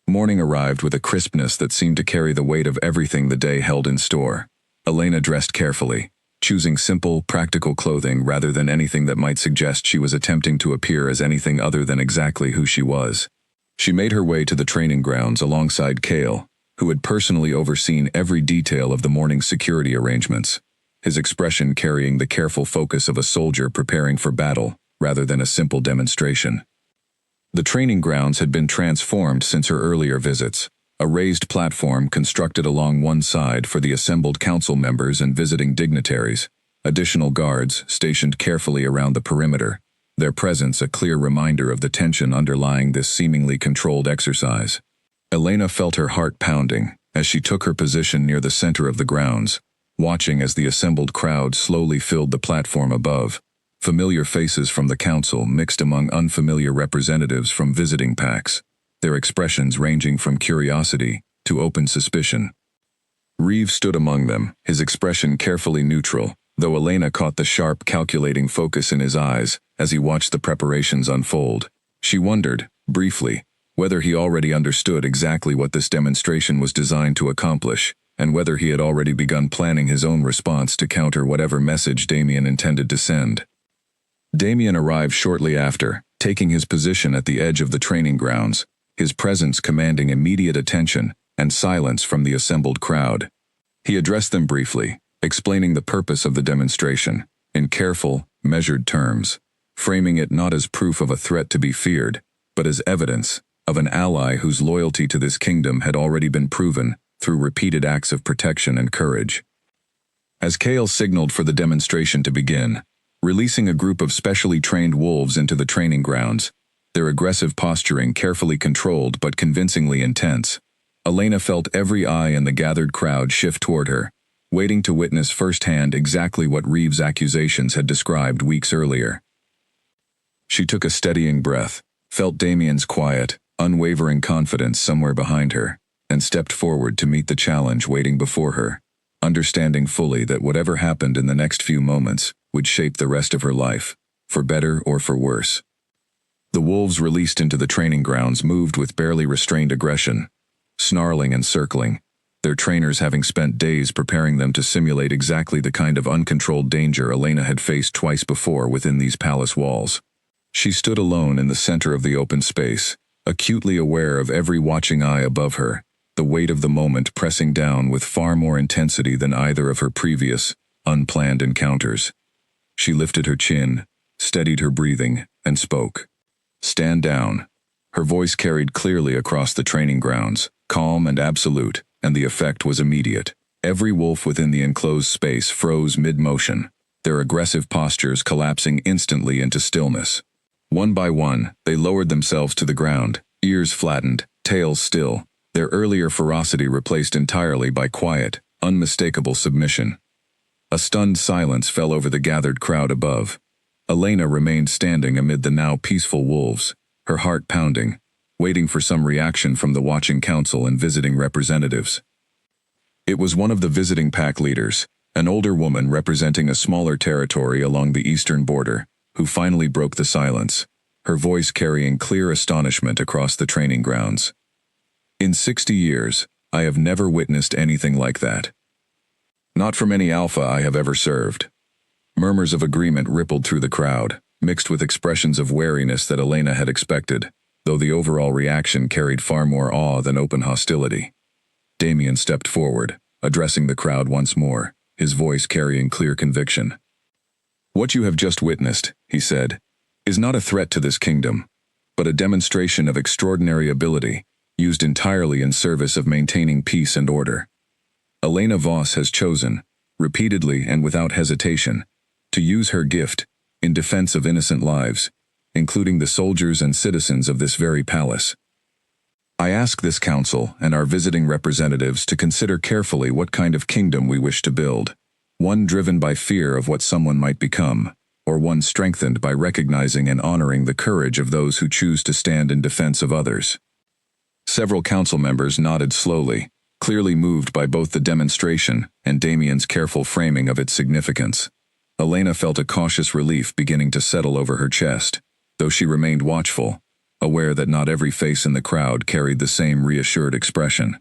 Speaker 1: Morning arrived with a crispness that seemed to carry the weight of everything the day held in store. Elena dressed carefully, choosing simple, practical clothing rather than anything that might suggest she was attempting to appear as anything other than exactly who she was. She made her way to the training grounds alongside Cale, who had personally overseen every detail of the morning's security arrangements, his expression carrying the careful focus of a soldier preparing for battle rather than a simple demonstration. The training grounds had been transformed since her earlier visits, a raised platform constructed along one side for the assembled council members and visiting dignitaries, additional guards stationed carefully around the perimeter, their presence a clear reminder of the tension underlying this seemingly controlled exercise. Elena felt her heart pounding as she took her position near the center of the grounds, watching as the assembled crowd slowly filled the platform above. Familiar faces from the council mixed among unfamiliar representatives from visiting packs, their expressions ranging from curiosity to open suspicion. Reeve stood among them, his expression carefully neutral, though Elena caught the sharp, calculating focus in his eyes as he watched the preparations unfold. She wondered, briefly, whether he already understood exactly what this demonstration was designed to accomplish, and whether he had already begun planning his own response to counter whatever message Damien intended to send. Damien arrived shortly after, taking his position at the edge of the training grounds, his presence commanding immediate attention and silence from the assembled crowd. He addressed them briefly, explaining the purpose of the demonstration, in careful, measured terms, framing it not as proof of a threat to be feared, but as evidence of an ally whose loyalty to this kingdom had already been proven through repeated acts of protection and courage. As Cale signaled for the demonstration to begin, releasing a group of specially trained wolves into the training grounds, their aggressive posturing carefully controlled but convincingly intense, Elena felt every eye in the gathered crowd shift toward her, waiting to witness firsthand exactly what Reeve's accusations had described weeks earlier. She took a steadying breath, felt Damien's quiet, unwavering confidence somewhere behind her, and stepped forward to meet the challenge waiting before her, understanding fully that whatever happened in the next few moments would shape the rest of her life, for better or for worse. The wolves released into the training grounds moved with barely restrained aggression, snarling and circling, their trainers having spent days preparing them to simulate exactly the kind of uncontrolled danger Elena had faced twice before within these palace walls. She stood alone in the center of the open space, acutely aware of every watching eye above her, the weight of the moment pressing down with far more intensity than either of her previous, unplanned encounters. She lifted her chin, steadied her breathing, and spoke. Stand down. Her voice carried clearly across the training grounds, calm and absolute, and the effect was immediate. Every wolf within the enclosed space froze mid-motion, their aggressive postures collapsing instantly into stillness. One by one, they lowered themselves to the ground, ears flattened, tails still, their earlier ferocity replaced entirely by quiet, unmistakable submission. A stunned silence fell over the gathered crowd above. Elena remained standing amid the now peaceful wolves, her heart pounding, waiting for some reaction from the watching council and visiting representatives. It was one of the visiting pack leaders, an older woman representing a smaller territory along the eastern border, who finally broke the silence, her voice carrying clear astonishment across the training grounds. In 60 years, I have never witnessed anything like that. Not from any alpha I have ever served. Murmurs of agreement rippled through the crowd, mixed with expressions of wariness that Elena had expected, though the overall reaction carried far more awe than open hostility. Damien stepped forward, addressing the crowd once more, his voice carrying clear conviction. "What you have just witnessed," he said, "is not a threat to this kingdom, but a demonstration of extraordinary ability, used entirely in service of maintaining peace and order. Elena Voss has chosen, repeatedly and without hesitation, to use her gift in defense of innocent lives, including the soldiers and citizens of this very palace. I ask this council and our visiting representatives to consider carefully what kind of kingdom we wish to build, one driven by fear of what someone might become, or one strengthened by recognizing and honoring the courage of those who choose to stand in defense of others." Several council members nodded slowly, clearly moved by both the demonstration and Damien's careful framing of its significance. Elena felt a cautious relief beginning to settle over her chest, though she remained watchful, aware that not every face in the crowd carried the same reassured expression.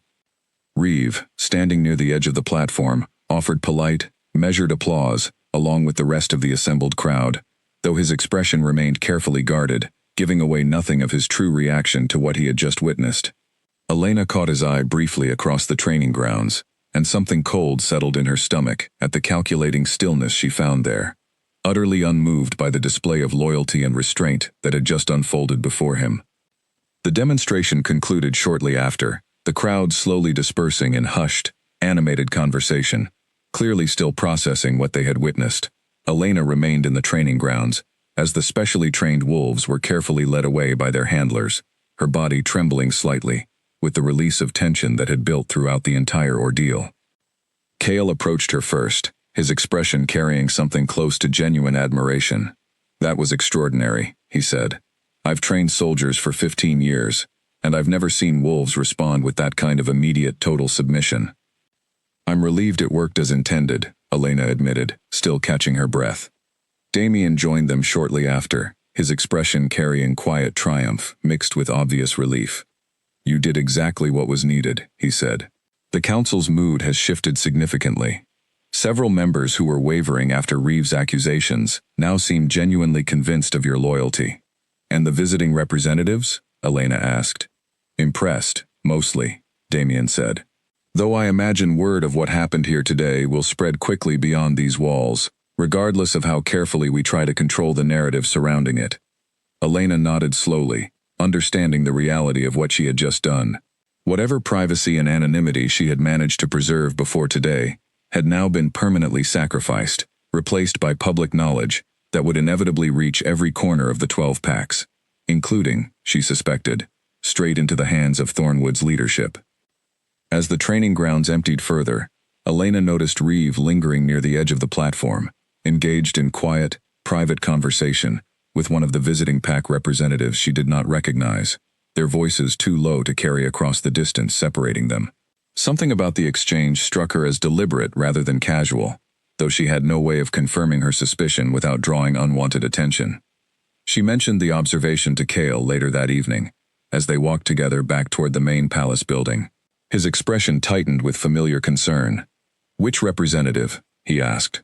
Speaker 1: Reeve, standing near the edge of the platform, offered polite, measured applause, along with the rest of the assembled crowd, though his expression remained carefully guarded, giving away nothing of his true reaction to what he had just witnessed. Elena caught his eye briefly across the training grounds, and something cold settled in her stomach at the calculating stillness she found there, utterly unmoved by the display of loyalty and restraint that had just unfolded before him. The demonstration concluded shortly after, the crowd slowly dispersing in hushed, animated conversation, clearly still processing what they had witnessed. Elena remained in the training grounds, as the specially trained wolves were carefully led away by their handlers, her body trembling slightly, with the release of tension that had built throughout the entire ordeal. Cale approached her first, his expression carrying something close to genuine admiration. "That was extraordinary," he said. "I've trained soldiers for 15 years, and I've never seen wolves respond with that kind of immediate total submission." "I'm relieved it worked as intended," Elena admitted, still catching her breath. Damien joined them shortly after, his expression carrying quiet triumph mixed with obvious relief. "You did exactly what was needed," he said. "The council's mood has shifted significantly. Several members who were wavering after Reeve's accusations now seem genuinely convinced of your loyalty." "And the visiting representatives?" Elena asked. "Impressed, mostly," Damien said. "Though I imagine word of what happened here today will spread quickly beyond these walls, regardless of how carefully we try to control the narrative surrounding it." Elena nodded slowly, understanding the reality of what she had just done. Whatever privacy and anonymity she had managed to preserve before today had now been permanently sacrificed, replaced by public knowledge that would inevitably reach every corner of the 12 packs, including, she suspected, straight into the hands of Thornwood's leadership. As the training grounds emptied further, Elena noticed Reeve lingering near the edge of the platform, engaged in quiet, private conversation with one of the visiting pack representatives she did not recognize, their voices too low to carry across the distance separating them. Something about the exchange struck her as deliberate rather than casual, though she had no way of confirming her suspicion without drawing unwanted attention. She mentioned the observation to Cale later that evening, as they walked together back toward the main palace building. His expression tightened with familiar concern. "Which representative?" he asked.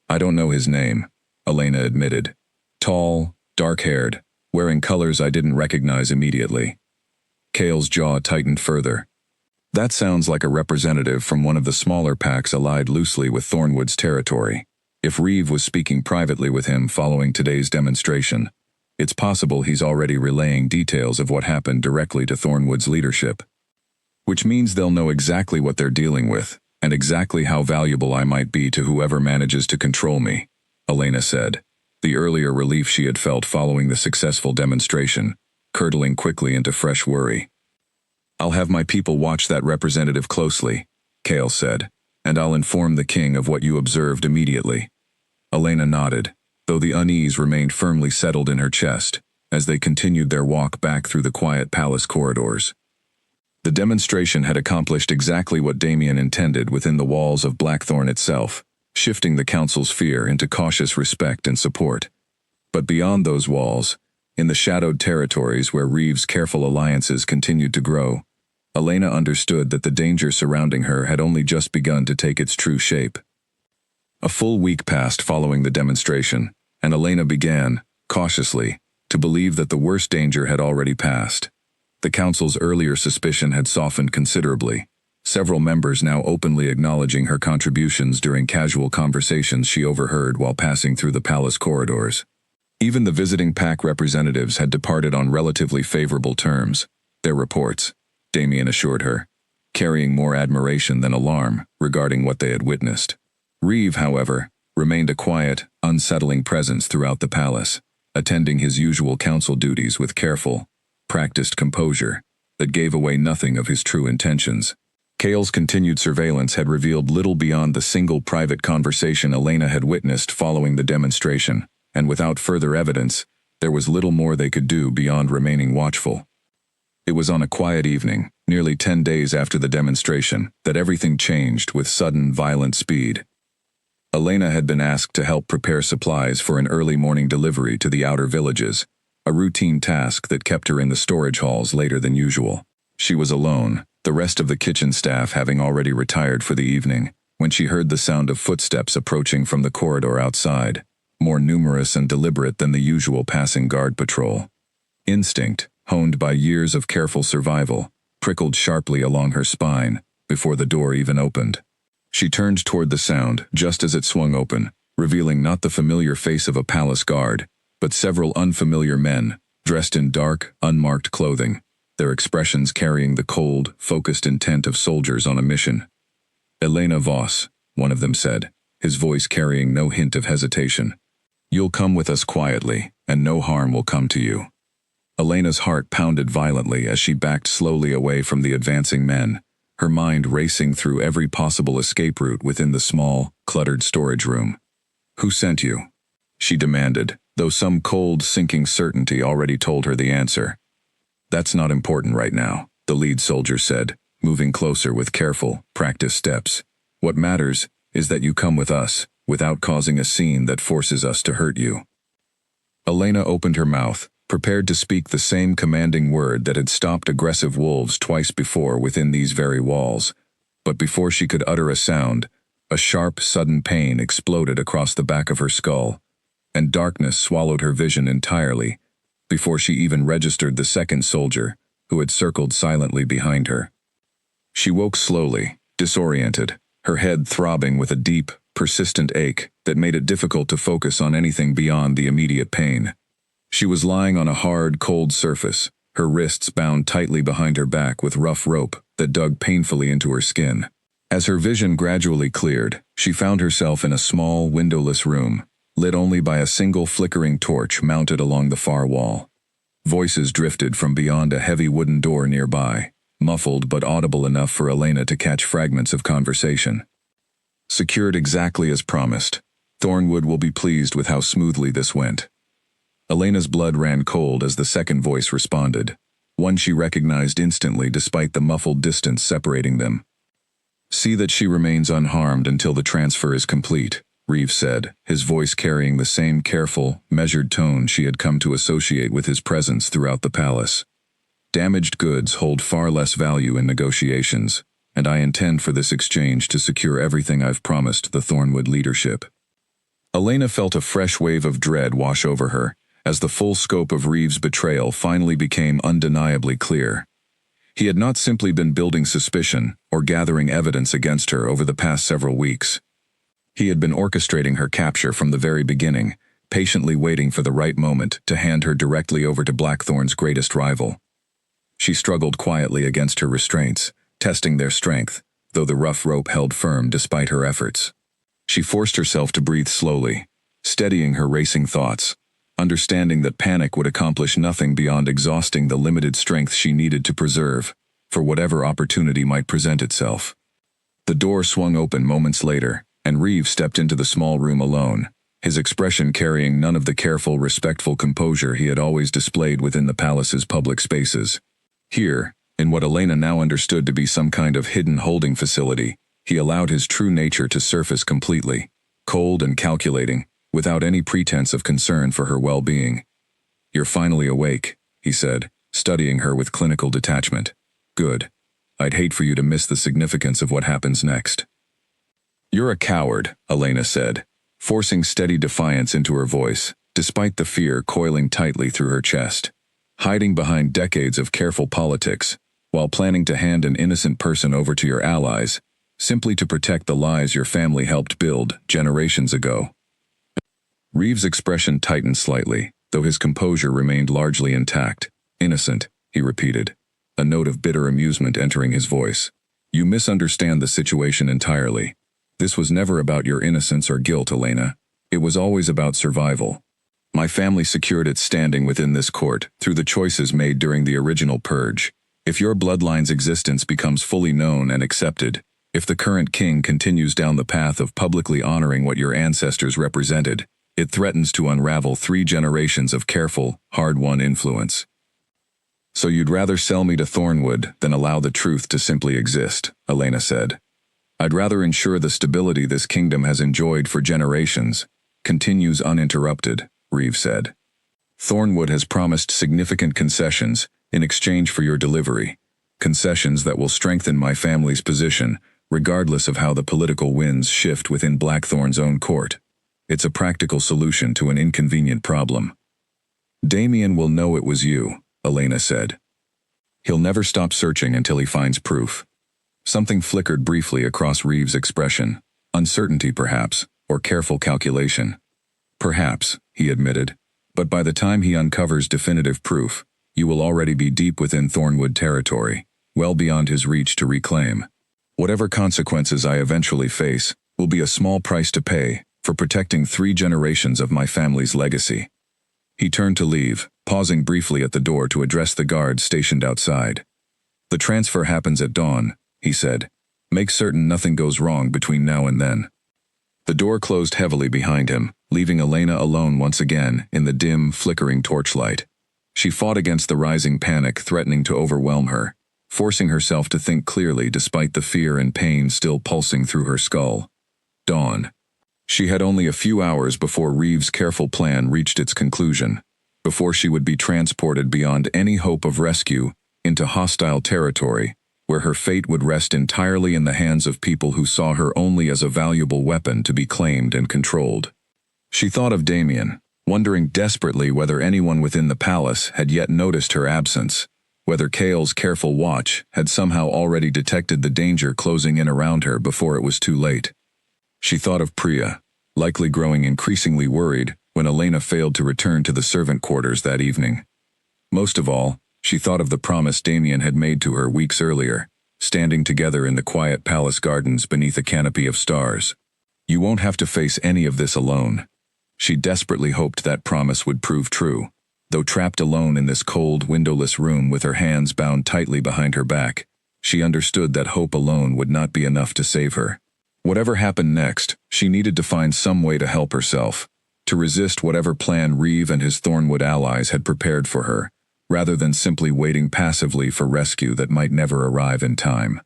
Speaker 1: "I don't know his name," Elena admitted. "Tall, dark-haired, wearing colors I didn't recognize immediately." Cale's jaw tightened further. "That sounds like a representative from one of the smaller packs allied loosely with Thornwood's territory. If Reeve was speaking privately with him following today's demonstration, it's possible he's already relaying details of what happened directly to Thornwood's leadership. Which means they'll know exactly what they're dealing with, and exactly how valuable I might be to whoever manages to control me," Elena said, the earlier relief she had felt following the successful demonstration, curdling quickly into fresh worry. I'll have my people watch that representative closely, Kale said, and I'll inform the king of what you observed immediately. Elena nodded, though the unease remained firmly settled in her chest, as they continued their walk back through the quiet palace corridors. The demonstration had accomplished exactly what Damien intended within the walls of Blackthorn itself, shifting the council's fear into cautious respect and support. But beyond those walls, in the shadowed territories where Reeves' careful alliances continued to grow, Elena understood that the danger surrounding her had only just begun to take its true shape. A full week passed following the demonstration, and Elena began, cautiously, to believe that the worst danger had already passed. The council's earlier suspicion had softened considerably, several members now openly acknowledging her contributions during casual conversations she overheard while passing through the palace corridors. Even the visiting pack representatives had departed on relatively favorable terms, their reports, Damien assured her, carrying more admiration than alarm regarding what they had witnessed. Reeve, however, remained a quiet, unsettling presence throughout the palace, attending his usual council duties with careful, practiced composure that gave away nothing of his true intentions. Kale's continued surveillance had revealed little beyond the single private conversation Elena had witnessed following the demonstration, and without further evidence, there was little more they could do beyond remaining watchful. It was on a quiet evening, nearly 10 days after the demonstration, that everything changed with sudden, violent speed. Elena had been asked to help prepare supplies for an early morning delivery to the outer villages, a routine task that kept her in the storage halls later than usual. She was alone, the rest of the kitchen staff having already retired for the evening, when she heard the sound of footsteps approaching from the corridor outside, more numerous and deliberate than the usual passing guard patrol. Instinct, honed by years of careful survival, prickled sharply along her spine before the door even opened. She turned toward the sound just as it swung open, revealing not the familiar face of a palace guard, but several unfamiliar men, dressed in dark, unmarked clothing, their expressions carrying the cold, focused intent of soldiers on a mission. "Elena Voss," one of them said, his voice carrying no hint of hesitation. "You'll come with us quietly, and no harm will come to you." Elena's heart pounded violently as she backed slowly away from the advancing men, her mind racing through every possible escape route within the small, cluttered storage room. "Who sent you?" she demanded, though some cold, sinking certainty already told her the answer. "That's not important right now," the lead soldier said, moving closer with careful, practiced steps. "What matters is that you come with us, without causing a scene that forces us to hurt you." Elena opened her mouth, prepared to speak the same commanding word that had stopped aggressive wolves twice before within these very walls, but before she could utter a sound, a sharp, sudden pain exploded across the back of her skull, and darkness swallowed her vision entirely, before she even registered the second soldier, who had circled silently behind her. She woke slowly, disoriented, her head throbbing with a deep, persistent ache that made it difficult to focus on anything beyond the immediate pain. She was lying on a hard, cold surface, her wrists bound tightly behind her back with rough rope that dug painfully into her skin. As her vision gradually cleared, she found herself in a small, windowless room, lit only by a single flickering torch mounted along the far wall. Voices drifted from beyond a heavy wooden door nearby, muffled but audible enough for Elena to catch fragments of conversation. "Secured exactly as promised. Thornwood will be pleased with how smoothly this went." Elena's blood ran cold as the second voice responded, one she recognized instantly despite the muffled distance separating them. "See that she remains unharmed until the transfer is complete," Reeves said, his voice carrying the same careful, measured tone she had come to associate with his presence throughout the palace. "Damaged goods hold far less value in negotiations, and I intend for this exchange to secure everything I've promised the Thornwood leadership." Elena felt a fresh wave of dread wash over her, as the full scope of Reeves' betrayal finally became undeniably clear. He had not simply been building suspicion or gathering evidence against her over the past several weeks. He had been orchestrating her capture from the very beginning, patiently waiting for the right moment to hand her directly over to Blackthorn's greatest rival. She struggled quietly against her restraints, testing their strength, though the rough rope held firm despite her efforts. She forced herself to breathe slowly, steadying her racing thoughts, understanding that panic would accomplish nothing beyond exhausting the limited strength she needed to preserve. for whatever opportunity might present itself. The door swung open moments later, and Reeve stepped into the small room alone, his expression carrying none of the careful, respectful composure he had always displayed within the palace's public spaces. Here, in what Elena now understood to be some kind of hidden holding facility, he allowed his true nature to surface completely, cold and calculating, without any pretense of concern for her well-being. "You're finally awake," he said, studying her with clinical detachment. "Good. I'd hate for you to miss the significance of what happens next." "You're a coward," Elena said, forcing steady defiance into her voice, despite the fear coiling tightly through her chest. "Hiding behind decades of careful politics, while planning to hand an innocent person over to your allies, simply to protect the lies your family helped build generations ago." Reeve's expression tightened slightly, though his composure remained largely intact. "Innocent," he repeated, a note of bitter amusement entering his voice. "You misunderstand the situation entirely. This was never about your innocence or guilt, Elena. It was always about survival. My family secured its standing within this court through the choices made during the original purge. If your bloodline's existence becomes fully known and accepted, if the current king continues down the path of publicly honoring what your ancestors represented, it threatens to unravel 3 generations of careful, hard-won influence. So you'd rather sell me to Thornwood than allow the truth to simply exist," Elena said. "I'd rather ensure the stability this kingdom has enjoyed for generations continues uninterrupted," Reeve said. "Thornwood has promised significant concessions in exchange for your delivery, concessions that will strengthen my family's position, regardless of how the political winds shift within Blackthorn's own court. It's a practical solution to an inconvenient problem." "Damien will know it was you," Elena said. "He'll never stop searching until he finds proof." Something flickered briefly across Reeve's expression, uncertainty perhaps, or careful calculation. "Perhaps," he admitted, "but by the time he uncovers definitive proof, you will already be deep within Thornwood territory, well beyond his reach to reclaim. Whatever consequences I eventually face will be a small price to pay for protecting 3 generations of my family's legacy." He turned to leave, pausing briefly at the door to address the guards stationed outside. "The transfer happens at dawn," he said. "Make certain nothing goes wrong between now and then." The door closed heavily behind him, leaving Elena alone once again in the dim, flickering torchlight. She fought against the rising panic threatening to overwhelm her, forcing herself to think clearly despite the fear and pain still pulsing through her skull. Dawn. She had only a few hours before Reeve's careful plan reached its conclusion, before she would be transported beyond any hope of rescue into hostile territory, where her fate would rest entirely in the hands of people who saw her only as a valuable weapon to be claimed and controlled. She thought of Damien, wondering desperately whether anyone within the palace had yet noticed her absence, whether Kale's careful watch had somehow already detected the danger closing in around her before it was too late. She thought of Priya, likely growing increasingly worried when Elena failed to return to the servant quarters that evening. Most of all, she thought of the promise Damien had made to her weeks earlier, standing together in the quiet palace gardens beneath a canopy of stars. "You won't have to face any of this alone." She desperately hoped that promise would prove true, though trapped alone in this cold, windowless room with her hands bound tightly behind her back. She understood that hope alone would not be enough to save her. Whatever happened next, she needed to find some way to help herself, to resist whatever plan Reeve and his Thornwood allies had prepared for her, rather than simply waiting passively for rescue that might never arrive in time.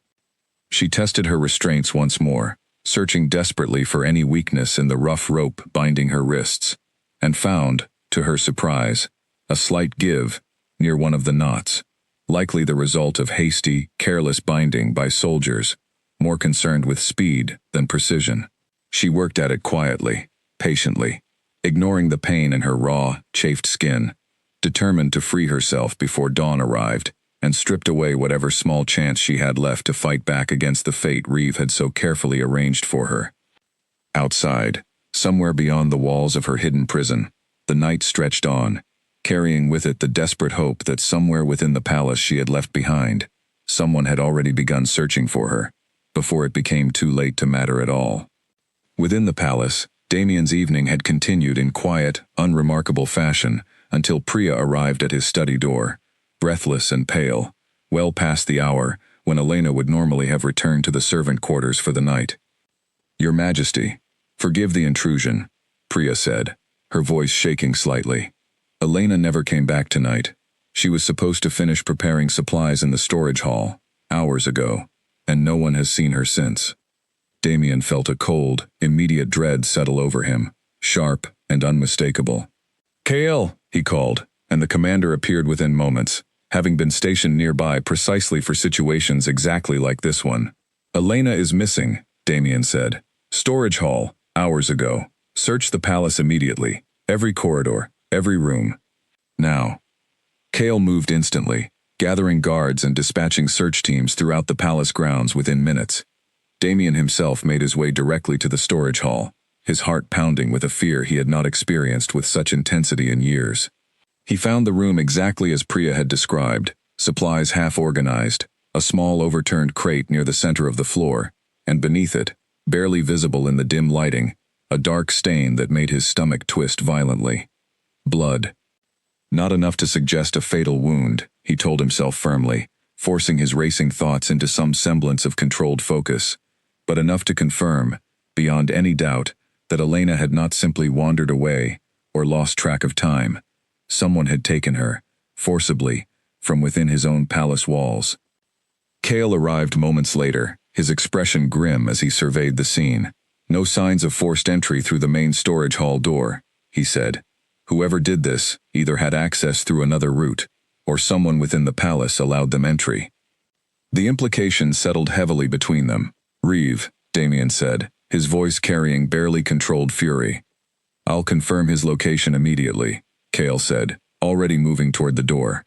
Speaker 1: She tested her restraints once more, searching desperately for any weakness in the rough rope binding her wrists, and found, to her surprise, a slight give near one of the knots, likely the result of hasty, careless binding by soldiers, more concerned with speed than precision. She worked at it quietly, patiently, ignoring the pain in her raw, chafed skin, determined to free herself before dawn arrived, and stripped away whatever small chance she had left to fight back against the fate Reeve had so carefully arranged for her. Outside, somewhere beyond the walls of her hidden prison, the night stretched on, carrying with it the desperate hope that somewhere within the palace she had left behind, someone had already begun searching for her, before it became too late to matter at all. Within the palace, Damien's evening had continued in quiet, unremarkable fashion until Priya arrived at his study door, breathless and pale, well past the hour when Elena would normally have returned to the servant quarters for the night. "Your Majesty, forgive the intrusion," Priya said, her voice shaking slightly. "Elena never came back tonight. She was supposed to finish preparing supplies in the storage hall, hours ago, and no one has seen her since." Damien felt a cold, immediate dread settle over him, sharp and unmistakable. "Kale," he called, and the commander appeared within moments, having been stationed nearby precisely for situations exactly like this one. "Elena is missing," Damien said. "Storage hall, hours ago. Search the palace immediately. Every corridor, every room. Now." Kale moved instantly, gathering guards and dispatching search teams throughout the palace grounds within minutes. Damien himself made his way directly to the storage hall, his heart pounding with a fear he had not experienced with such intensity in years. He found the room exactly as Priya had described, supplies half organized, a small overturned crate near the center of the floor, and beneath it, barely visible in the dim lighting, a dark stain that made his stomach twist violently. Blood. Not enough to suggest a fatal wound, he told himself firmly, forcing his racing thoughts into some semblance of controlled focus, but enough to confirm, beyond any doubt, that Elena had not simply wandered away or lost track of time. Someone had taken her, forcibly, from within his own palace walls. Kale arrived moments later, his expression grim as he surveyed the scene. "No signs of forced entry through the main storage hall door," he said. "Whoever did this either had access through another route, or someone within the palace allowed them entry." The implication settled heavily between them. "Reeve," Damien said, his voice carrying barely controlled fury. "I'll confirm his location immediately," Kale said, already moving toward the door.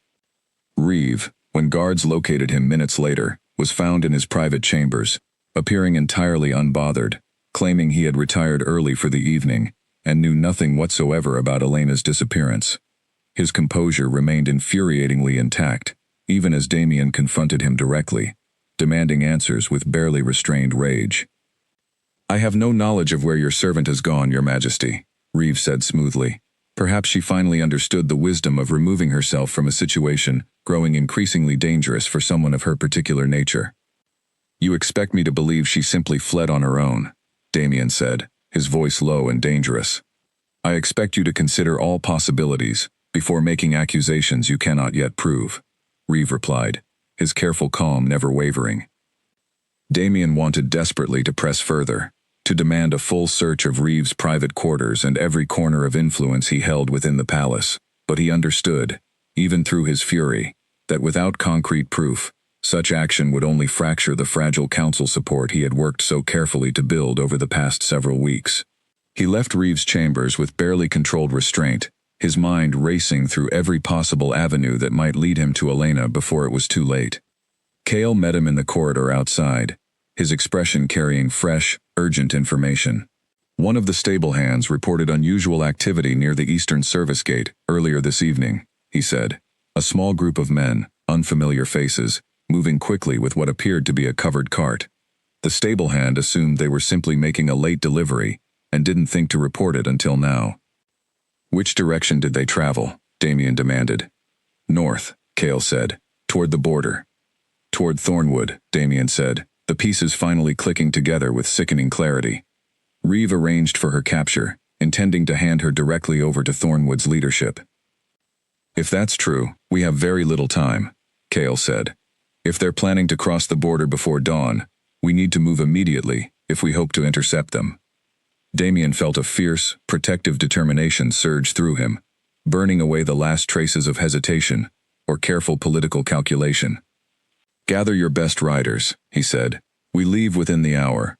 Speaker 1: Reeve, when guards located him minutes later, was found in his private chambers, appearing entirely unbothered, claiming he had retired early for the evening and knew nothing whatsoever about Elena's disappearance. His composure remained infuriatingly intact, even as Damien confronted him directly, demanding answers with barely restrained rage. "I have no knowledge of where your servant has gone, Your Majesty," Reeve said smoothly. Perhaps she finally understood the wisdom of removing herself from a situation growing increasingly dangerous for someone of her particular nature. "You expect me to believe she simply fled on her own," Damien said, his voice low and dangerous. "I expect you to consider all possibilities before making accusations you cannot yet prove," Reeve replied, his careful calm never wavering. Damien wanted desperately to press further, to demand a full search of Reeve's private quarters and every corner of influence he held within the palace, but he understood, even through his fury, that without concrete proof, such action would only fracture the fragile council support he had worked so carefully to build over the past several weeks. He left Reeve's chambers with barely controlled restraint, his mind racing through every possible avenue that might lead him to Elena before it was too late. Kale met him in the corridor outside, his expression carrying fresh, urgent information. "One of the stable hands reported unusual activity near the eastern service gate earlier this evening," he said. A small group of men, unfamiliar faces, moving quickly with what appeared to be a covered cart. The stable hand assumed they were simply making a late delivery and didn't think to report it until now. "Which direction did they travel?" Damien demanded. "North," Kale said, "toward the border." "Toward Thornwood," Damien said, the pieces finally clicking together with sickening clarity. Reeve arranged for her capture, intending to hand her directly over to Thornwood's leadership. "If that's true, we have very little time," Kale said. "If they're planning to cross the border before dawn, we need to move immediately if we hope to intercept them." Damien felt a fierce, protective determination surge through him, burning away the last traces of hesitation or careful political calculation. "Gather your best riders," he said. "We leave within the hour.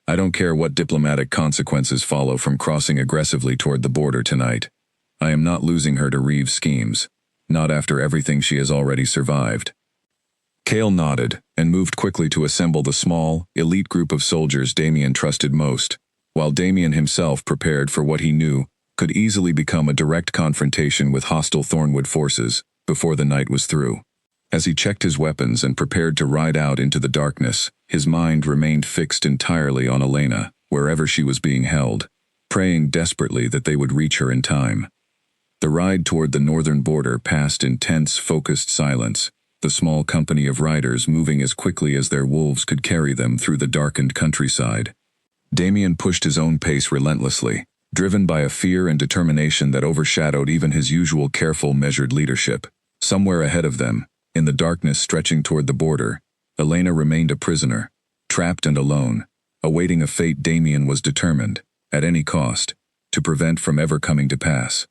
Speaker 1: I don't care what diplomatic consequences follow from crossing aggressively toward the border tonight. I am not losing her to Reeve's schemes, not after everything she has already survived." Kale nodded and moved quickly to assemble the small, elite group of soldiers Damien trusted most, while Damien himself prepared for what he knew could easily become a direct confrontation with hostile Thornwood forces before the night was through. As he checked his weapons and prepared to ride out into the darkness, his mind remained fixed entirely on Elena, wherever she was being held, praying desperately that they would reach her in time. The ride toward the northern border passed in tense, focused silence, the small company of riders moving as quickly as their wolves could carry them through the darkened countryside. Damien pushed his own pace relentlessly, driven by a fear and determination that overshadowed even his usual careful, measured leadership. Somewhere ahead of them, in the darkness stretching toward the border, Elena remained a prisoner, trapped and alone, awaiting a fate Damien was determined, at any cost, to prevent from ever coming to pass.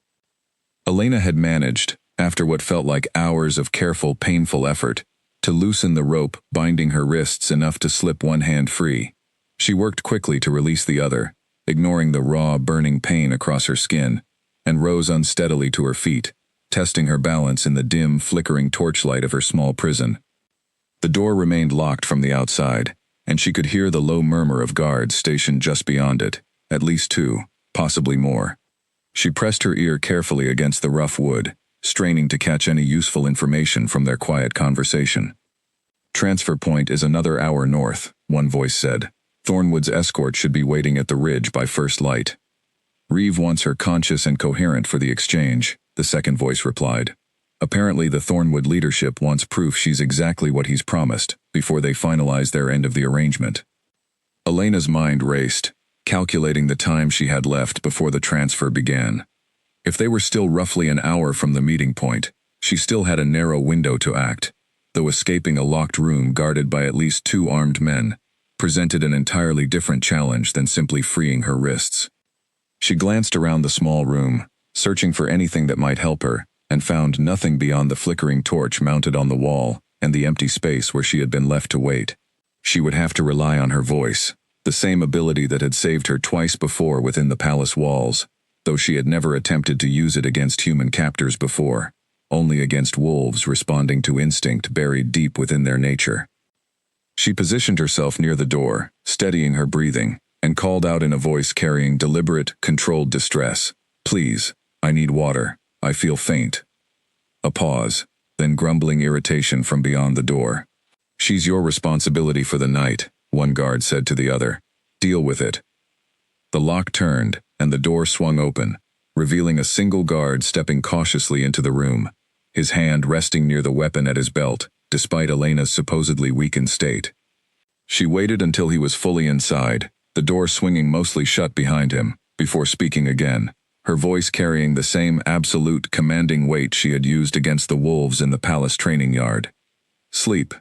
Speaker 1: Elena had managed, after what felt like hours of careful, painful effort, to loosen the rope binding her wrists enough to slip one hand free. She worked quickly to release the other, ignoring the raw, burning pain across her skin, and rose unsteadily to her feet, testing her balance in the dim, flickering torchlight of her small prison. The door remained locked from the outside, and she could hear the low murmur of guards stationed just beyond it, at least two, possibly more. She pressed her ear carefully against the rough wood, straining to catch any useful information from their quiet conversation. "Transfer point is another hour north," one voice said. "Thornwood's escort should be waiting at the ridge by first light." "Reeve wants her conscious and coherent for the exchange," the second voice replied. "Apparently the Thornwood leadership wants proof she's exactly what he's promised, before they finalize their end of the arrangement." Elena's mind raced, calculating the time she had left before the transfer began. If they were still roughly an hour from the meeting point, she still had a narrow window to act, though escaping a locked room guarded by at least two armed men presented an entirely different challenge than simply freeing her wrists. She glanced around the small room, searching for anything that might help her, and found nothing beyond the flickering torch mounted on the wall and the empty space where she had been left to wait. She would have to rely on her voice, the same ability that had saved her twice before within the palace walls, though she had never attempted to use it against human captors before, only against wolves responding to instinct buried deep within their nature. She positioned herself near the door, steadying her breathing, and called out in a voice carrying deliberate, controlled distress, "Please, I need water. I feel faint." A pause, then grumbling irritation from beyond the door. "She's your responsibility for the night," one guard said to the other. "Deal with it." The lock turned, and the door swung open, revealing a single guard stepping cautiously into the room, his hand resting near the weapon at his belt, despite Elena's supposedly weakened state. She waited until he was fully inside, the door swinging mostly shut behind him, before speaking again, her voice carrying the same absolute, commanding weight she had used against the wolves in the palace training yard. "Sleep."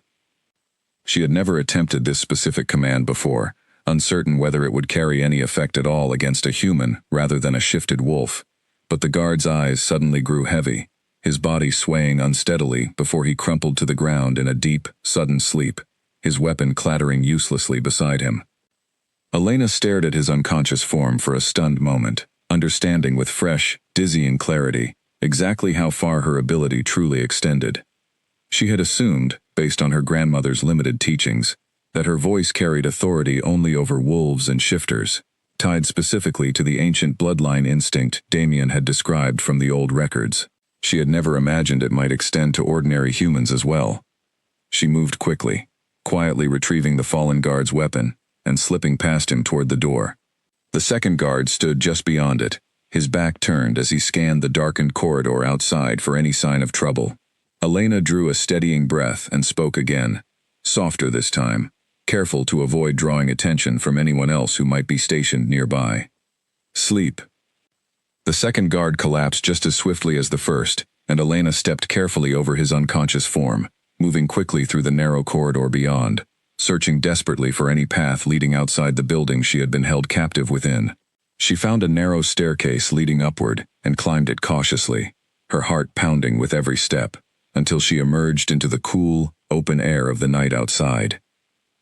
Speaker 1: She had never attempted this specific command before, uncertain whether it would carry any effect at all against a human rather than a shifted wolf, but the guard's eyes suddenly grew heavy, his body swaying unsteadily before he crumpled to the ground in a deep, sudden sleep, his weapon clattering uselessly beside him. Elena stared at his unconscious form for a stunned moment, understanding with fresh, dizzying clarity exactly how far her ability truly extended. She had assumed, based on her grandmother's limited teachings, that her voice carried authority only over wolves and shifters, tied specifically to the ancient bloodline instinct Damien had described from the old records. She had never imagined it might extend to ordinary humans as well. She moved quickly, quietly retrieving the fallen guard's weapon, and slipping past him toward the door. The second guard stood just beyond it, his back turned as he scanned the darkened corridor outside for any sign of trouble. Elena drew a steadying breath and spoke again, softer this time, careful to avoid drawing attention from anyone else who might be stationed nearby. "Sleep." The second guard collapsed just as swiftly as the first, and Elena stepped carefully over his unconscious form, moving quickly through the narrow corridor beyond, searching desperately for any path leading outside the building she had been held captive within. She found a narrow staircase leading upward and climbed it cautiously, her heart pounding with every step, until she emerged into the cool, open air of the night outside.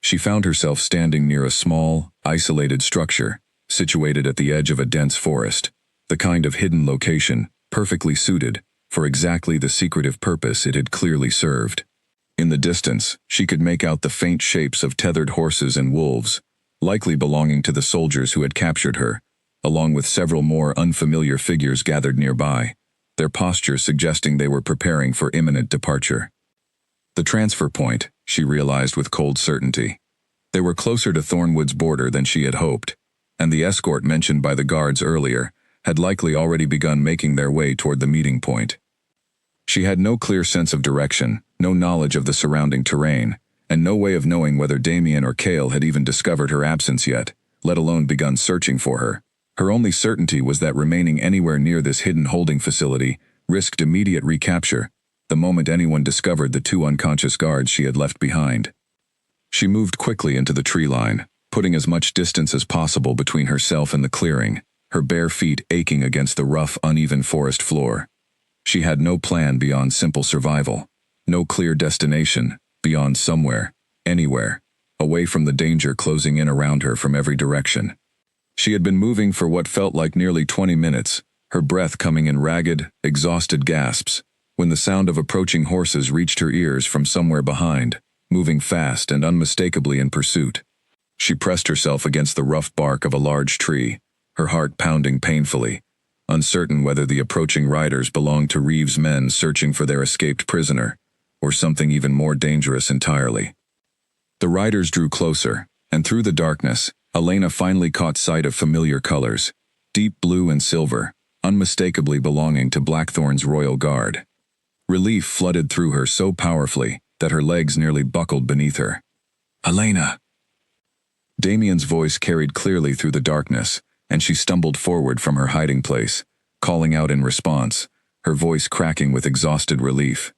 Speaker 1: She found herself standing near a small, isolated structure, situated at the edge of a dense forest, the kind of hidden location perfectly suited for exactly the secretive purpose it had clearly served. In the distance, she could make out the faint shapes of tethered horses and wolves, likely belonging to the soldiers who had captured her, along with several more unfamiliar figures gathered nearby, their postures suggesting they were preparing for imminent departure. The transfer point, she realized with cold certainty. They were closer to Thornwood's border than she had hoped, and the escort mentioned by the guards earlier had likely already begun making their way toward the meeting point. She had no clear sense of direction, no knowledge of the surrounding terrain, and no way of knowing whether Damien or Cale had even discovered her absence yet, let alone begun searching for her. Her only certainty was that remaining anywhere near this hidden holding facility risked immediate recapture the moment anyone discovered the two unconscious guards she had left behind. She moved quickly into the tree line, putting as much distance as possible between herself and the clearing, her bare feet aching against the rough, uneven forest floor. She had no plan beyond simple survival, no clear destination beyond somewhere, anywhere, away from the danger closing in around her from every direction. She had been moving for what felt like nearly 20 minutes, her breath coming in ragged, exhausted gasps, when the sound of approaching horses reached her ears from somewhere behind, moving fast and unmistakably in pursuit. She pressed herself against the rough bark of a large tree, her heart pounding painfully, uncertain whether the approaching riders belonged to Reeves' men searching for their escaped prisoner, or something even more dangerous entirely. The riders drew closer, and through the darkness, Elena finally caught sight of familiar colors, deep blue and silver, unmistakably belonging to Blackthorn's royal guard. Relief flooded through her so powerfully that her legs nearly buckled beneath her. "Elena!" Damien's voice carried clearly through the darkness, and she stumbled forward from her hiding place, calling out in response, her voice cracking with exhausted relief.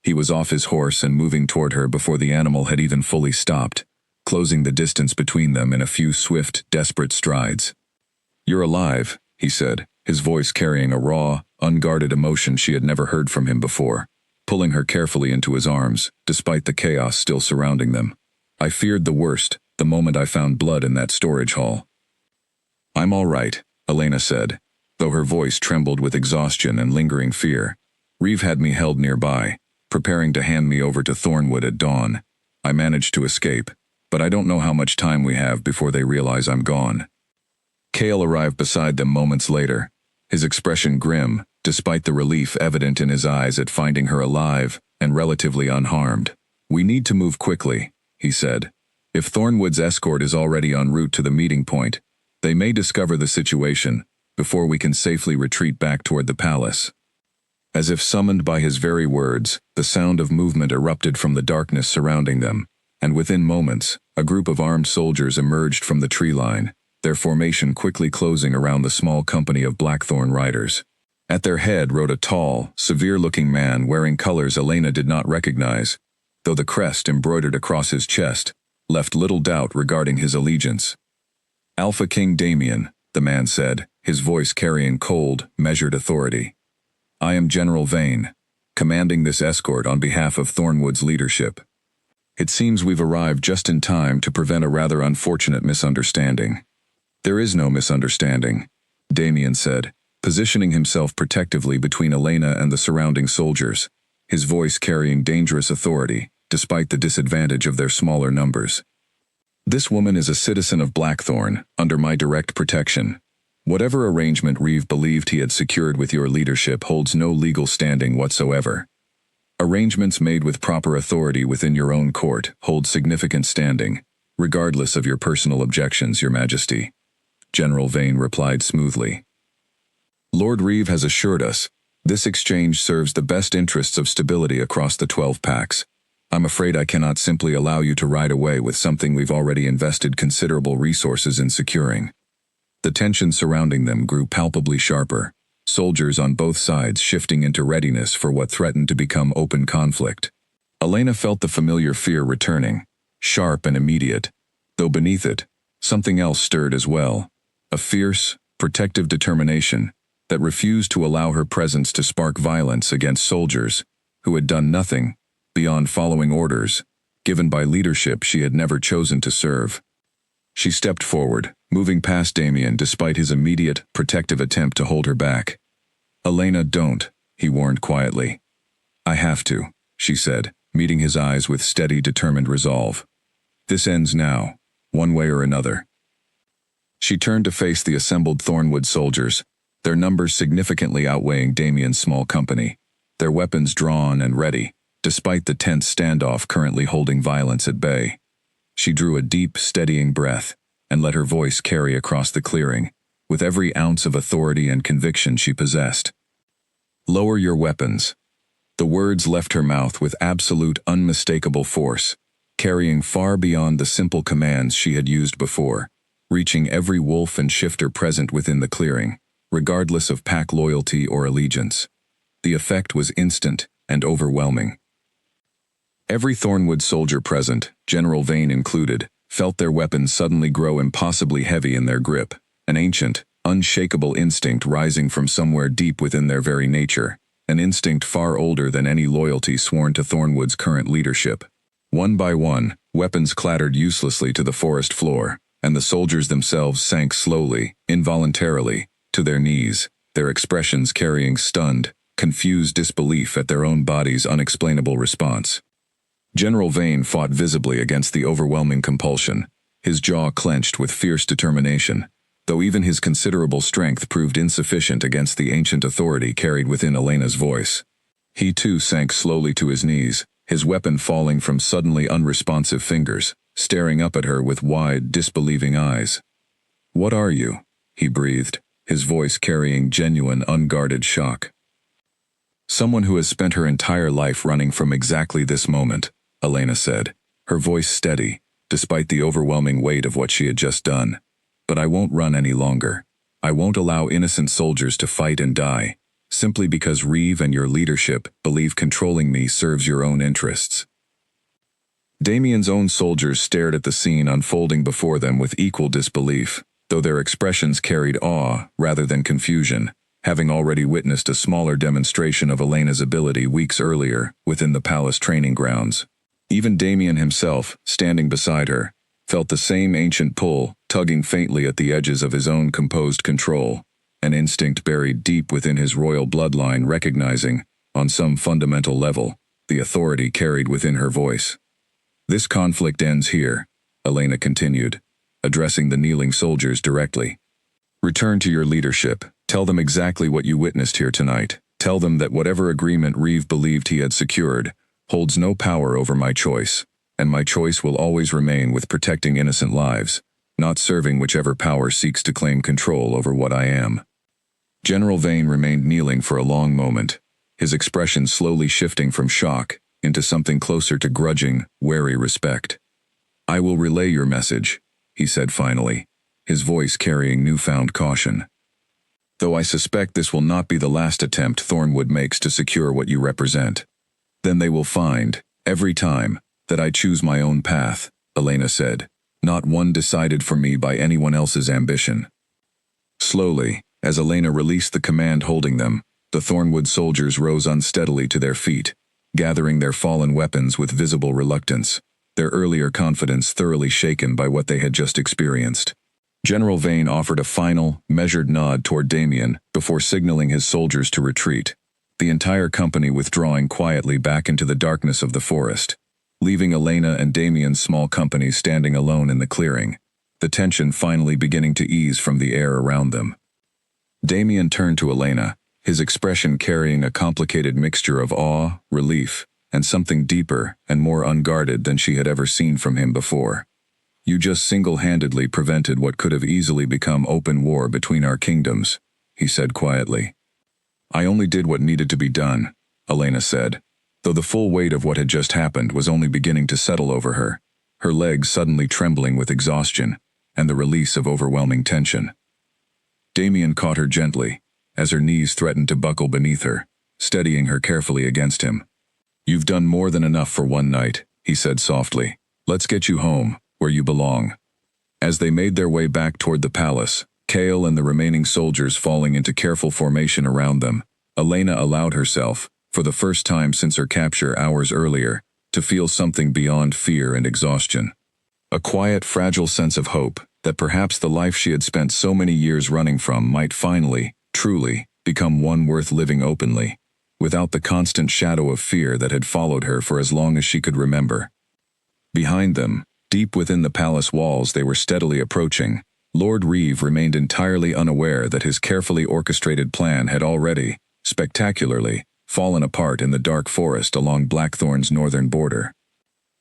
Speaker 1: He was off his horse and moving toward her before the animal had even fully stopped, closing the distance between them in a few swift, desperate strides. "You're alive," he said, his voice carrying a raw, unguarded emotion she had never heard from him before, pulling her carefully into his arms, despite the chaos still surrounding them. "I feared the worst, the moment I found blood in that storage hall." "I'm all right," Elena said, though her voice trembled with exhaustion and lingering fear. "Reeve had me held nearby, preparing to hand me over to Thornwood at dawn. I managed to escape, but I don't know how much time we have before they realize I'm gone." Cale arrived beside them moments later, his expression grim, despite the relief evident in his eyes at finding her alive and relatively unharmed. "We need to move quickly," he said. "If Thornwood's escort is already en route to the meeting point, they may discover the situation before we can safely retreat back toward the palace." As if summoned by his very words, the sound of movement erupted from the darkness surrounding them, and within moments, a group of armed soldiers emerged from the tree line, their formation quickly closing around the small company of Blackthorn riders. At their head rode a tall, severe-looking man wearing colors Elena did not recognize, though the crest embroidered across his chest left little doubt regarding his allegiance. "Alpha King Damien," the man said, his voice carrying cold, measured authority. "I am General Vane, commanding this escort on behalf of Thornwood's leadership. It seems we've arrived just in time to prevent a rather unfortunate misunderstanding." "There is no misunderstanding," Damien said, positioning himself protectively between Elena and the surrounding soldiers, his voice carrying dangerous authority, despite the disadvantage of their smaller numbers. "This woman is a citizen of Blackthorn, under my direct protection. Whatever arrangement Reeve believed he had secured with your leadership holds no legal standing whatsoever. Arrangements made with proper authority within your own court hold significant standing, regardless of your personal objections, Your Majesty," General Vane replied smoothly. "Lord Reeve has assured us this exchange serves the best interests of stability across the 12 packs. I'm afraid I cannot simply allow you to ride away with something we've already invested considerable resources in securing." The tension surrounding them grew palpably sharper, soldiers on both sides shifting into readiness for what threatened to become open conflict. Elena felt the familiar fear returning, sharp and immediate, though beneath it, something else stirred as well, a fierce, protective determination that refused to allow her presence to spark violence against soldiers who had done nothing beyond following orders given by leadership she had never chosen to serve. She stepped forward, moving past Damien despite his immediate, protective attempt to hold her back. "Elena, don't," he warned quietly. "I have to," she said, meeting his eyes with steady, determined resolve. "This ends now, one way or another." She turned to face the assembled Thornwood soldiers, their numbers significantly outweighing Damien's small company, their weapons drawn and ready, despite the tense standoff currently holding violence at bay. She drew a deep, steadying breath and let her voice carry across the clearing, with every ounce of authority and conviction she possessed. "Lower your weapons." The words left her mouth with absolute, unmistakable force, carrying far beyond the simple commands she had used before, reaching every wolf and shifter present within the clearing, regardless of pack loyalty or allegiance. The effect was instant and overwhelming. Every Thornwood soldier present, General Vane included, felt their weapons suddenly grow impossibly heavy in their grip, an ancient, unshakable instinct rising from somewhere deep within their very nature, an instinct far older than any loyalty sworn to Thornwood's current leadership. One by one, weapons clattered uselessly to the forest floor, and the soldiers themselves sank slowly, involuntarily, to their knees, their expressions carrying stunned, confused disbelief at their own body's unexplainable response. General Vane fought visibly against the overwhelming compulsion, his jaw clenched with fierce determination, though even his considerable strength proved insufficient against the ancient authority carried within Elena's voice. He too sank slowly to his knees, his weapon falling from suddenly unresponsive fingers, staring up at her with wide, disbelieving eyes. "What are you?" he breathed, his voice carrying genuine, unguarded shock. "Someone who has spent her entire life running from exactly this moment," Elena said, her voice steady, despite the overwhelming weight of what she had just done. "But I won't run any longer. I won't allow innocent soldiers to fight and die, simply because Reeve and your leadership believe controlling me serves your own interests." Damien's own soldiers stared at the scene unfolding before them with equal disbelief, though their expressions carried awe rather than confusion, having already witnessed a smaller demonstration of Elena's ability weeks earlier within the palace training grounds. Even Damien himself, standing beside her, felt the same ancient pull, tugging faintly at the edges of his own composed control, an instinct buried deep within his royal bloodline recognizing, on some fundamental level, the authority carried within her voice. "This conflict ends here," Elena continued, addressing the kneeling soldiers directly. "Return to your leadership. Tell them exactly what you witnessed here tonight. Tell them that whatever agreement Reeve believed he had secured holds no power over my choice, and my choice will always remain with protecting innocent lives, not serving whichever power seeks to claim control over what I am." General Vane remained kneeling for a long moment, his expression slowly shifting from shock into something closer to grudging, wary respect. "I will relay your message," he said finally, his voice carrying newfound caution. "Though I suspect this will not be the last attempt Thornwood makes to secure what you represent. Then they will find, every time, that I choose my own path," Elena said, "not one decided for me by anyone else's ambition." Slowly, as Elena released the command holding them, the Thornwood soldiers rose unsteadily to their feet, gathering their fallen weapons with visible reluctance, their earlier confidence thoroughly shaken by what they had just experienced. General Vane offered a final, measured nod toward Damien before signaling his soldiers to retreat, the entire company withdrawing quietly back into the darkness of the forest, leaving Elena and Damien's small company standing alone in the clearing, the tension finally beginning to ease from the air around them. Damien turned to Elena, his expression carrying a complicated mixture of awe, relief, and something deeper and more unguarded than she had ever seen from him before. "You just single-handedly prevented what could have easily become open war between our kingdoms," he said quietly. "I only did what needed to be done," Elena said, though the full weight of what had just happened was only beginning to settle over her, her legs suddenly trembling with exhaustion and the release of overwhelming tension. Damien caught her gently, as her knees threatened to buckle beneath her, steadying her carefully against him. "You've done more than enough for one night," he said softly. "Let's get you home, where you belong." As they made their way back toward the palace, Kale and the remaining soldiers falling into careful formation around them, Elena allowed herself, for the first time since her capture hours earlier, to feel something beyond fear and exhaustion. A quiet, fragile sense of hope that perhaps the life she had spent so many years running from might finally, truly, become one worth living openly, without the constant shadow of fear that had followed her for as long as she could remember. Behind them, deep within the palace walls they were steadily approaching, Lord Reeve remained entirely unaware that his carefully orchestrated plan had already, spectacularly, fallen apart in the dark forest along Blackthorn's northern border.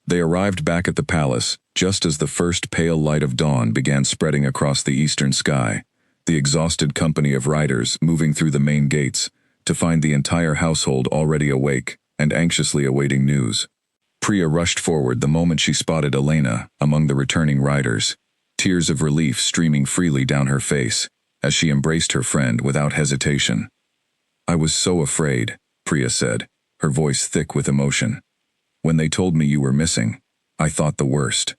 Speaker 1: They arrived back at the palace just as the first pale light of dawn began spreading across the eastern sky, the exhausted company of riders moving through the main gates to find the entire household already awake and anxiously awaiting news. Priya rushed forward the moment she spotted Elena among the returning riders, tears of relief streaming freely down her face as she embraced her friend without hesitation. "I was so afraid," Priya said, her voice thick with emotion. "When they told me you were missing, I thought the worst."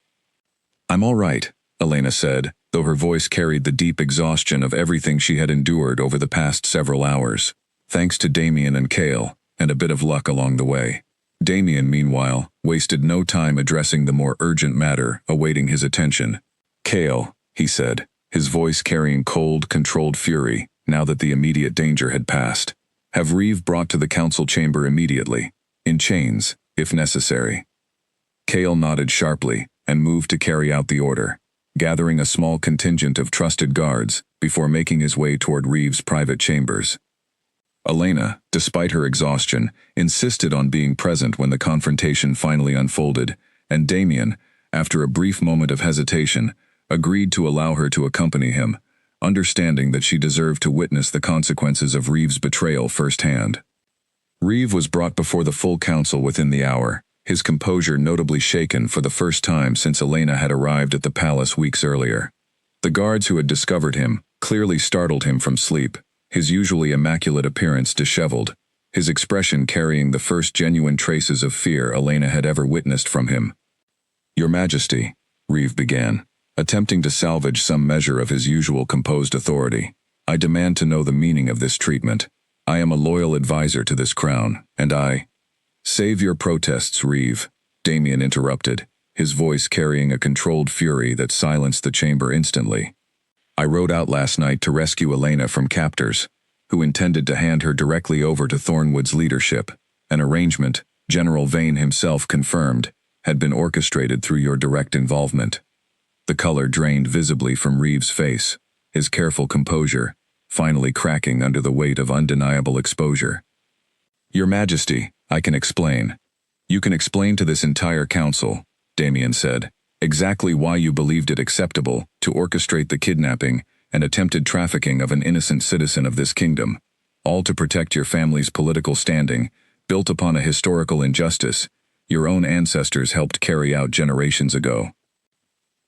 Speaker 1: "I'm all right," Elena said, though her voice carried the deep exhaustion of everything she had endured over the past several hours, thanks to Damien and Kale, and a bit of luck along the way. Damien, meanwhile, wasted no time addressing the more urgent matter awaiting his attention. "Kale," he said, his voice carrying cold, controlled fury, now that the immediate danger had passed. "Have Reeve brought to the council chamber immediately, in chains, if necessary." Kale nodded sharply and moved to carry out the order, gathering a small contingent of trusted guards before making his way toward Reeve's private chambers. Elena, despite her exhaustion, insisted on being present when the confrontation finally unfolded, and Damien, after a brief moment of hesitation, agreed to allow her to accompany him, understanding that she deserved to witness the consequences of Reeve's betrayal firsthand. Reeve was brought before the full council within the hour, his composure notably shaken for the first time since Elena had arrived at the palace weeks earlier. The guards who had discovered him clearly startled him from sleep, his usually immaculate appearance disheveled, his expression carrying the first genuine traces of fear Elena had ever witnessed from him. "Your Majesty," Reeve began, attempting to salvage some measure of his usual composed authority, "I demand to know the meaning of this treatment. I am a loyal advisor to this crown, and I—" "Save your protests, Reeve," Damien interrupted, his voice carrying a controlled fury that silenced the chamber instantly. "I rode out last night to rescue Elena from captors, who intended to hand her directly over to Thornwood's leadership. An arrangement, General Vane himself confirmed, had been orchestrated through your direct involvement." The color drained visibly from Reeve's face, his careful composure finally cracking under the weight of undeniable exposure. "Your Majesty, I can explain. You can explain to this entire council," Damien said, "exactly why you believed it acceptable to orchestrate the kidnapping and attempted trafficking of an innocent citizen of this kingdom, all to protect your family's political standing, built upon a historical injustice your own ancestors helped carry out generations ago."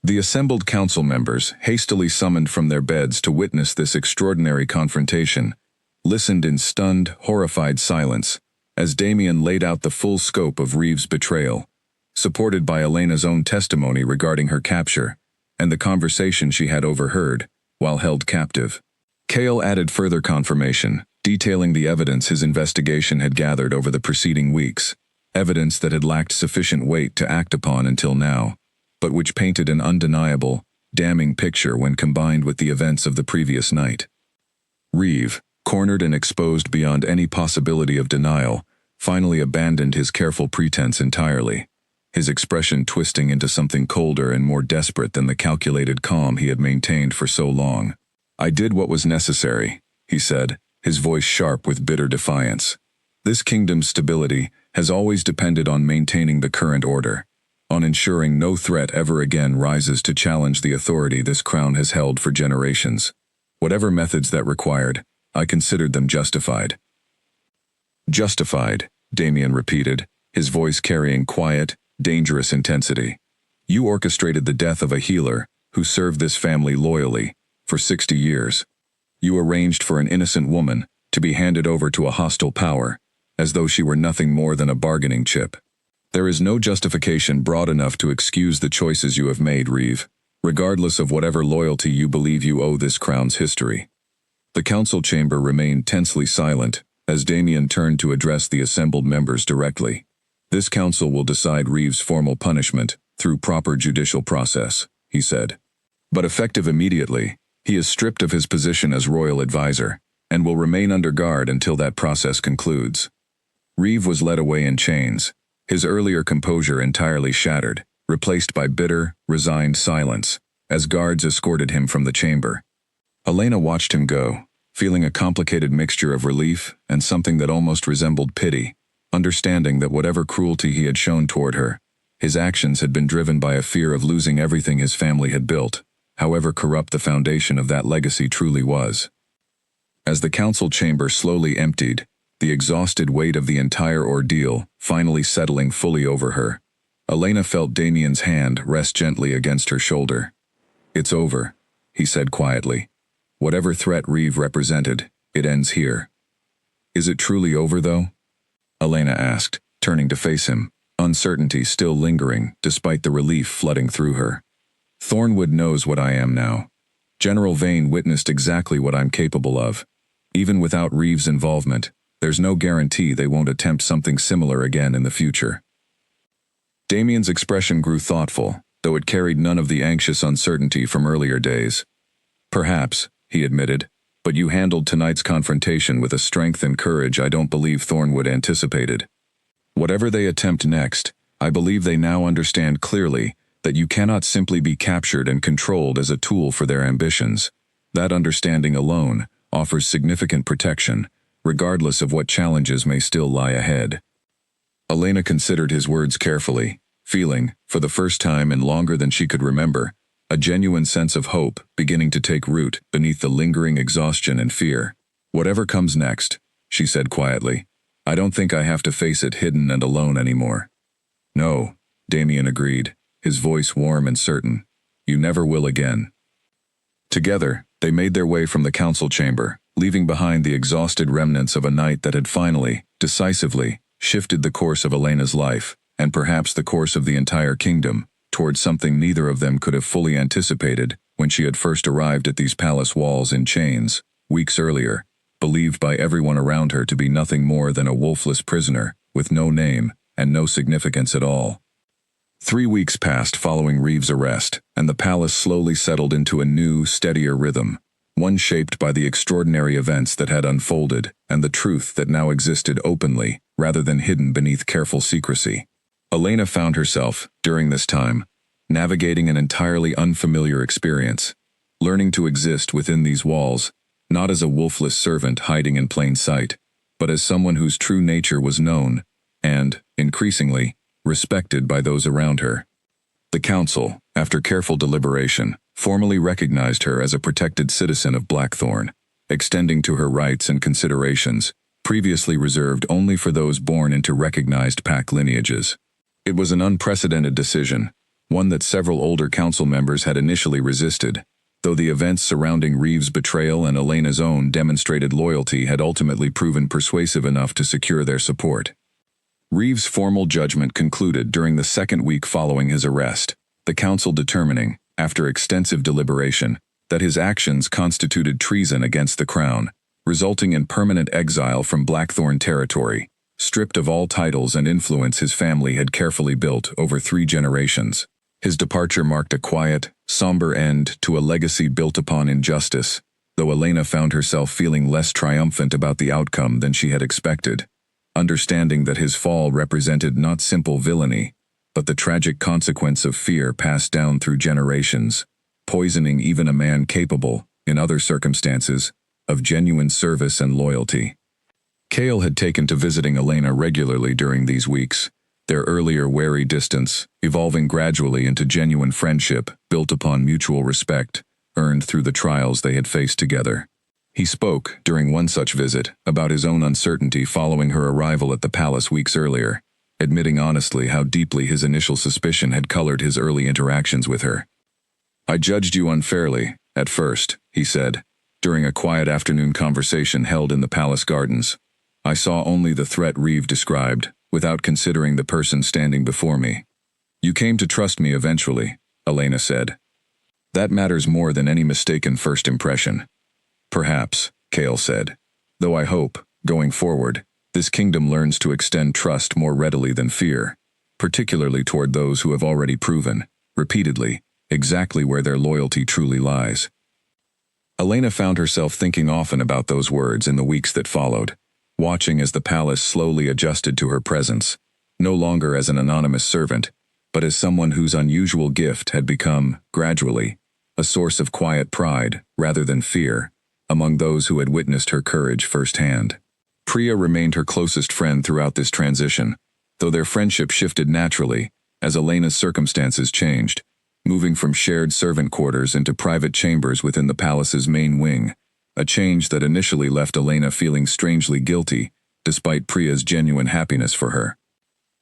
Speaker 1: The assembled council members, hastily summoned from their beds to witness this extraordinary confrontation, listened in stunned, horrified silence as Damien laid out the full scope of Reeve's betrayal, supported by Elena's own testimony regarding her capture and the conversation she had overheard while held captive. Kale added further confirmation, detailing the evidence his investigation had gathered over the preceding weeks, evidence that had lacked sufficient weight to act upon until now, but which painted an undeniable, damning picture when combined with the events of the previous night. Reeve, cornered and exposed beyond any possibility of denial, finally abandoned his careful pretense entirely, his expression twisting into something colder and more desperate than the calculated calm he had maintained for so long. "I did what was necessary," he said, his voice sharp with bitter defiance. "This kingdom's stability has always depended on maintaining the current order, on ensuring no threat ever again rises to challenge the authority this crown has held for generations. Whatever methods that required, I considered them justified." "Justified," Damien repeated, his voice carrying quiet, dangerous intensity. "You orchestrated the death of a healer who served this family loyally for 60 years. You arranged for an innocent woman to be handed over to a hostile power, as though she were nothing more than a bargaining chip. There is no justification broad enough to excuse the choices you have made, Reeve, regardless of whatever loyalty you believe you owe this crown's history." The council chamber remained tensely silent as Damien turned to address the assembled members directly. "This council will decide Reeve's formal punishment through proper judicial process," he said. "But effective immediately, he is stripped of his position as royal advisor and will remain under guard until that process concludes." Reeve was led away in chains, his earlier composure entirely shattered, replaced by bitter, resigned silence, as guards escorted him from the chamber. Elena watched him go, feeling a complicated mixture of relief and something that almost resembled pity, understanding that whatever cruelty he had shown toward her, his actions had been driven by a fear of losing everything his family had built, however corrupt the foundation of that legacy truly was. As the council chamber slowly emptied, the exhausted weight of the entire ordeal finally settling fully over her. Elena felt Damien's hand rest gently against her shoulder. "It's over," he said quietly. "Whatever threat Reeve represented, it ends here." "Is it truly over, though?" Elena asked, turning to face him, uncertainty still lingering despite the relief flooding through her. "Thornwood knows what I am now. General Vane witnessed exactly what I'm capable of. Even without Reeve's involvement, there's no guarantee they won't attempt something similar again in the future." Damien's expression grew thoughtful, though it carried none of the anxious uncertainty from earlier days. "Perhaps," he admitted, "but you handled tonight's confrontation with a strength and courage I don't believe Thornwood anticipated. Whatever they attempt next, I believe they now understand clearly that you cannot simply be captured and controlled as a tool for their ambitions. That understanding alone offers significant protection, regardless of what challenges may still lie ahead." Elena considered his words carefully, feeling, for the first time in longer than she could remember, a genuine sense of hope beginning to take root beneath the lingering exhaustion and fear. "Whatever comes next," she said quietly, "I don't think I have to face it hidden and alone anymore." "No," Damien agreed, his voice warm and certain. "You never will again." Together, they made their way from the council chamber, leaving behind the exhausted remnants of a night that had finally, decisively, shifted the course of Elena's life, and perhaps the course of the entire kingdom, towards something neither of them could have fully anticipated when she had first arrived at these palace walls in chains, weeks earlier, believed by everyone around her to be nothing more than a wolfless prisoner, with no name, and no significance at all. 3 weeks passed following Reeve's arrest, and the palace slowly settled into a new, steadier rhythm, one shaped by the extraordinary events that had unfolded and the truth that now existed openly, rather than hidden beneath careful secrecy. Elena found herself, during this time, navigating an entirely unfamiliar experience, learning to exist within these walls, not as a wolfless servant hiding in plain sight, but as someone whose true nature was known, and, increasingly, respected by those around her. The council, after careful deliberation, formally recognized her as a protected citizen of Blackthorn, extending to her rights and considerations, previously reserved only for those born into recognized pack lineages. It was an unprecedented decision, one that several older council members had initially resisted, though the events surrounding Reeve's betrayal and Elena's own demonstrated loyalty had ultimately proven persuasive enough to secure their support. Reeve's formal judgment concluded during the second week following his arrest, the council determining, after extensive deliberation, that his actions constituted treason against the crown, resulting in permanent exile from Blackthorn territory, stripped of all titles and influence his family had carefully built over 3 generations. His departure marked a quiet, somber end to a legacy built upon injustice, though Elena found herself feeling less triumphant about the outcome than she had expected, understanding that his fall represented not simple villainy, but the tragic consequence of fear passed down through generations, poisoning even a man capable, in other circumstances, of genuine service and loyalty. Cale had taken to visiting Elena regularly during these weeks, their earlier wary distance evolving gradually into genuine friendship built upon mutual respect, earned through the trials they had faced together. He spoke, during one such visit, about his own uncertainty following her arrival at the palace weeks earlier, admitting honestly how deeply his initial suspicion had colored his early interactions with her. "I judged you unfairly, at first," he said, during a quiet afternoon conversation held in the palace gardens. "I saw only the threat Reeve described, without considering the person standing before me. You came to trust me eventually," Elena said. "That matters more than any mistaken first impression." "Perhaps," Cale said, "though I hope, going forward, this kingdom learns to extend trust more readily than fear, particularly toward those who have already proven, repeatedly, exactly where their loyalty truly lies." Elena found herself thinking often about those words in the weeks that followed, watching as the palace slowly adjusted to her presence, no longer as an anonymous servant, but as someone whose unusual gift had become, gradually, a source of quiet pride, rather than fear, among those who had witnessed her courage firsthand. Priya remained her closest friend throughout this transition, though their friendship shifted naturally as Elena's circumstances changed, moving from shared servant quarters into private chambers within the palace's main wing, a change that initially left Elena feeling strangely guilty, despite Priya's genuine happiness for her.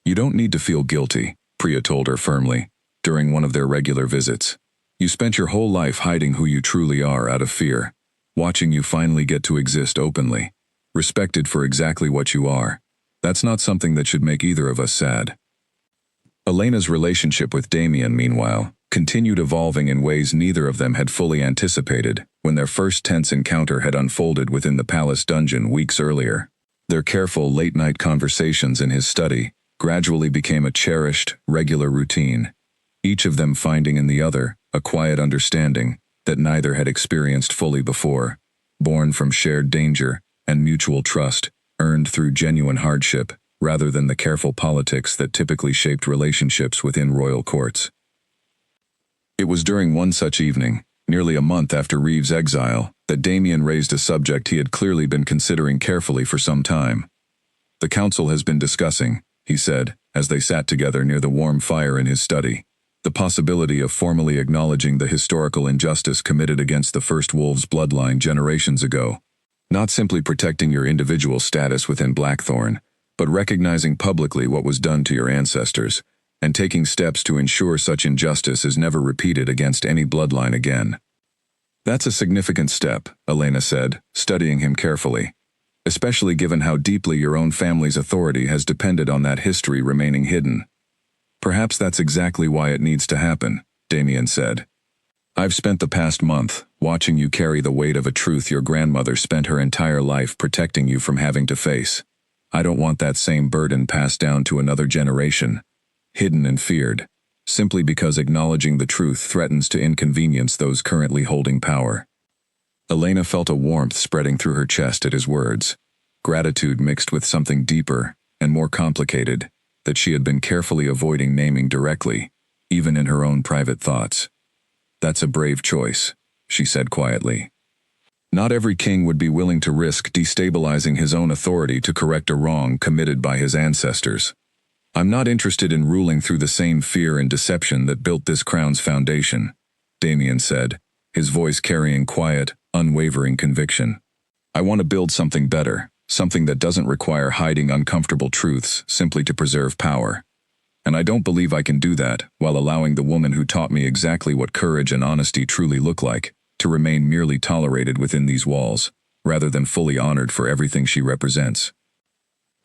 Speaker 1: "You don't need to feel guilty," Priya told her firmly, during one of their regular visits. "You spent your whole life hiding who you truly are out of fear. Watching you finally get to exist openly, respected for exactly what you are. That's not something that should make either of us sad." Elena's relationship with Damien, meanwhile, continued evolving in ways neither of them had fully anticipated when their first tense encounter had unfolded within the palace dungeon weeks earlier. Their careful late-night conversations in his study gradually became a cherished, regular routine, each of them finding in the other a quiet understanding that neither had experienced fully before, born from shared danger and mutual trust, earned through genuine hardship rather than the careful politics that typically shaped relationships within royal courts. It was during one such evening, nearly a month after Reeve's exile, that Damien raised a subject he had clearly been considering carefully for some time. "The council has been discussing," he said, as they sat together near the warm fire in his study, "the possibility of formally acknowledging the historical injustice committed against the first Wolves bloodline generations ago. Not simply protecting your individual status within Blackthorn, but recognizing publicly what was done to your ancestors, and taking steps to ensure such injustice is never repeated against any bloodline again." "That's a significant step," Elena said, studying him carefully, "especially given how deeply your own family's authority has depended on that history remaining hidden." "Perhaps that's exactly why it needs to happen," Damien said. "I've spent the past month watching you carry the weight of a truth your grandmother spent her entire life protecting you from having to face. I don't want that same burden passed down to another generation, hidden and feared, simply because acknowledging the truth threatens to inconvenience those currently holding power." Elena felt a warmth spreading through her chest at his words, gratitude mixed with something deeper and more complicated that she had been carefully avoiding naming directly, even in her own private thoughts. "That's a brave choice," she said quietly. "Not every king would be willing to risk destabilizing his own authority to correct a wrong committed by his ancestors. I'm not interested in ruling through the same fear and deception that built this crown's foundation," Damien said, his voice carrying quiet, unwavering conviction. "I want to build something better, something that doesn't require hiding uncomfortable truths simply to preserve power. And I don't believe I can do that while allowing the woman who taught me exactly what courage and honesty truly look like to remain merely tolerated within these walls, rather than fully honored for everything she represents."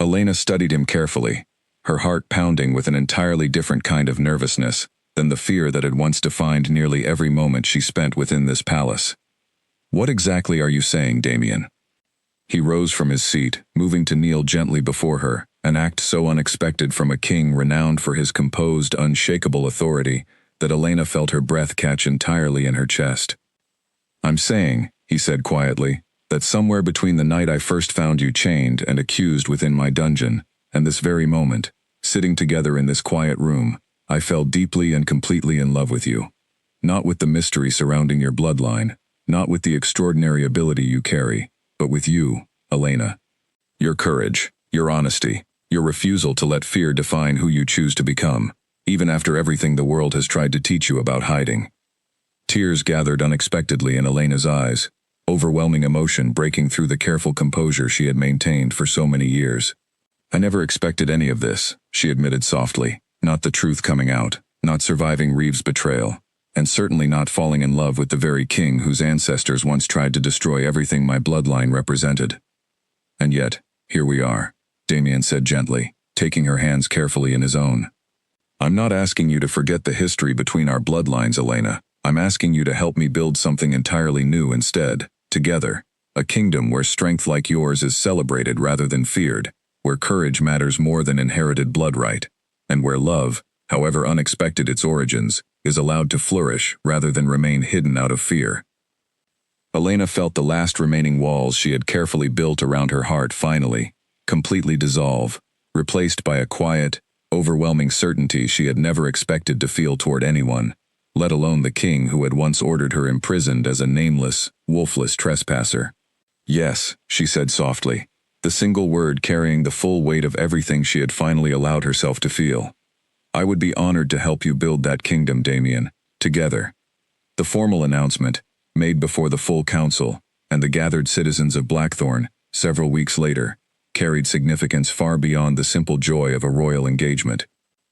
Speaker 1: Elena studied him carefully, her heart pounding with an entirely different kind of nervousness than the fear that had once defined nearly every moment she spent within this palace. "What exactly are you saying, Damien?" He rose from his seat, moving to kneel gently before her, an act so unexpected from a king renowned for his composed, unshakable authority that Elena felt her breath catch entirely in her chest. "I'm saying," he said quietly, "that somewhere between the night I first found you chained and accused within my dungeon, and this very moment, sitting together in this quiet room, I fell deeply and completely in love with you. Not with the mystery surrounding your bloodline, not with the extraordinary ability you carry, but with you, Elena. Your courage, your honesty, your refusal to let fear define who you choose to become, even after everything the world has tried to teach you about hiding." Tears gathered unexpectedly in Elena's eyes, overwhelming emotion breaking through the careful composure she had maintained for so many years. "I never expected any of this," she admitted softly, "not the truth coming out, not surviving Reeve's betrayal, and certainly not falling in love with the very king whose ancestors once tried to destroy everything my bloodline represented. And yet, here we are," Damien said gently, taking her hands carefully in his own. "I'm not asking you to forget the history between our bloodlines, Elena. I'm asking you to help me build something entirely new instead, together, a kingdom where strength like yours is celebrated rather than feared, where courage matters more than inherited blood right, and where love, however unexpected its origins, is allowed to flourish rather than remain hidden out of fear." Elena felt the last remaining walls she had carefully built around her heart finally, completely dissolve, replaced by a quiet, overwhelming certainty she had never expected to feel toward anyone, let alone the king who had once ordered her imprisoned as a nameless, wolfless trespasser. "Yes," she said softly, the single word carrying the full weight of everything she had finally allowed herself to feel. "I would be honored to help you build that kingdom, Damien, together." The formal announcement, made before the full council and the gathered citizens of Blackthorn, several weeks later, carried significance far beyond the simple joy of a royal engagement.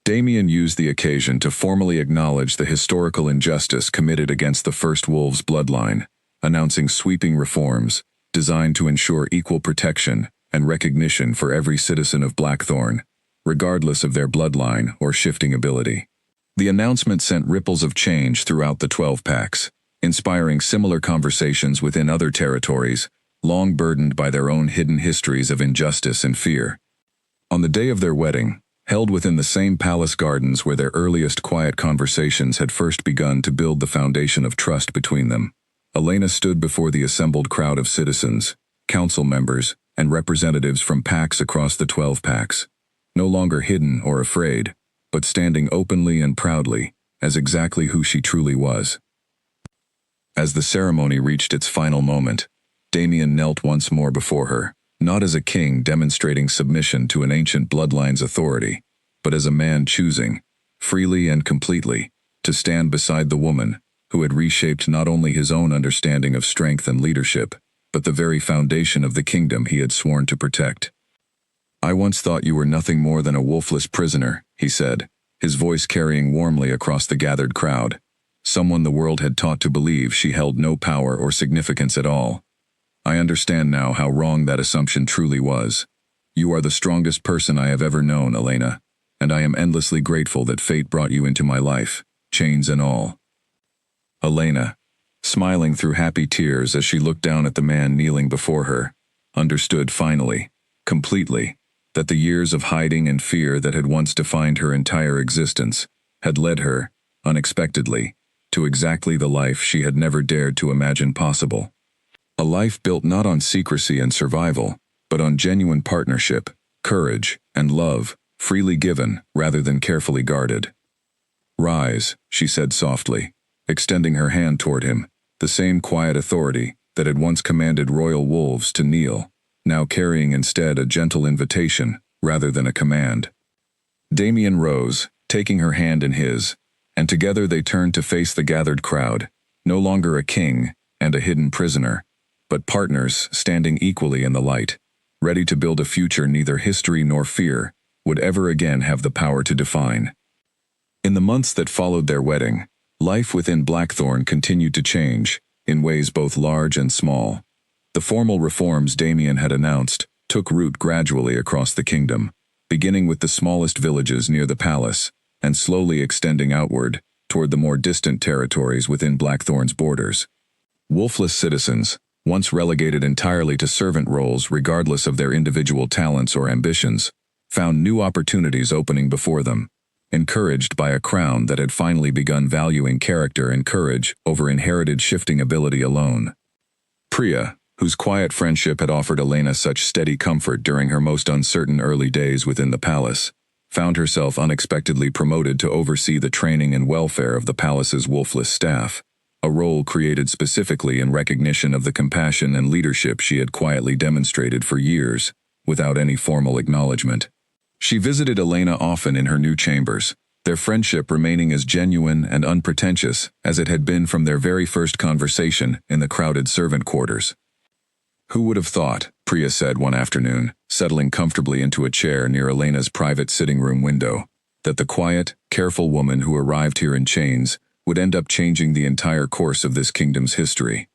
Speaker 1: Damien used the occasion to formally acknowledge the historical injustice committed against the First Wolves bloodline, announcing sweeping reforms designed to ensure equal protection and recognition for every citizen of Blackthorn, regardless of their bloodline or shifting ability. The announcement sent ripples of change throughout the 12 packs, inspiring similar conversations within other territories, long burdened by their own hidden histories of injustice and fear. On the day of their wedding, held within the same palace gardens where their earliest quiet conversations had first begun to build the foundation of trust between them, Elena stood before the assembled crowd of citizens, council members, and representatives from packs across the 12 packs, no longer hidden or afraid, but standing openly and proudly as exactly who she truly was. As the ceremony reached its final moment, Damien knelt once more before her, not as a king demonstrating submission to an ancient bloodline's authority, but as a man choosing, freely and completely, to stand beside the woman who had reshaped not only his own understanding of strength and leadership, but the very foundation of the kingdom he had sworn to protect. "I once thought you were nothing more than a wolfless prisoner," he said, his voice carrying warmly across the gathered crowd. "Someone the world had taught to believe she held no power or significance at all. I understand now how wrong that assumption truly was. You are the strongest person I have ever known, Elena, and I am endlessly grateful that fate brought you into my life, chains and all." Elena, smiling through happy tears as she looked down at the man kneeling before her, understood finally, completely, that the years of hiding and fear that had once defined her entire existence had led her, unexpectedly, to exactly the life she had never dared to imagine possible. A life built not on secrecy and survival, but on genuine partnership, courage, and love, freely given rather than carefully guarded. "Rise," she said softly, extending her hand toward him, the same quiet authority that had once commanded royal wolves to kneel, now carrying instead a gentle invitation rather than a command. Damien rose, taking her hand in his, and together they turned to face the gathered crowd, no longer a king and a hidden prisoner, but partners standing equally in the light, ready to build a future neither history nor fear would ever again have the power to define. In the months that followed their wedding, life within Blackthorn continued to change, in ways both large and small. The formal reforms Damien had announced took root gradually across the kingdom, beginning with the smallest villages near the palace, and slowly extending outward toward the more distant territories within Blackthorn's borders. Wolfless citizens, once relegated entirely to servant roles regardless of their individual talents or ambitions, found new opportunities opening before them, encouraged by a crown that had finally begun valuing character and courage over inherited shifting ability alone. Priya, whose quiet friendship had offered Elena such steady comfort during her most uncertain early days within the palace, found herself unexpectedly promoted to oversee the training and welfare of the palace's wolfless staff, a role created specifically in recognition of the compassion and leadership she had quietly demonstrated for years, without any formal acknowledgement. She visited Elena often in her new chambers, their friendship remaining as genuine and unpretentious as it had been from their very first conversation in the crowded servant quarters. "Who would have thought," Priya said one afternoon, settling comfortably into a chair near Elena's private sitting room window, "that the quiet, careful woman who arrived here in chains would end up changing the entire course of this kingdom's history."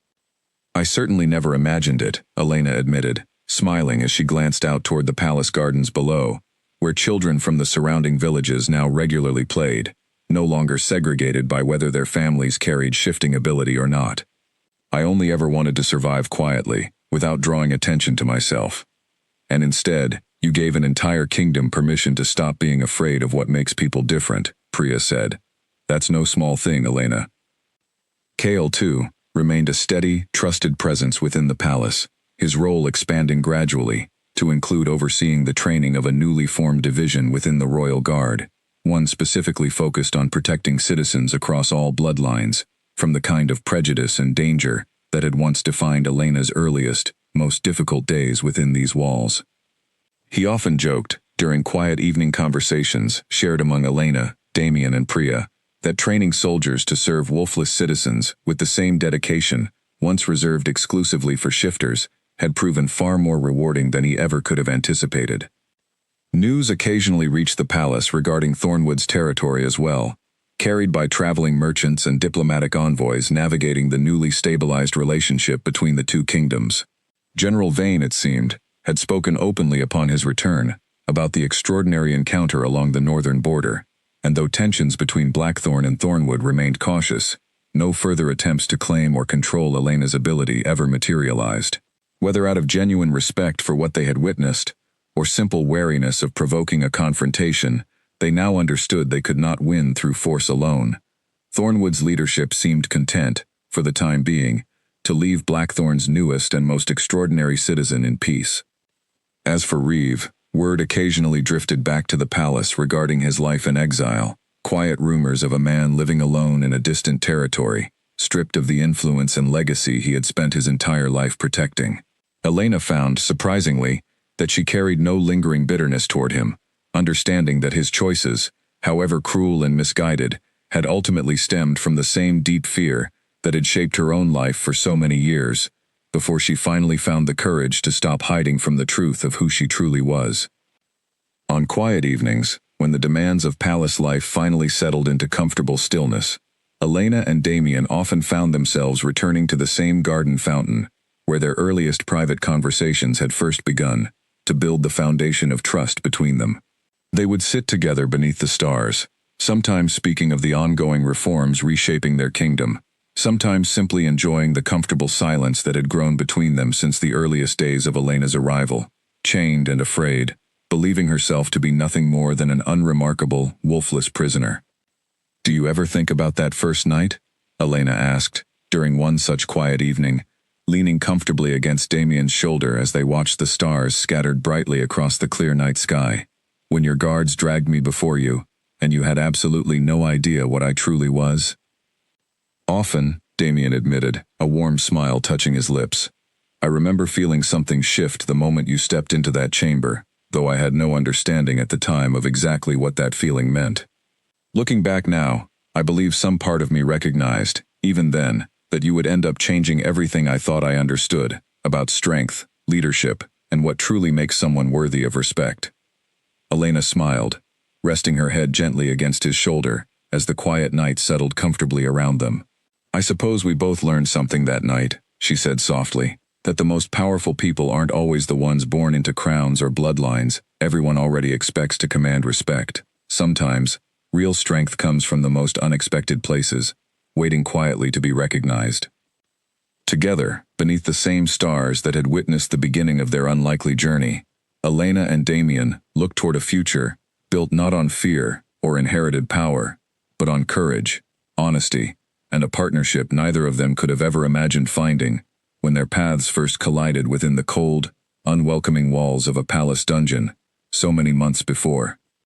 Speaker 1: "I certainly never imagined it," Elena admitted, smiling as she glanced out toward the palace gardens below, where children from the surrounding villages now regularly played, no longer segregated by whether their families carried shifting ability or not. "I only ever wanted to survive quietly, without drawing attention to myself. And instead, you gave an entire kingdom permission to stop being afraid of what makes people different," Priya said. "That's no small thing, Elena." Kale, too, remained a steady, trusted presence within the palace, his role expanding gradually to include overseeing the training of a newly formed division within the Royal Guard, one specifically focused on protecting citizens across all bloodlines from the kind of prejudice and danger that had once defined Elena's earliest, most difficult days within these walls. He often joked, during quiet evening conversations shared among Elena, Damien, and Priya, that training soldiers to serve wolfless citizens with the same dedication, once reserved exclusively for shifters, had proven far more rewarding than he ever could have anticipated. News occasionally reached the palace regarding Thornwood's territory as well, carried by traveling merchants and diplomatic envoys navigating the newly stabilized relationship between the two kingdoms. General Vane, it seemed, had spoken openly upon his return about the extraordinary encounter along the northern border, and though tensions between Blackthorn and Thornwood remained cautious, no further attempts to claim or control Elena's ability ever materialized. Whether out of genuine respect for what they had witnessed, or simple wariness of provoking a confrontation, they now understood they could not win through force alone. Thornwood's leadership seemed content, for the time being, to leave Blackthorn's newest and most extraordinary citizen in peace. As for Reeve, word occasionally drifted back to the palace regarding his life in exile, quiet rumors of a man living alone in a distant territory, stripped of the influence and legacy he had spent his entire life protecting. Elena found, surprisingly, that she carried no lingering bitterness toward him, understanding that his choices, however cruel and misguided, had ultimately stemmed from the same deep fear that had shaped her own life for so many years, before she finally found the courage to stop hiding from the truth of who she truly was. On quiet evenings, when the demands of palace life finally settled into comfortable stillness, Elena and Damien often found themselves returning to the same garden fountain, where their earliest private conversations had first begun, to build the foundation of trust between them. They would sit together beneath the stars, sometimes speaking of the ongoing reforms reshaping their kingdom, sometimes simply enjoying the comfortable silence that had grown between them since the earliest days of Elena's arrival, chained and afraid, believing herself to be nothing more than an unremarkable, wolfless prisoner. "Do you ever think about that first night?" Elena asked, during one such quiet evening, leaning comfortably against Damien's shoulder as they watched the stars scattered brightly across the clear night sky. "When your guards dragged me before you, and you had absolutely no idea what I truly was?" "Often," Damien admitted, a warm smile touching his lips. "I remember feeling something shift the moment you stepped into that chamber, though I had no understanding at the time of exactly what that feeling meant. Looking back now, I believe some part of me recognized, even then, that you would end up changing everything I thought I understood about strength, leadership, and what truly makes someone worthy of respect." Elena smiled, resting her head gently against his shoulder as the quiet night settled comfortably around them. "I suppose we both learned something that night," she said softly, "that the most powerful people aren't always the ones born into crowns or bloodlines everyone already expects to command respect. Sometimes, real strength comes from the most unexpected places, waiting quietly to be recognized." Together, beneath the same stars that had witnessed the beginning of their unlikely journey, Elena and Damien looked toward a future built not on fear or inherited power, but on courage, honesty, and a partnership neither of them could have ever imagined finding when their paths first collided within the cold, unwelcoming walls of a palace dungeon so many months before.